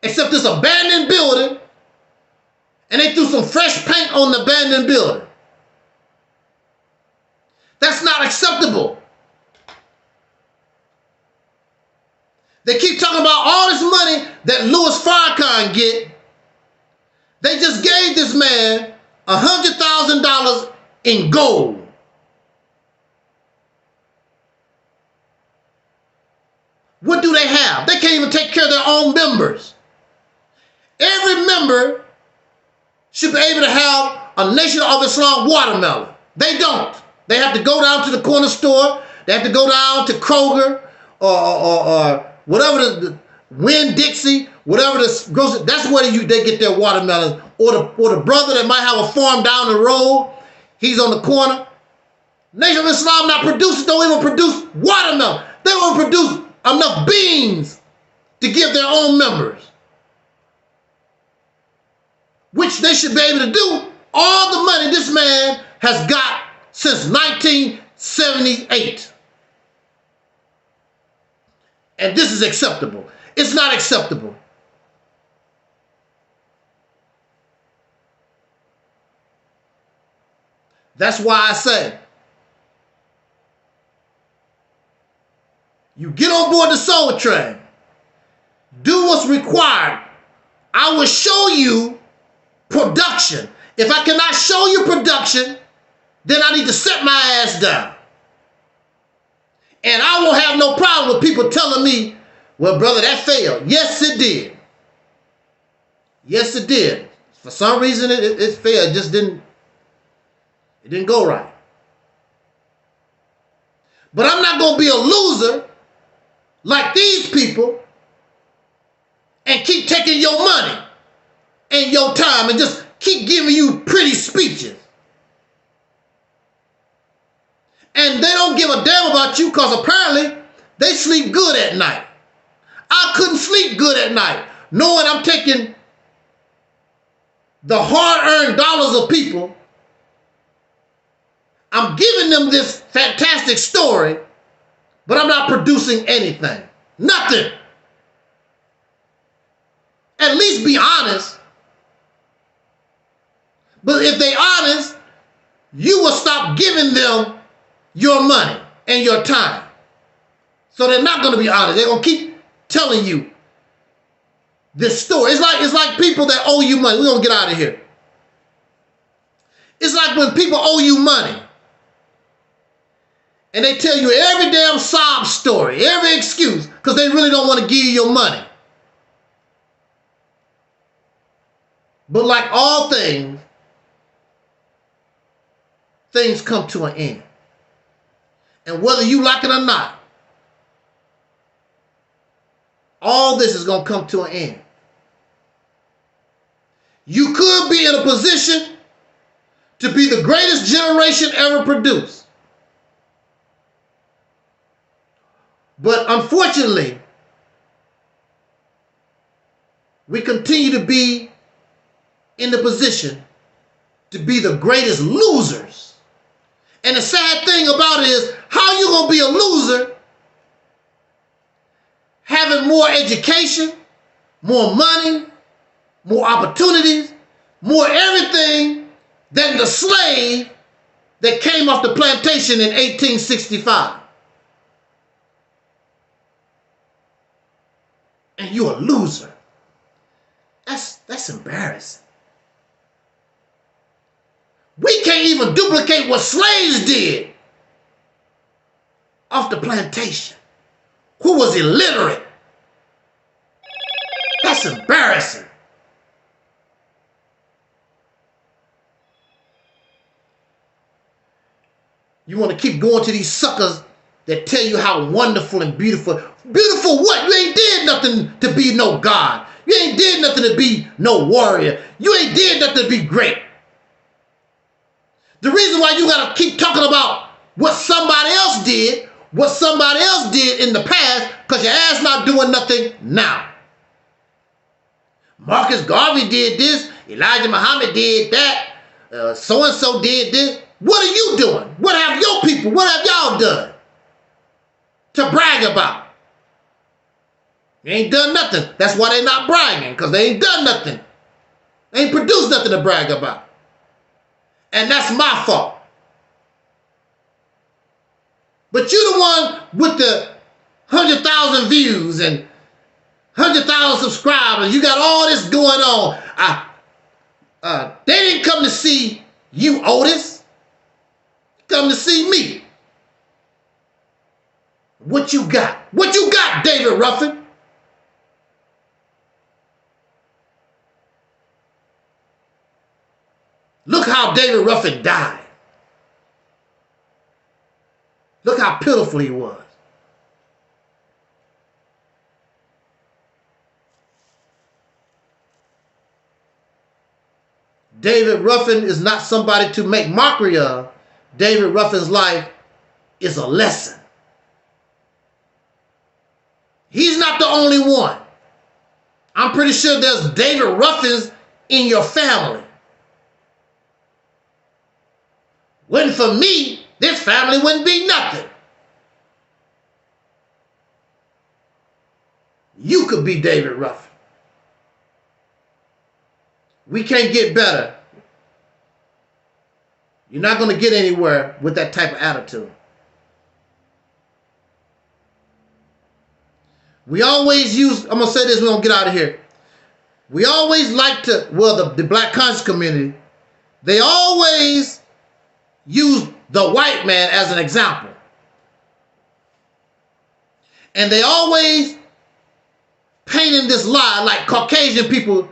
Except this abandoned building. And they threw some fresh paint on the abandoned building. That's not acceptable. They keep talking about all this money that Louis Farrakhan get. They just gave this man $100,000 in gold. What do they have? They can't even take care of their own members. Every member should be able to have a Nation of Islam watermelon. They don't. They have to go down to the corner store. They have to go down to Kroger or whatever the Winn-Dixie, whatever the grocery. That's where they get their watermelons. Or the brother that might have a farm down the road. He's on the corner. Nation of Islam don't even produce watermelon. They don't produce enough beans to give their own members, which they should be able to do. All the money this man has got since 1978. And this is acceptable. It's not acceptable. That's why I say, you get on board the soul train. Do what's required. I will show you production. If I cannot show you production, then I need to sit my ass down. And I won't have no problem with people telling me, well, brother, that failed. Yes, it did. Yes, it did. For some reason, it failed. It just didn't go right. But I'm not going to be a loser like these people and keep taking your money and your time and just keep giving you pretty speeches. And they don't give a damn about you because apparently they sleep good at night. I couldn't sleep good at night knowing I'm taking the hard-earned dollars of people. I'm giving them this fantastic story, but I'm not producing anything. Nothing. At least be honest. But if they honest, you will stop giving them your money and your time. So they're not going to be honest. They're going to keep telling you this story. It's like people that owe you money. We're going to get out of here. It's like when people owe you money and they tell you every damn sob story, every excuse, because they really don't want to give you your money. But like all things, things come to an end. And whether you like it or not, all this is going to come to an end. You could be in a position to be the greatest generation ever produced. But unfortunately, we continue to be in the position to be the greatest losers. And the sad thing about it is, how you going to be a loser having more education, more money, more opportunities, more everything than the slave that came off the plantation in 1865? And you're a loser. That's embarrassing. We can't even duplicate what slaves did off the plantation, who was illiterate. That's embarrassing. You want to keep going to these suckers that tell you how wonderful and beautiful. Beautiful what? You ain't did nothing to be no God. You ain't did nothing to be no warrior. You ain't did nothing to be great. The reason why you got to keep talking about what somebody else did in the past, because your ass not doing nothing now. Marcus Garvey did this. Elijah Muhammad did that. So-and-so did this. What are you doing? What have your people, what have y'all done to brag about? You ain't done nothing. That's why they not bragging, because they ain't done nothing. They ain't produced nothing to brag about. And that's my fault. But you the one with the 100,000 views and 100,000 subscribers. You got all this going on. They didn't come to see you, Otis. Come to see me. What you got? What you got, David Ruffin? Look how David Ruffin died. Look how pitiful he was. David Ruffin is not somebody to make mockery of. David Ruffin's life is a lesson. He's not the only one. I'm pretty sure there's David Ruffins in your family. When for me, this family wouldn't be nothing. You could be David Ruffin. We can't get better. You're not going to get anywhere with that type of attitude. We always use, I'm going to say this, we're going to get out of here. We always like to, well, the black conscious community, they always use the white man as an example. And they always paint in this lie like Caucasian people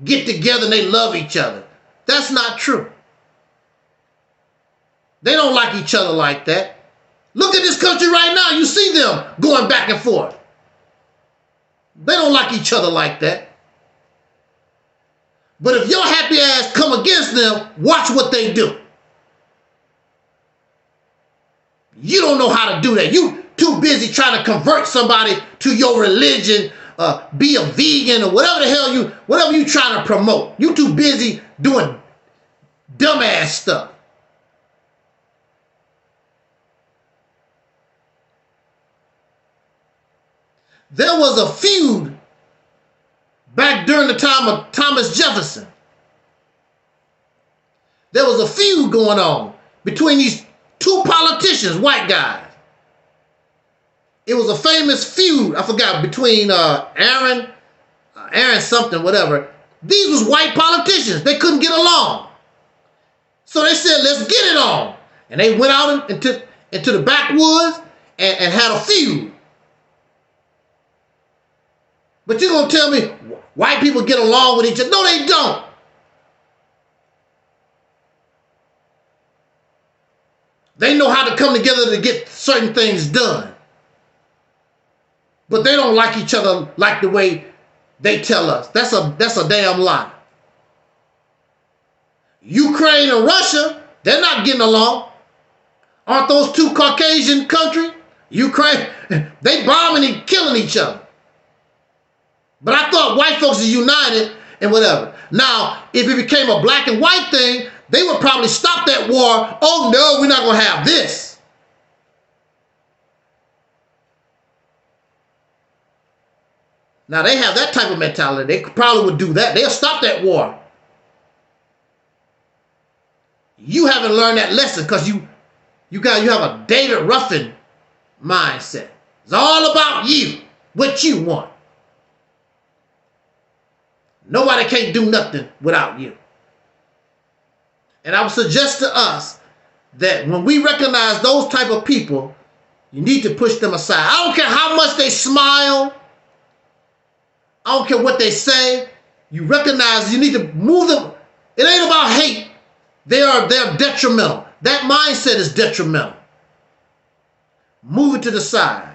get together and they love each other. That's not true. They don't like each other like that. Look at this country right now. You see them going back and forth. They don't like each other like that. But if your happy ass come against them, watch what they do. You don't know how to do that. You too busy trying to convert somebody to your religion, be a vegan or whatever the hell whatever you trying to promote. You too busy doing dumbass stuff. There was a feud back during the time of Thomas Jefferson there was a feud going on between these two politicians, white guys. It was a famous feud, I forgot, between Aaron something, whatever. These was white politicians. They couldn't get along. So they said, let's get it on. And they went out into the backwoods and had a feud. But you're going to tell me white people get along with each other? No, they don't. They know how to come together to get certain things done. But they don't like each other like the way they tell us. That's a damn lie. Ukraine and Russia, they're not getting along. Aren't those two Caucasian countries? Ukraine, they bombing and killing each other. But I thought white folks are united and whatever. Now, if it became a black and white thing, they would probably stop that war. Oh no, we're not going to have this. Now, they have that type of mentality. They probably would do that. They'll stop that war. You haven't learned that lesson because you have a David Ruffin mindset. It's all about you, what you want. Nobody can't do nothing without you. And I would suggest to us that when we recognize those type of people, you need to push them aside. I don't care how much they smile. I don't care what they say. You recognize you need to move them. It ain't about hate. They're detrimental. That mindset is detrimental. Move it to the side.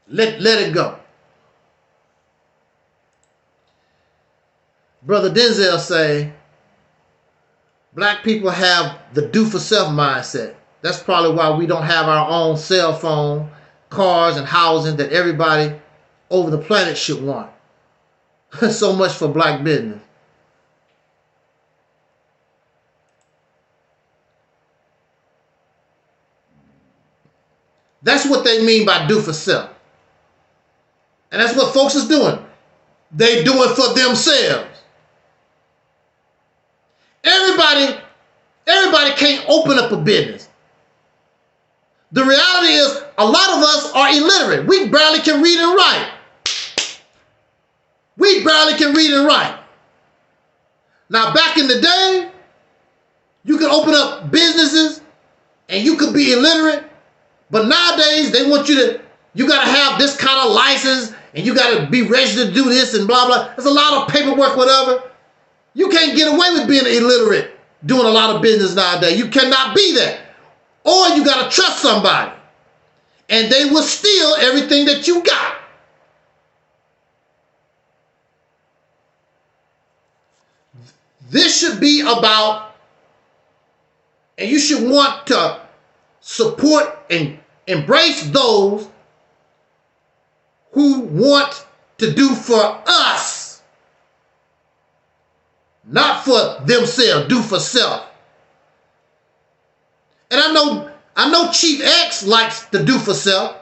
Let it go. Brother Denzel say, black people have the do for self mindset. That's probably why we don't have our own cell phone, cars, and housing that everybody over the planet should want. So much for black business. That's what they mean by do for self. And that's what folks is doing. They do it for themselves. Everybody can't open up a business. The reality is, a lot of us are illiterate. We barely can read and write. We barely can read and write. Now, back in the day, you could open up businesses and you could be illiterate. But nowadays, they want you got to have this kind of license and you got to be registered to do this and blah, blah. There's a lot of paperwork, whatever. You can't get away with being illiterate doing a lot of business nowadays. You cannot be that. Or you got to trust somebody. And they will steal everything that you got. This should be about, and you should want to support and embrace those who want to do for us, not for themselves, do for self. And I know Chief X likes to do for self.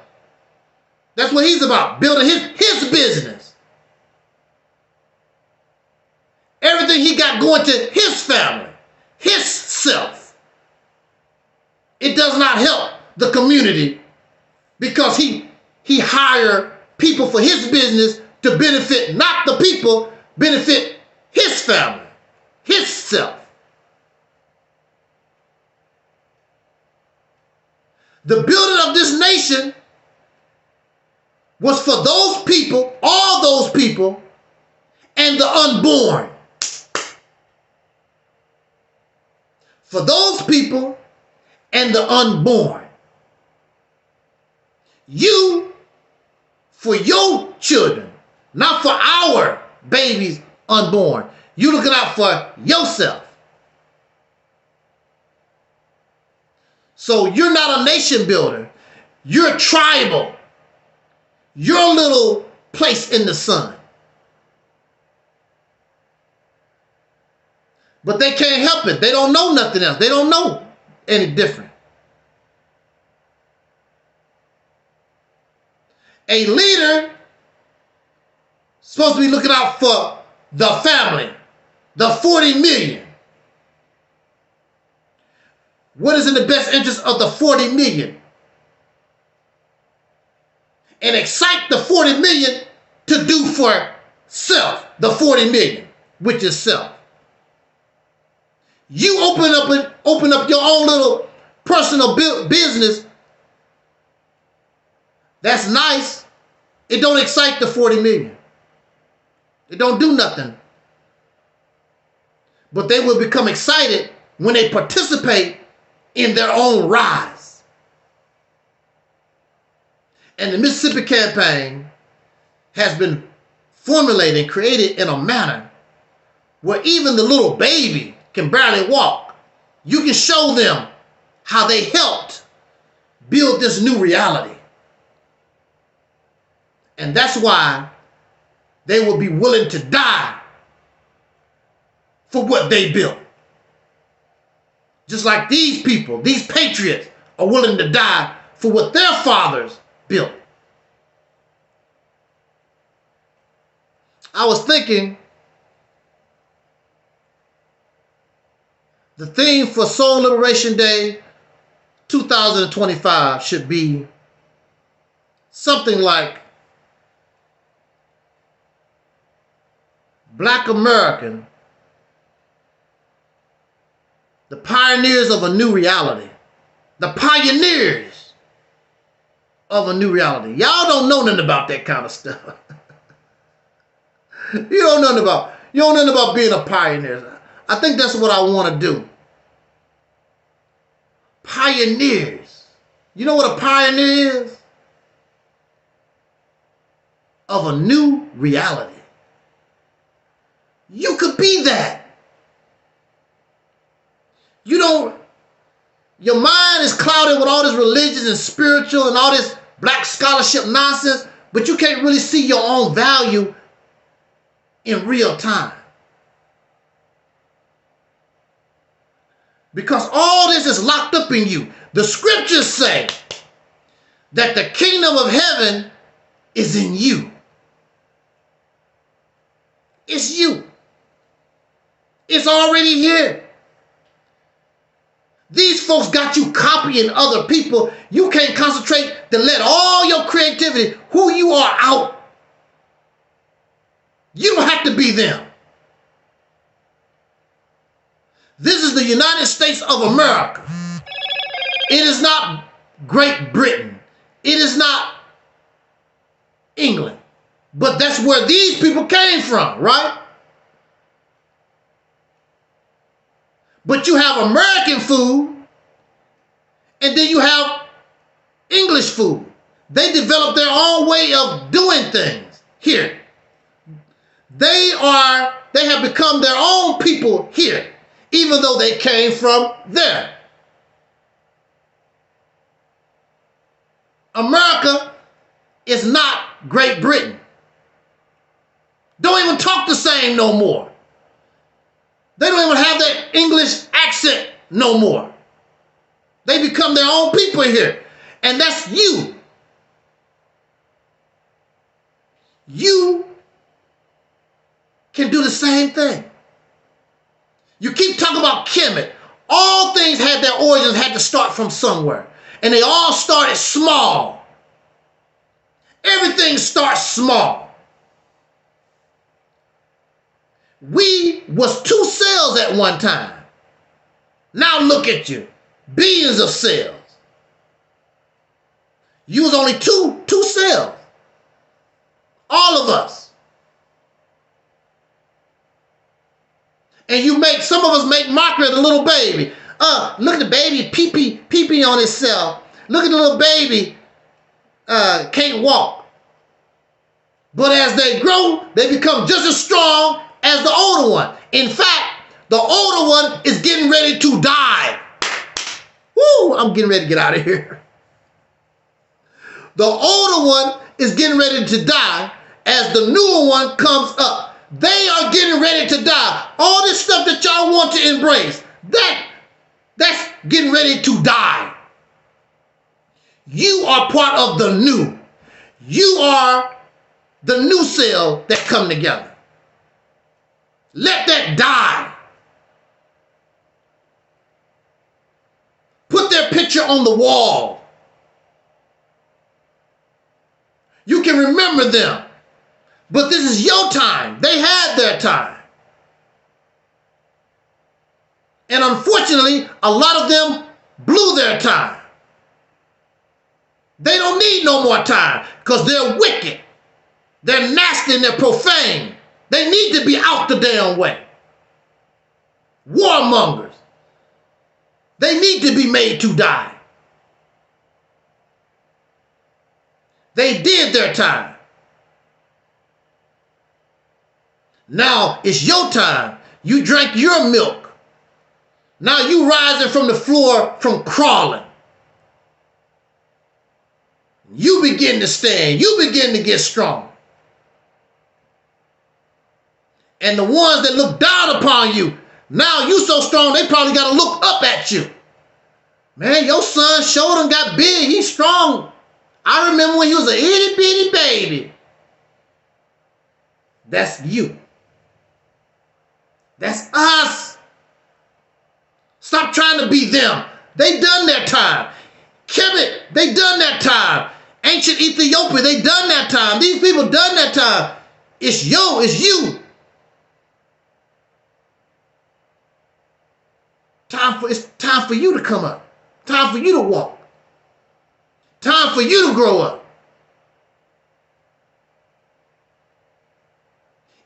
That's what he's about, building his business. Everything he got going to his family, his self. It does not help the community because he hired people for his business to benefit not the people, benefit his family, his self. The building of this nation was for those people, all those people, and the unborn. For those people and the unborn. You, for your children, not for our babies unborn. You looking out for yourself. So you're not a nation builder. You're tribal. Your little place in the sun. But they can't help it. They don't know nothing else. They don't know any different. A leader is supposed to be looking out for the family, the 40 million. What is in the best interest of the 40 million? And excite the 40 million to do for self, the 40 million, which is self. You open up your own little personal business. That's nice. It don't excite the 40 million. It don't do nothing. But they will become excited when they participate in their own rise. And the Mississippi campaign has been formulated and created in a manner where even the little baby can barely walk. You can show them how they helped build this new reality. And that's why they will be willing to die for what they built. Just like these people, these patriots, are willing to die for what their fathers built. I was thinking the theme for Soul Liberation Day 2025 should be something like Black American, the pioneers of a new reality. The pioneers of a new reality. Y'all don't know nothing about that kind of stuff. You don't know nothing about being a pioneer. I think that's what I want to do. Pioneers. You know what a pioneer is? Of a new reality. You could be that. Your mind is clouded with all this religious and spiritual and all this black scholarship nonsense, but you can't really see your own value in real time. Because all this is locked up in you. The scriptures say that the kingdom of heaven is in you. It's you. It's already here. These folks got you copying other people. You can't concentrate to let all your creativity, who you are, out. You don't have to be them. This is the United States of America. It is not Great Britain. It is not England. But that's where these people came from, right? But you have American food, and then you have English food. They developed their own way of doing things here. They have become their own people here, even though they came from there. America is not Great Britain. Don't even talk the same no more. They don't even have that English accent no more. They become their own people here. And that's you. You can do the same thing. You keep talking about Kemet. All things had their origins, had to start from somewhere. And they all started small. Everything starts small. We was 2 cells at one time. Now look at you. Billions of cells. You was only two cells. All of us. And some of us make mockery of the little baby. Look at the baby pee-pee on himself. Look at the little baby can't walk. But as they grow, they become just as strong as the older one. In fact, the older one is getting ready to die. Woo, I'm getting ready to get out of here. The older one is getting ready to die as the newer one comes up. They are getting ready to die. All this stuff that y'all want to embrace, that's getting ready to die. You are part of the new. You are the new cell that come together. Let that die. Put their picture on the wall. You can remember them. But this is your time. They had their time. And unfortunately, a lot of them blew their time. They don't need no more time because they're wicked. They're nasty and they're profane. They need to be out the damn way. Warmongers. They need to be made to die. They did their time. Now it's your time. You drank your milk. Now you rising from the floor from crawling. You begin to stand. You begin to get strong. And the ones that look down upon you, now you so strong, they probably got to look up at you. Man, your son showed him got big. He's strong. I remember when he was an itty bitty baby. That's you. That's us. Stop trying to be them. They done their time. Kemet, they done that time. Ancient Ethiopia, they done that time. These people done that time. It's you. It's time for you to come up. Time for you to walk. Time for you to grow up.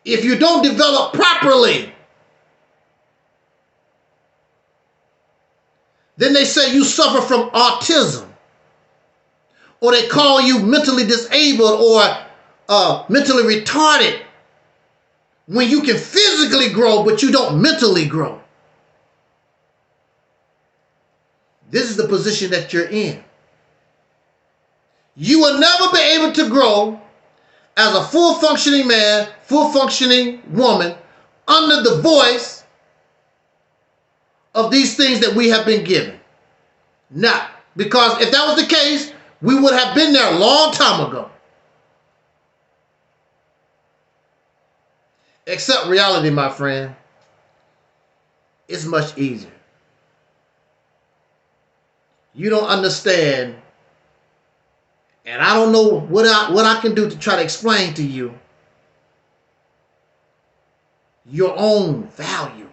If you don't develop properly, then they say you suffer from autism. Or they call you mentally disabled or mentally retarded when you can physically grow, but you don't mentally grow. This is the position that you're in. You will never be able to grow as a full functioning man, full functioning woman under the voice of these things that we have been given. Not because if that was the case, we would have been there a long time ago. Accept reality, my friend. It's much easier. You don't understand, and I don't know what I can do to try to explain to you your own value,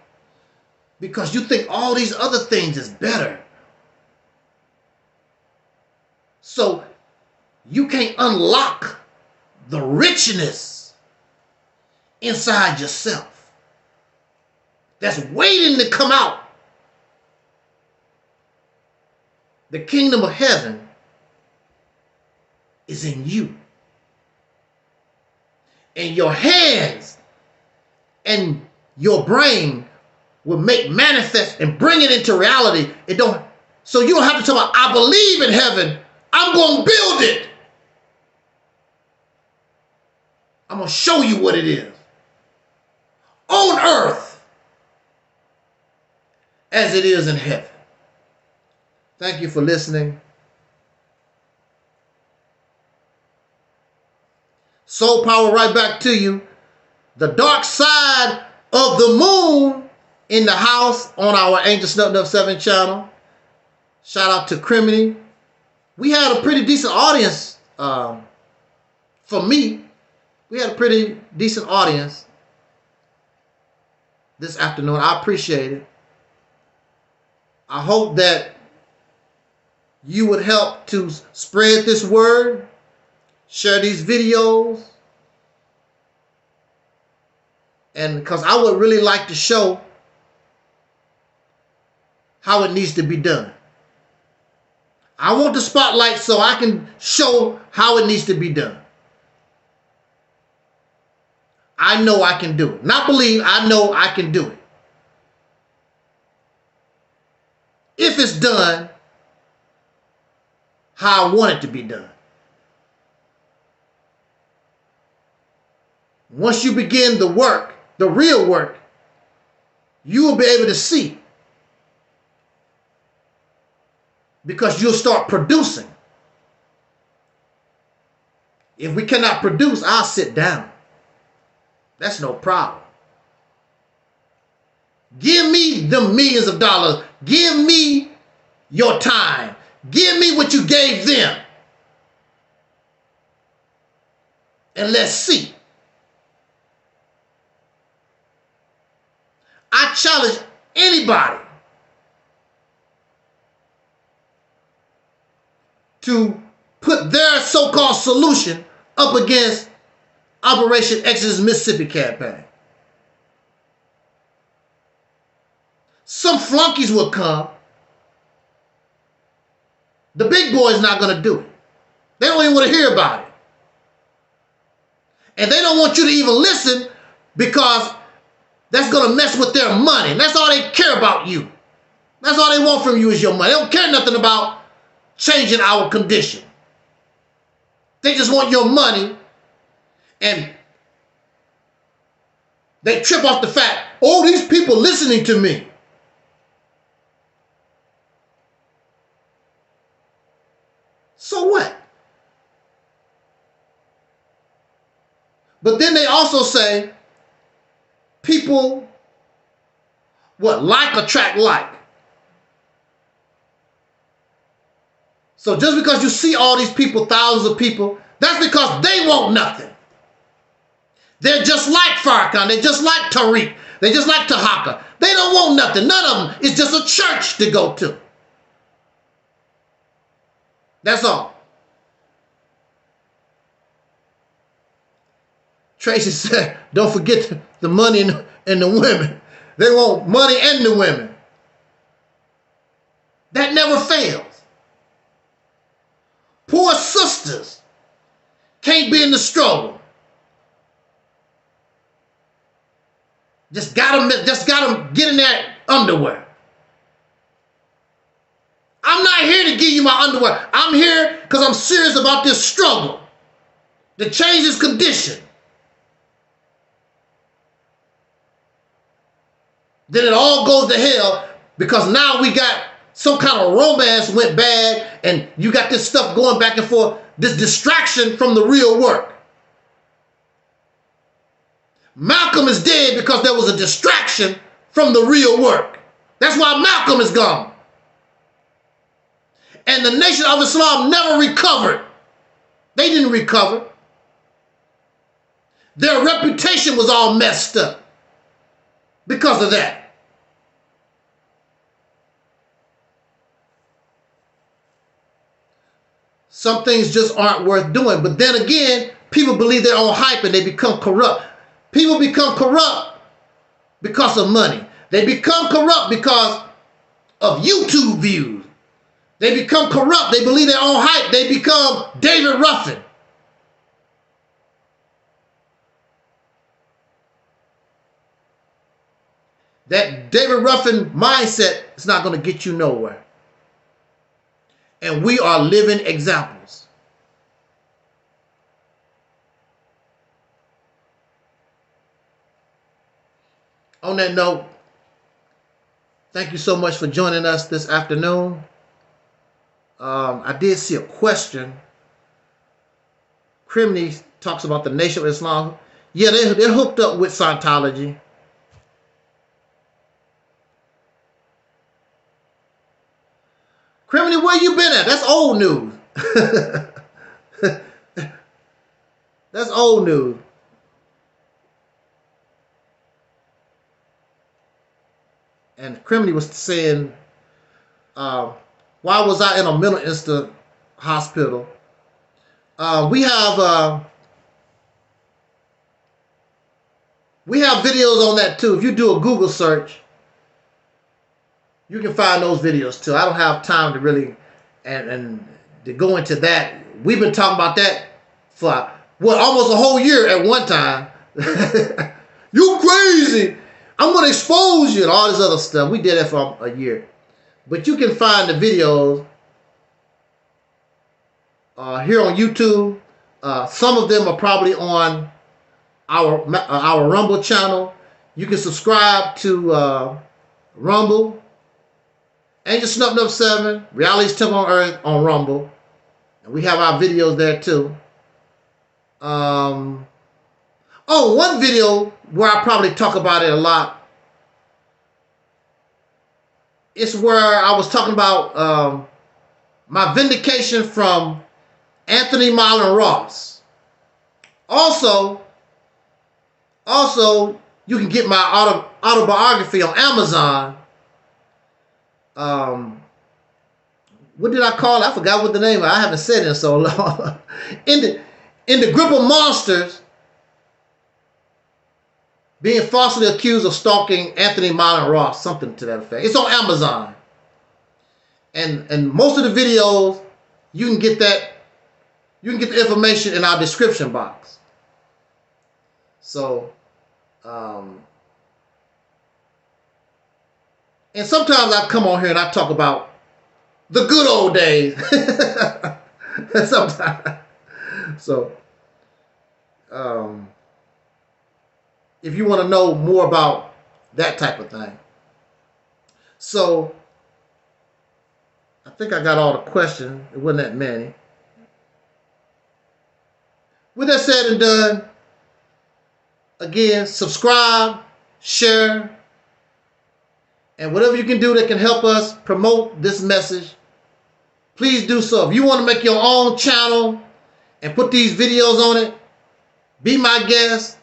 because you think all these other things is better. So you can't unlock the richness inside yourself that's waiting to come out. The kingdom of heaven is in you. And your hands and your brain will make manifest and bring it into reality. So you don't have to talk about, I believe in heaven. I'm going to build it. I'm going to show you what it is. On earth as it is in heaven. Thank you for listening. Soul power right back to you. The dark side of the moon in the house on our Angel Snuff 7 channel. Shout out to Criminy. We had a pretty decent audience. For me, we had a pretty decent audience this afternoon. I appreciate it. I hope that you would help to spread this word, share these videos, and because I would really like to show how it needs to be done. I want the spotlight so I can show how it needs to be done. I know I can do it. Not believe, I know I can do it. If it's done how I want it to be done. Once you begin the work, the real work, you will be able to see. Because you'll start producing. If we cannot produce, I'll sit down. That's no problem. Give me the millions of dollars. Give me your time. Give me what you gave them. And let's see. I challenge anybody to put their so-called solution up against Operation Exodus Mississippi campaign. Some flunkies will come. The big boy's not going to do it. They don't even want to hear about it. And they don't want you to even listen because that's going to mess with their money. And that's all they care about you. That's all they want from you is your money. They don't care nothing about changing our condition. They just want your money, and they trip off the fact, oh, these people listening to me. So what? But then they also say people, like attract like. So just because you see all these people, thousands of people, that's because they want nothing. They're just like Farrakhan. They're just like Taalik. They're just like Tahaka. They don't want nothing. None of them. It's just a church to go to. That's all. Tracy said, don't forget the money and the women. They want money and the women. That never fails. Poor sisters can't be in the struggle. Just gotta get in that underwear. I'm not here to give you my underwear. I'm here because I'm serious about this struggle to change this condition. Then it all goes to hell because now we got some kind of romance went bad and you got this stuff going back and forth, this distraction from the real work. Malcolm is dead because there was a distraction from the real work. That's why Malcolm is gone. And the Nation of Islam never recovered. They didn't recover. Their reputation was all messed up because of that. Some things just aren't worth doing. But then again, people believe their own hype and they become corrupt. People become corrupt because of money. They become corrupt because of YouTube views. They become corrupt. They believe their own hype. They become David Ruffin. That David Ruffin mindset is not going to get you nowhere. And we are living examples. On that note, thank you so much for joining us this afternoon. I did see a question. Crimney talks about the Nation of Islam. Yeah, they're hooked up with Scientology. Crimney, where you been at? That's old news. That's old news. And Crimney was saying, why was I in a mental institute hospital? We have videos on that too. If you do a Google search, you can find those videos too. I don't have time to really and to go into that. We've been talking about that for almost a whole year at one time. You crazy. I'm going to expose you and all this other stuff. We did that for a year. But you can find the videos here on YouTube. Some of them are probably on our Rumble channel. You can subscribe to Rumble. Angel Snuff 7, Reality's Temple on Earth on Rumble. And we have our videos there too. One video where I probably talk about it a lot it's where I was talking about my vindication from Anthony Marlon Ross. Also, you can get my autobiography on Amazon. What did I call it? I forgot what the name was. I haven't said it in so long. in the grip of monsters, being falsely accused of stalking Anthony Marlon Ross, something to that effect. It's on Amazon. And most of the videos, you can get the information in our description box. So, and sometimes I come on here and I talk about the good old days. Sometimes. So, if you want to know more about that type of thing. So, I think I got all the questions. It wasn't that many. With that said and done, again, subscribe, share, and whatever you can do that can help us promote this message, please do so. If you want to make your own channel and put these videos on it, be my guest.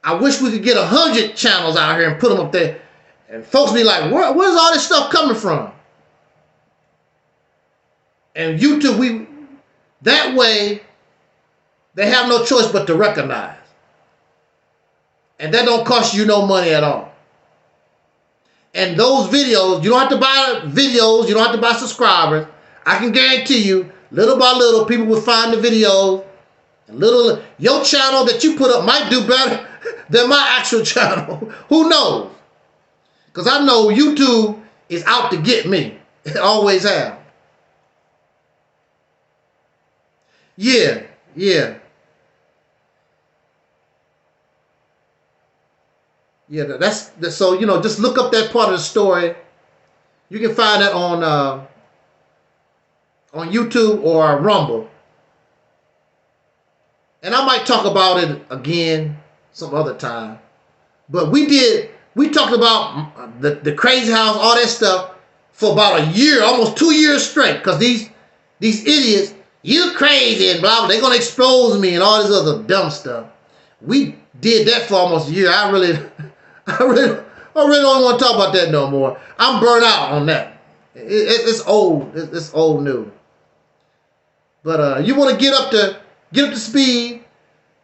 I wish we could get 100 channels out here and put them up there. And folks be like, where's all this stuff coming from? And YouTube, that way, they have no choice but to recognize. And that don't cost you no money at all. And those videos, you don't have to buy videos, you don't have to buy subscribers. I can guarantee you, little by little, people will find the videos. And your channel that you put up might do better than my actual channel. Who knows? Because I know YouTube is out to get me. It always have. Yeah. That's so, you know, just look up that part of the story. You can find that on YouTube or Rumble. And I might talk about it again some other time. But we talked about the crazy house, all that stuff for about a year, almost 2 years straight. Because these idiots, you crazy and blah, blah, they're going to expose me and all this other dumb stuff. We did that for almost a year. I really don't want to talk about that no more. I'm burnt out on that. It's old. It's old news. But you want to get up to speed.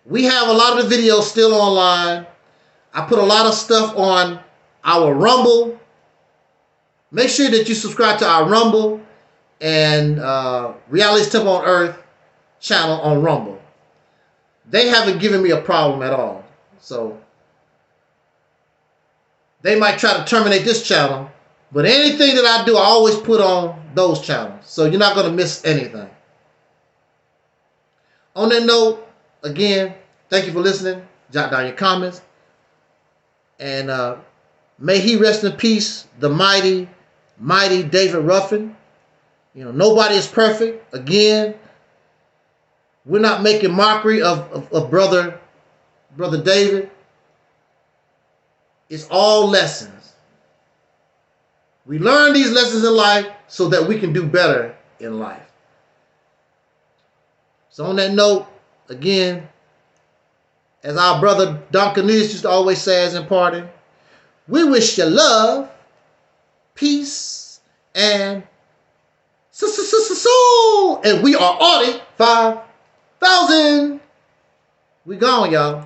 We have a lot of the videos still online. I put a lot of stuff on our Rumble. Make sure that you subscribe to our Rumble and Realist Temple on Earth channel on Rumble. They haven't given me a problem at all. So they might try to terminate this channel, but anything that I do, I always put on those channels. So you're not going to miss anything. On that note, again, thank you for listening. Jot down your comments. And may he rest in peace, the mighty, mighty David Ruffin. You know, nobody is perfect. Again, we're not making mockery of brother David. It's all lessons. We learn these lessons in life so that we can do better in life. So on that note, again, as our brother Duncan used to always say as in parting, we wish you love, peace, and soul. And we are already 5,000. We gone, y'all.